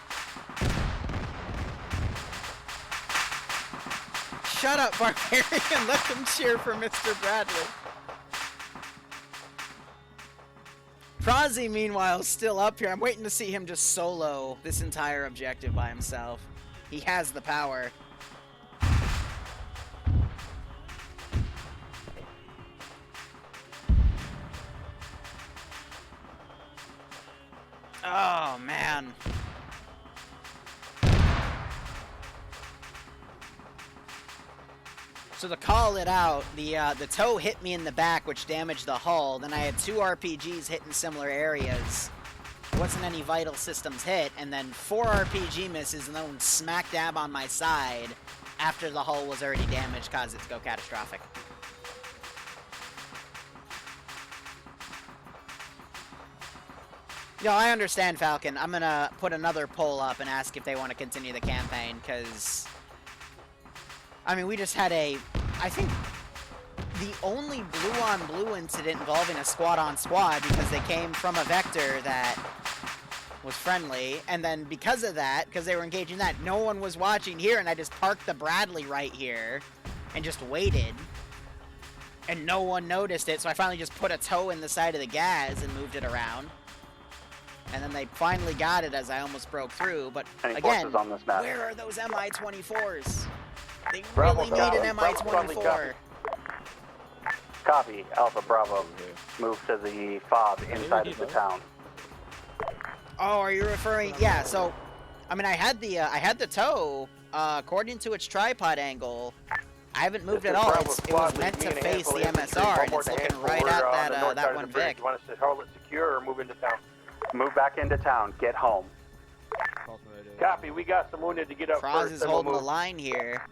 Shut up, Barbarian. Let them cheer for Mr. Bradley. Prozzy, meanwhile, is still up here. I'm waiting to see him just solo this entire objective by himself. He has the power. Oh, man. So to call it out, the tow hit me in the back, which damaged the hull. Then I had 2 RPGs hit in similar areas. Wasn't any vital systems hit, and then 4 RPG misses, and then one smack dab on my side after the hull was already damaged, caused it to go catastrophic. Yo, I understand, Falcon. I'm gonna put another poll up and ask if they want to continue the campaign, because... I mean, we just had I think, the only blue-on-blue incident involving a squad-on-squad, because they came from a vector that was friendly, and then because of that, because they were engaging that, no one was watching here, and I just parked the Bradley right here, and just waited, and no one noticed it, so I finally just put a toe in the side of the gas and moved it around. And then they finally got it as I almost broke through, but again, on this map? where are those MI-24s? They Bravo, really need an MI-24. Copy, Alpha Bravo. Move to the fob inside of the town. Oh, are you referring? Yeah. So, I mean, I had the tow. According to its tripod angle, I haven't moved at all. It was meant to face the MSR, and it's looking right at that one Vic. You want us to hold it secure or move into town? Move back into town. Get home. Copy. We got some wounded to get up Cross first. is holding the line here.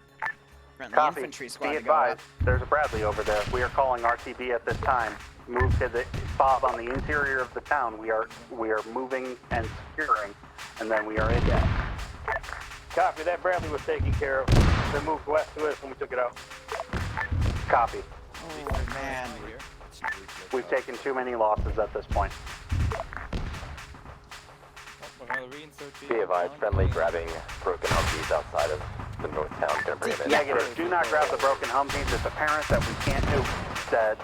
The Copy. infantry squad Be to go up. advised, there's a Bradley over there. We are calling RTB at this time. Move to the fob on the interior of the town. We are moving and securing, and then we are in there. Copy. That Bradley was taken care of. They moved west to us when we took it out. Copy. Oh, man. We've taken too many losses at this point. Be advised, friendly grabbing broken Humvees outside of the north town. Gonna bring them in. Negative. Do not grab the broken Humvees. It's apparent that we can't do that.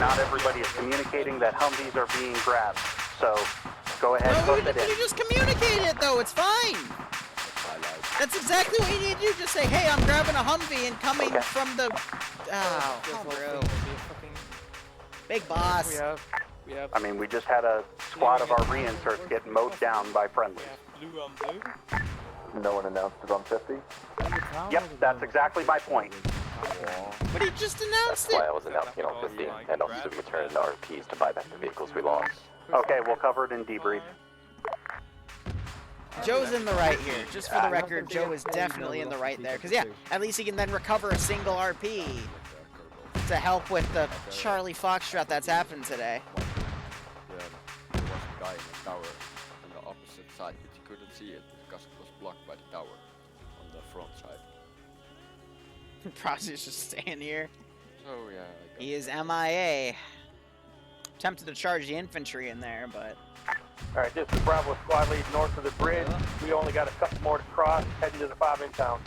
Not everybody is communicating that Humvees are being grabbed. So go ahead, No, put it in. you just communicate it though. It's fine. That's exactly what you need to do. Just say, "Hey, I'm grabbing a Humvee and coming from the." Oh, bro. Big boss. I mean, we just had a squad of our reinserts get mowed down by friendlies. No one announced it on 50? Yep, that's exactly my point. But he just announced That's why I was announcing it on 50, and also returning the RPs to buy back the vehicles we lost. Okay, we'll cover it in debrief. Joe's in the right here. Just for the record, Joe is definitely in the right there. Because, yeah, at least he can then recover a single RP to help with the Charlie Foxtrot that's happened today. There was a guy in the tower on the opposite side, but you couldn't see it because it was blocked by the tower on the front side. Prosty's just staying here. Oh, yeah. He is MIA. Tempted to charge the infantry in there, but... Alright, this is Bravo squad lead north of the bridge. We only got a couple more to cross, heading to the 5 in town.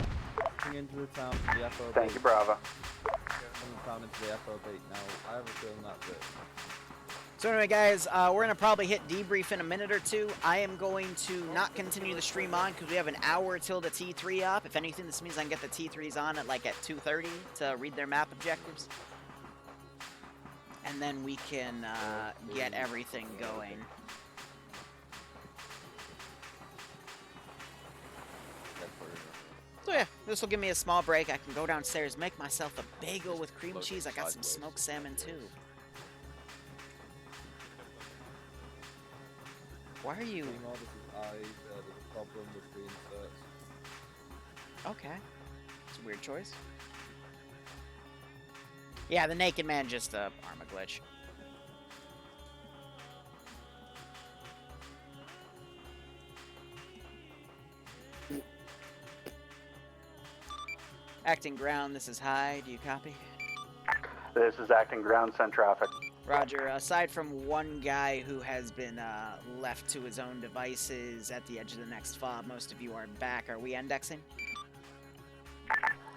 Into the town from the FOB. Thank you, Bravo. From the town into the FOB. Now, I have a feeling that's it. So anyway, guys, we're going to probably hit debrief in a minute or two. I am going to not continue the stream on because we have an hour till the T3 up. If anything, this means I can get the T3s on at 2:30 to read their map objectives. And then we can get everything going. So yeah, this will give me a small break. I can go downstairs, make myself a bagel with cream cheese. I got some smoked salmon too. Why are you? There's a problem with reinserts. Okay, it's a weird choice. Yeah, the naked man just armor glitch. Acting ground, this is high. Do you copy? This is acting ground, send traffic. Roger. Aside from one guy who has been left to his own devices at the edge of the next fob, most of you are back. Are we indexing?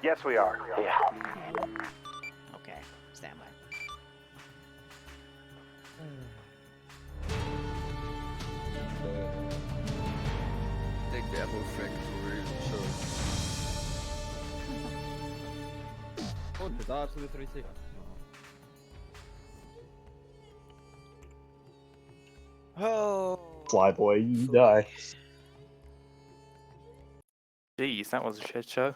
Yes, we are. Yeah. Okay, stand by. Take the ammo factory, so... Kurde, dała sobie trójcy. Oh. Fly boy, you die. Jeez, that was a shit show.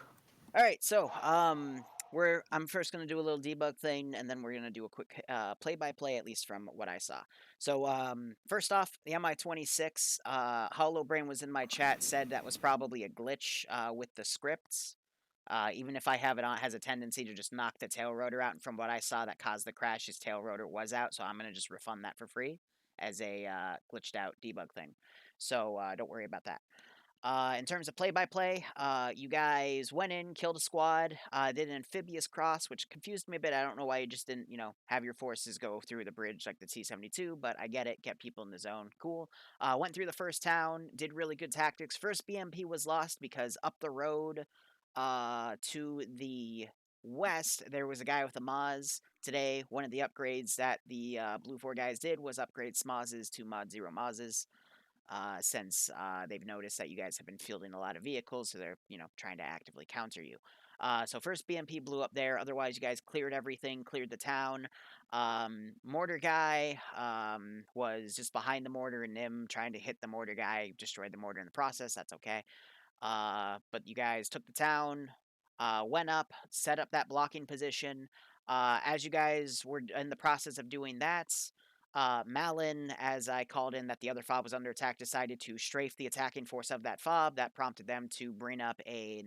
All right, so I'm first going to do a little debug thing, and then we're going to do a quick play-by-play, at least from what I saw. So first off, the MI-26, Hollow Brain was in my chat, said that was probably a glitch with the scripts. Even if I have it on, it has a tendency to just knock the tail rotor out, and from what I saw that caused the crash, his tail rotor was out, so I'm going to just refund that for free as a glitched out debug thing. So don't worry about that. In terms of play-by-play, you guys went in, killed a squad, did an amphibious cross, which confused me a bit. I don't know why you just didn't, have your forces go through the bridge like the T-72, but I get it. Get people in the zone. Cool. Went through the first town, did really good tactics. First BMP was lost because up the road to the west, there was a guy with a Maz. Today, one of the upgrades that the Blue 4 guys did was upgrade Smazes to Mod 0 Mazes. Since they've noticed that you guys have been fielding a lot of vehicles, so they're, trying to actively counter you. So first BMP blew up there. Otherwise, you guys cleared everything, cleared the town. Mortar guy was just behind the mortar and Nim trying to hit the mortar guy, destroyed the mortar in the process. That's okay. But you guys took the town, went up, set up that blocking position. As you guys were in the process of doing that, Malin, as I called in that the other fob was under attack, decided to strafe the attacking force of that fob. That prompted them to bring up a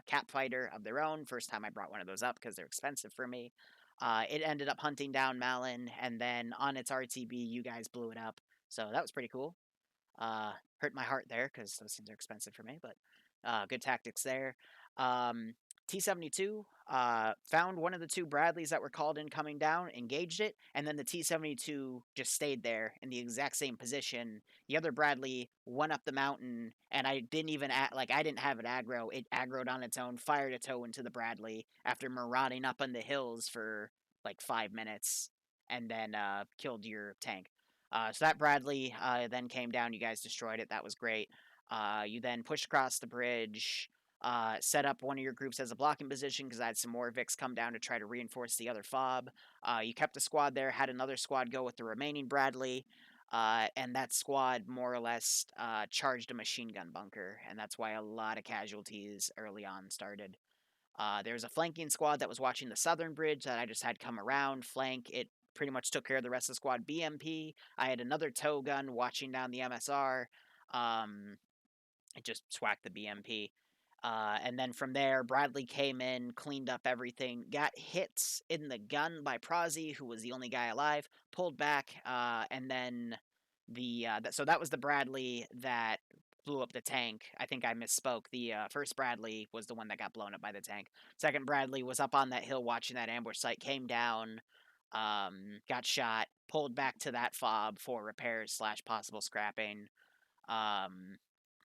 cap fighter of their own. First time I brought one of those up because they're expensive for me. It ended up hunting down Malin, and then on its RTB, you guys blew it up. So that was pretty cool. Hurt my heart there because those things are expensive for me, but good tactics there. T-72 found one of the 2 Bradleys that were called in coming down, engaged it, and then the T-72 just stayed there in the exact same position. The other Bradley went up the mountain, and I didn't even I didn't have it aggro. It aggroed on its own, fired a tow into the Bradley after marauding up on the hills for like 5 minutes, and then killed your tank. So that Bradley then came down. You guys destroyed it. That was great. You then pushed across the bridge. Set up one of your groups as a blocking position because I had some more Vics come down to try to reinforce the other fob. You kept a squad there, had another squad go with the remaining Bradley, and that squad more or less charged a machine gun bunker, and that's why a lot of casualties early on started. There was a flanking squad that was watching the southern bridge that I just had come around, flank. It pretty much took care of the rest of the squad. BMP, I had another tow gun watching down the MSR. It just swacked the BMP. And then from there, Bradley came in, cleaned up everything, got hits in the gun by Prozzy, who was the only guy alive, pulled back, and then so that was the Bradley that blew up the tank. I think I misspoke. The first Bradley was the one that got blown up by the tank. Second Bradley was up on that hill watching that ambush site, came down, got shot, pulled back to that fob for repairs / possible scrapping.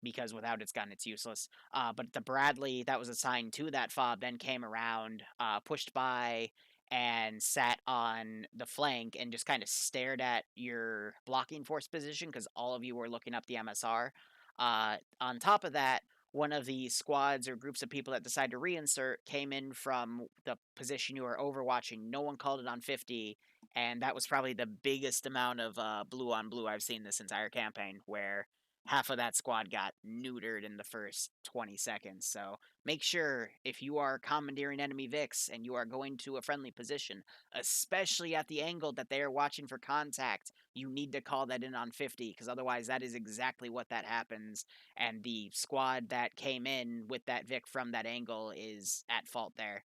Because without its gun, it's useless. But the Bradley that was assigned to that fob then came around, pushed by, and sat on the flank and just kind of stared at your blocking force position because all of you were looking up the MSR. On top of that, one of the squads or groups of people that decided to reinsert came in from the position you were overwatching. No one called it on 50, and that was probably the biggest amount of blue on blue I've seen this entire campaign, where half of that squad got neutered in the first 20 seconds. So make sure if you are commandeering enemy Vics and you are going to a friendly position, especially at the angle that they are watching for contact, you need to call that in on 50, because otherwise that is exactly what that happens, and the squad that came in with that Vic from that angle is at fault there.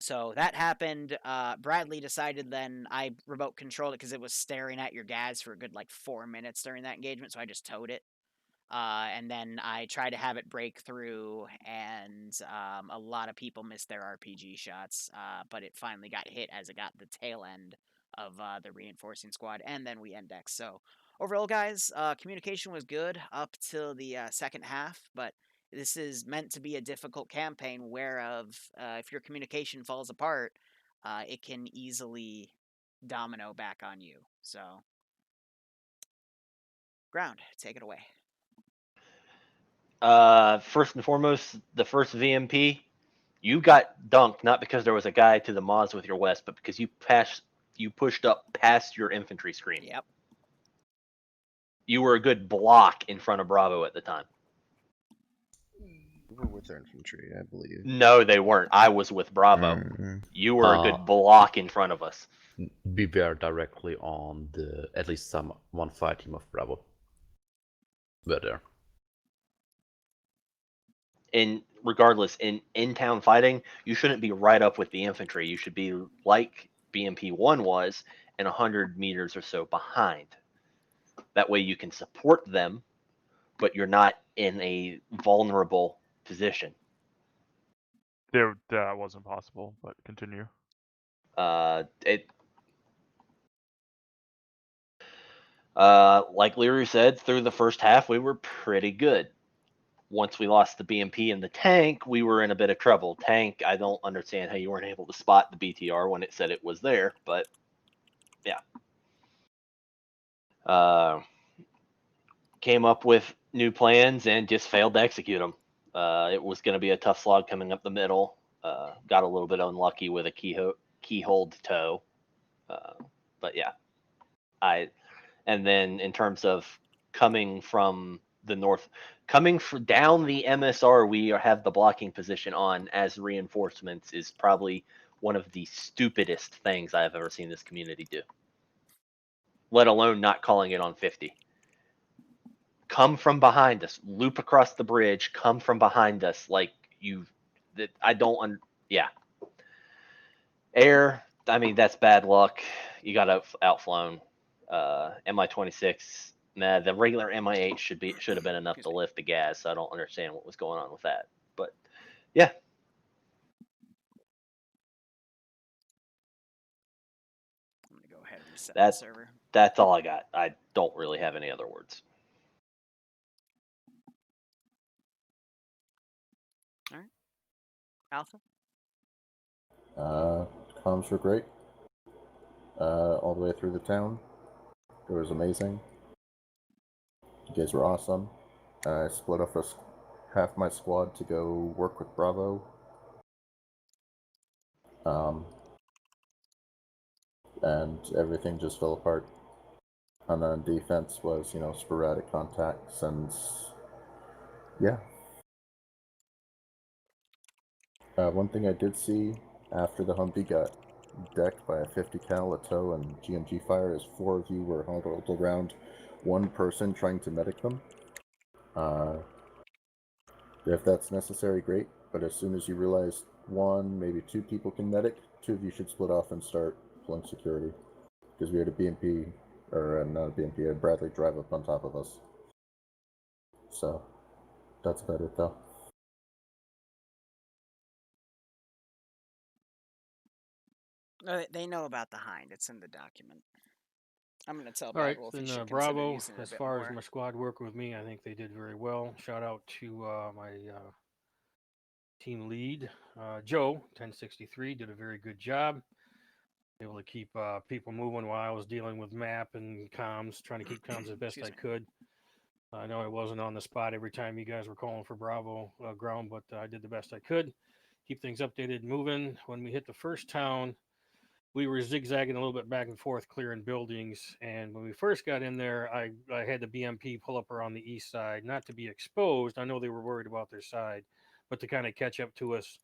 So that happened. Bradley decided then I remote controlled it because it was staring at your gas for a good 4 minutes during that engagement, so I just towed it. And then I tried to have it break through, and a lot of people missed their RPG shots, but it finally got hit as it got the tail end of the reinforcing squad, and then we index. So overall, guys, communication was good up till the second half, but this is meant to be a difficult campaign whereof if your communication falls apart, it can easily domino back on you. So, Ground, take it away. First and foremost, the first VMP, you got dunked not because there was a guy to the Moz with your west, but because you pushed up past your infantry screen. Yep. You were a good block in front of Bravo at the time. We were with their infantry, I believe. No, they weren't. I was with Bravo. You were a good block in front of us. We were directly on the at least one fire team of Bravo. We're there. And regardless, in in-town fighting, you shouldn't be right up with the infantry. You should be like BMP-1 was, and 100 meters or so behind. That way you can support them, but you're not in a vulnerable position. That wasn't possible, but continue. Like Liru said, through the first half, we were pretty good. Once we lost the BMP and the tank, we were in a bit of trouble. Tank, I don't understand how you weren't able to spot the BTR when it said it was there, but yeah. Came up with new plans and just failed to execute them. It was going to be a tough slog coming up the middle. Got a little bit unlucky with a keyhold tow. But yeah. And then in terms of coming from the north, coming down the MSR we have the blocking position on as reinforcements is probably one of the stupidest things I've ever seen this community do. Let alone not calling it on 50. Come from behind us, loop across the bridge, come from behind us yeah. Air, I mean, that's bad luck. You got outflown. Mi-26, the regular Mi-8 should have been enough to lift the gas. So I don't understand what was going on with that. But yeah, set the server. That's all I got. I don't really have any other words. All right. Alpha? Comms were great. All the way through the town. It was amazing. You guys were awesome. I split off half my squad to go work with Bravo. And everything just fell apart. And then defense was, sporadic contacts and yeah. One thing I did see after the Humvee got decked by a 50 cal at tow and GMG fire is 4 of you were huddled around one person trying to medic them. If that's necessary, great. But as soon as you realize 1, maybe 2 people can medic, 2 of you should split off and start pulling security. Because we had a BMP, or not a BMP, a Bradley drive up on top of us. So, that's about it though. They know about the Hind. It's in the document. I'm going to tell All right, Bravo if he then should consider Bravo, using it a as bit far more. as my squad working with me, I think they did very well. Shout out to my team lead, Joe, 1063, did a very good job. Able to keep people moving while I was dealing with map and comms, trying to keep comms as best I could. I know I wasn't on the spot every time you guys were calling for Bravo ground, but I did the best I could. Keep things updated, moving. When we hit the first town, we were zigzagging a little bit back and forth, clearing buildings. And when we first got in there, I had the BMP pull up around the east side, not to be exposed. I know they were worried about their side, but to kind of catch up to us.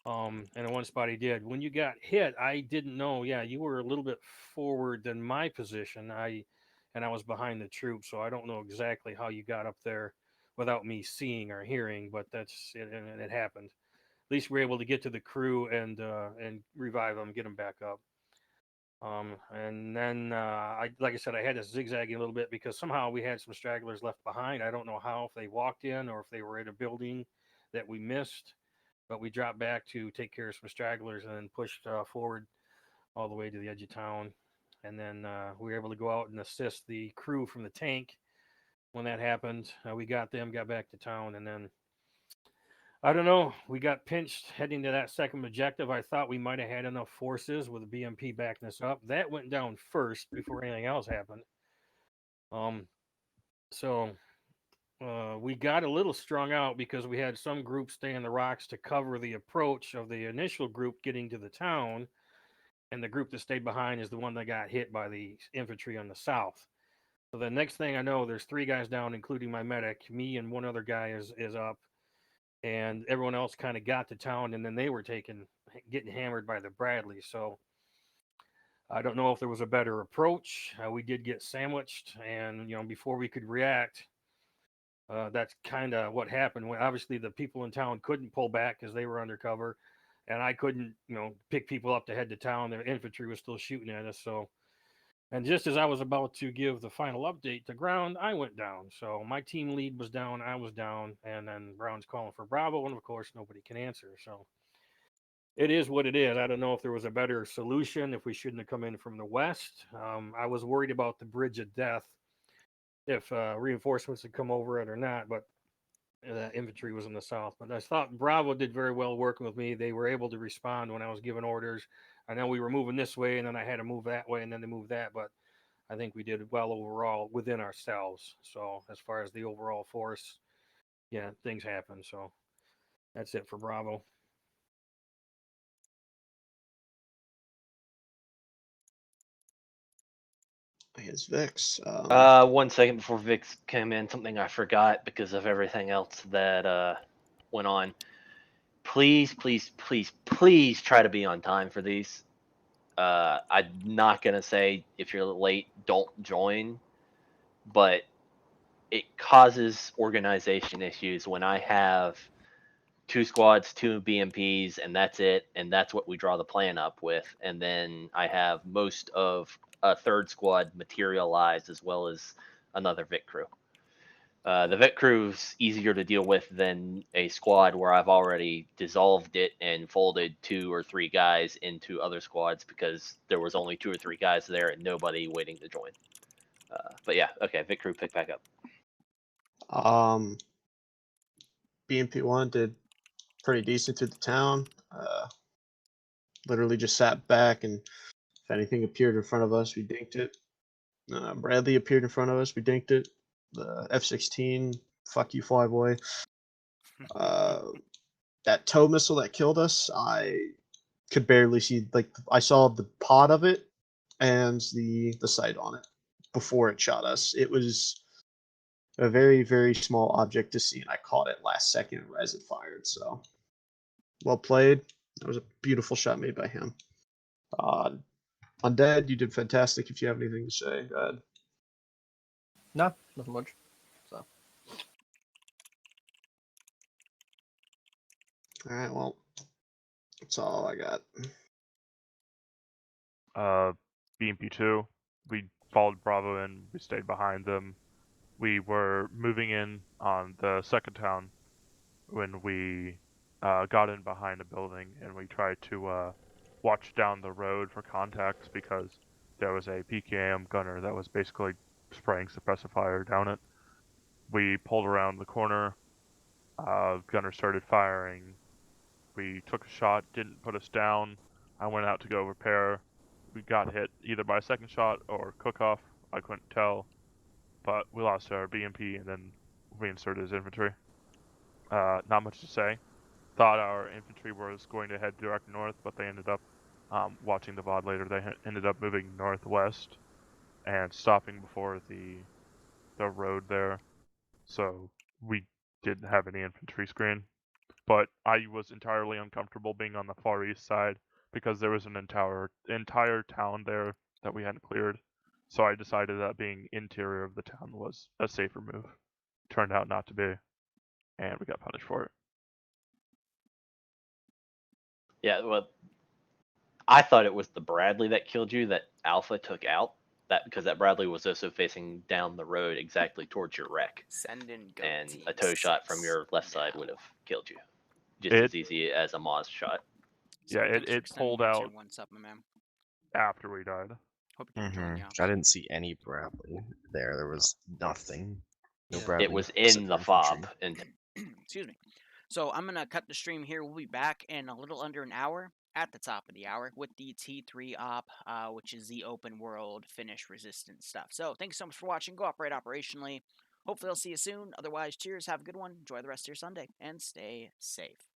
And in one spot he did. When you got hit, I didn't know. Yeah, you were a little bit forward than my position. I was behind the troops, so I don't know exactly how you got up there without me seeing or hearing, but that's it, and it happened. At least we were able to get to the crew and revive them, get them back up. And then like I said, I had to zigzag a little bit because somehow we had some stragglers left behind. I don't know how, if they walked in or if they were in a building that we missed, but we dropped back to take care of some stragglers and then pushed forward all the way to the edge of town. And then we were able to go out and assist the crew from the tank when that happened. We got them, got back to town, and then I don't know. We got pinched heading to that second objective. I thought we might have had enough forces with the BMP backing us up. That went down first before anything else happened. So we got a little strung out because we had some groups stay in the rocks to cover the approach of the initial group getting to the town. And the group that stayed behind is the one that got hit by the infantry on the south. So the next thing I know, there's 3 guys down, including my medic. Me and one other guy is up. And everyone else kind of got to town, and then they were getting hammered by the Bradley. So I don't know if there was a better approach. We did get sandwiched, and before we could react, that's kind of what happened. Obviously, the people in town couldn't pull back because they were undercover, and I couldn't, pick people up to head to town. The infantry was still shooting at us. So, and just as I was about to give the final update to ground, I went down. So my team lead was down, I was down, and then Brown's calling for Bravo, and of course nobody can answer. So it is what it is. I don't know if there was a better solution, if we shouldn't have come in from the west. I was worried about the Bridge of Death, if reinforcements had come over it or not, but the infantry was in the south. But I thought Bravo did very well working with me. They were able to respond when I was giving orders. I know we were moving this way, and then I had to move that way, and then they moved that. But I think we did well overall within ourselves. So as far as the overall force, yeah, things happen. So that's it for Bravo. Here's Vix. 1 second before Vix came in, something I forgot because of everything else that went on. Please, please, please, please try to be on time for these. I'm not gonna say if you're late, don't join, but it causes organization issues when I have 2 squads, 2 BMPs, and that's it, and that's what we draw the plan up with, and then I have most of a 3rd squad materialized as well as another Vic crew. The vet crew's easier to deal with than a squad where I've already dissolved it and folded 2 or 3 guys into other squads because there was only 2 or 3 guys there and nobody waiting to join. But yeah, okay, vet crew, pick back up. BMP1 did pretty decent through the town. Literally just sat back, and if anything appeared in front of us, we dinked it. Bradley appeared in front of us, we dinked it. The F-16, fuck you, Flyboy. That tow missile that killed us, I could barely see. Like, I saw the pod of it and the sight on it before it shot us. It was a very, very small object to see, and I caught it last second as it fired. So, well played. That was a beautiful shot made by him. Undead, you did fantastic. If you have anything to say, go ahead. No, nothing much. So. All right, well, that's all I got. BMP2, we followed Bravo in, we stayed behind them. We were moving in on the second town when we got in behind a building, and we tried to watch down the road for contacts because there was a PKM gunner that was basically spraying suppressive fire down it. We pulled around the corner, gunner started firing. We took a shot, didn't put us down. I went out to go repair. We got hit either by a second shot or cook-off. I couldn't tell. But we lost our BMP and then reinserted as infantry. Not much to say. Thought our infantry was going to head direct north, but they ended up, watching the VOD later, they ended up moving northwest and stopping before the road there. So we didn't have any infantry screen. But I was entirely uncomfortable being on the far east side because there was an entire town there that we hadn't cleared. So I decided that being interior of the town was a safer move. Turned out not to be, and we got punished for it. Yeah, well, I thought it was the Bradley that killed you that Alpha took out. That because that Bradley was also facing down the road exactly towards your wreck. Send in go and team a toe shot from your left side would have killed you, just as easy as a Moz shot. Yeah, it pulled out after we died. Hope you're enjoying I didn't see any Bradley there. There was nothing. No Yeah. Bradley. It was in the fob. And excuse me. So I'm gonna cut the stream here. We'll be back in a little under an hour at the top of the hour with the T3 op, which is the open world Finnish resistance stuff. So thanks so much for watching. Go operate operationally. Hopefully I'll see you soon. Otherwise, cheers. Have a good one. Enjoy the rest of your Sunday and stay safe.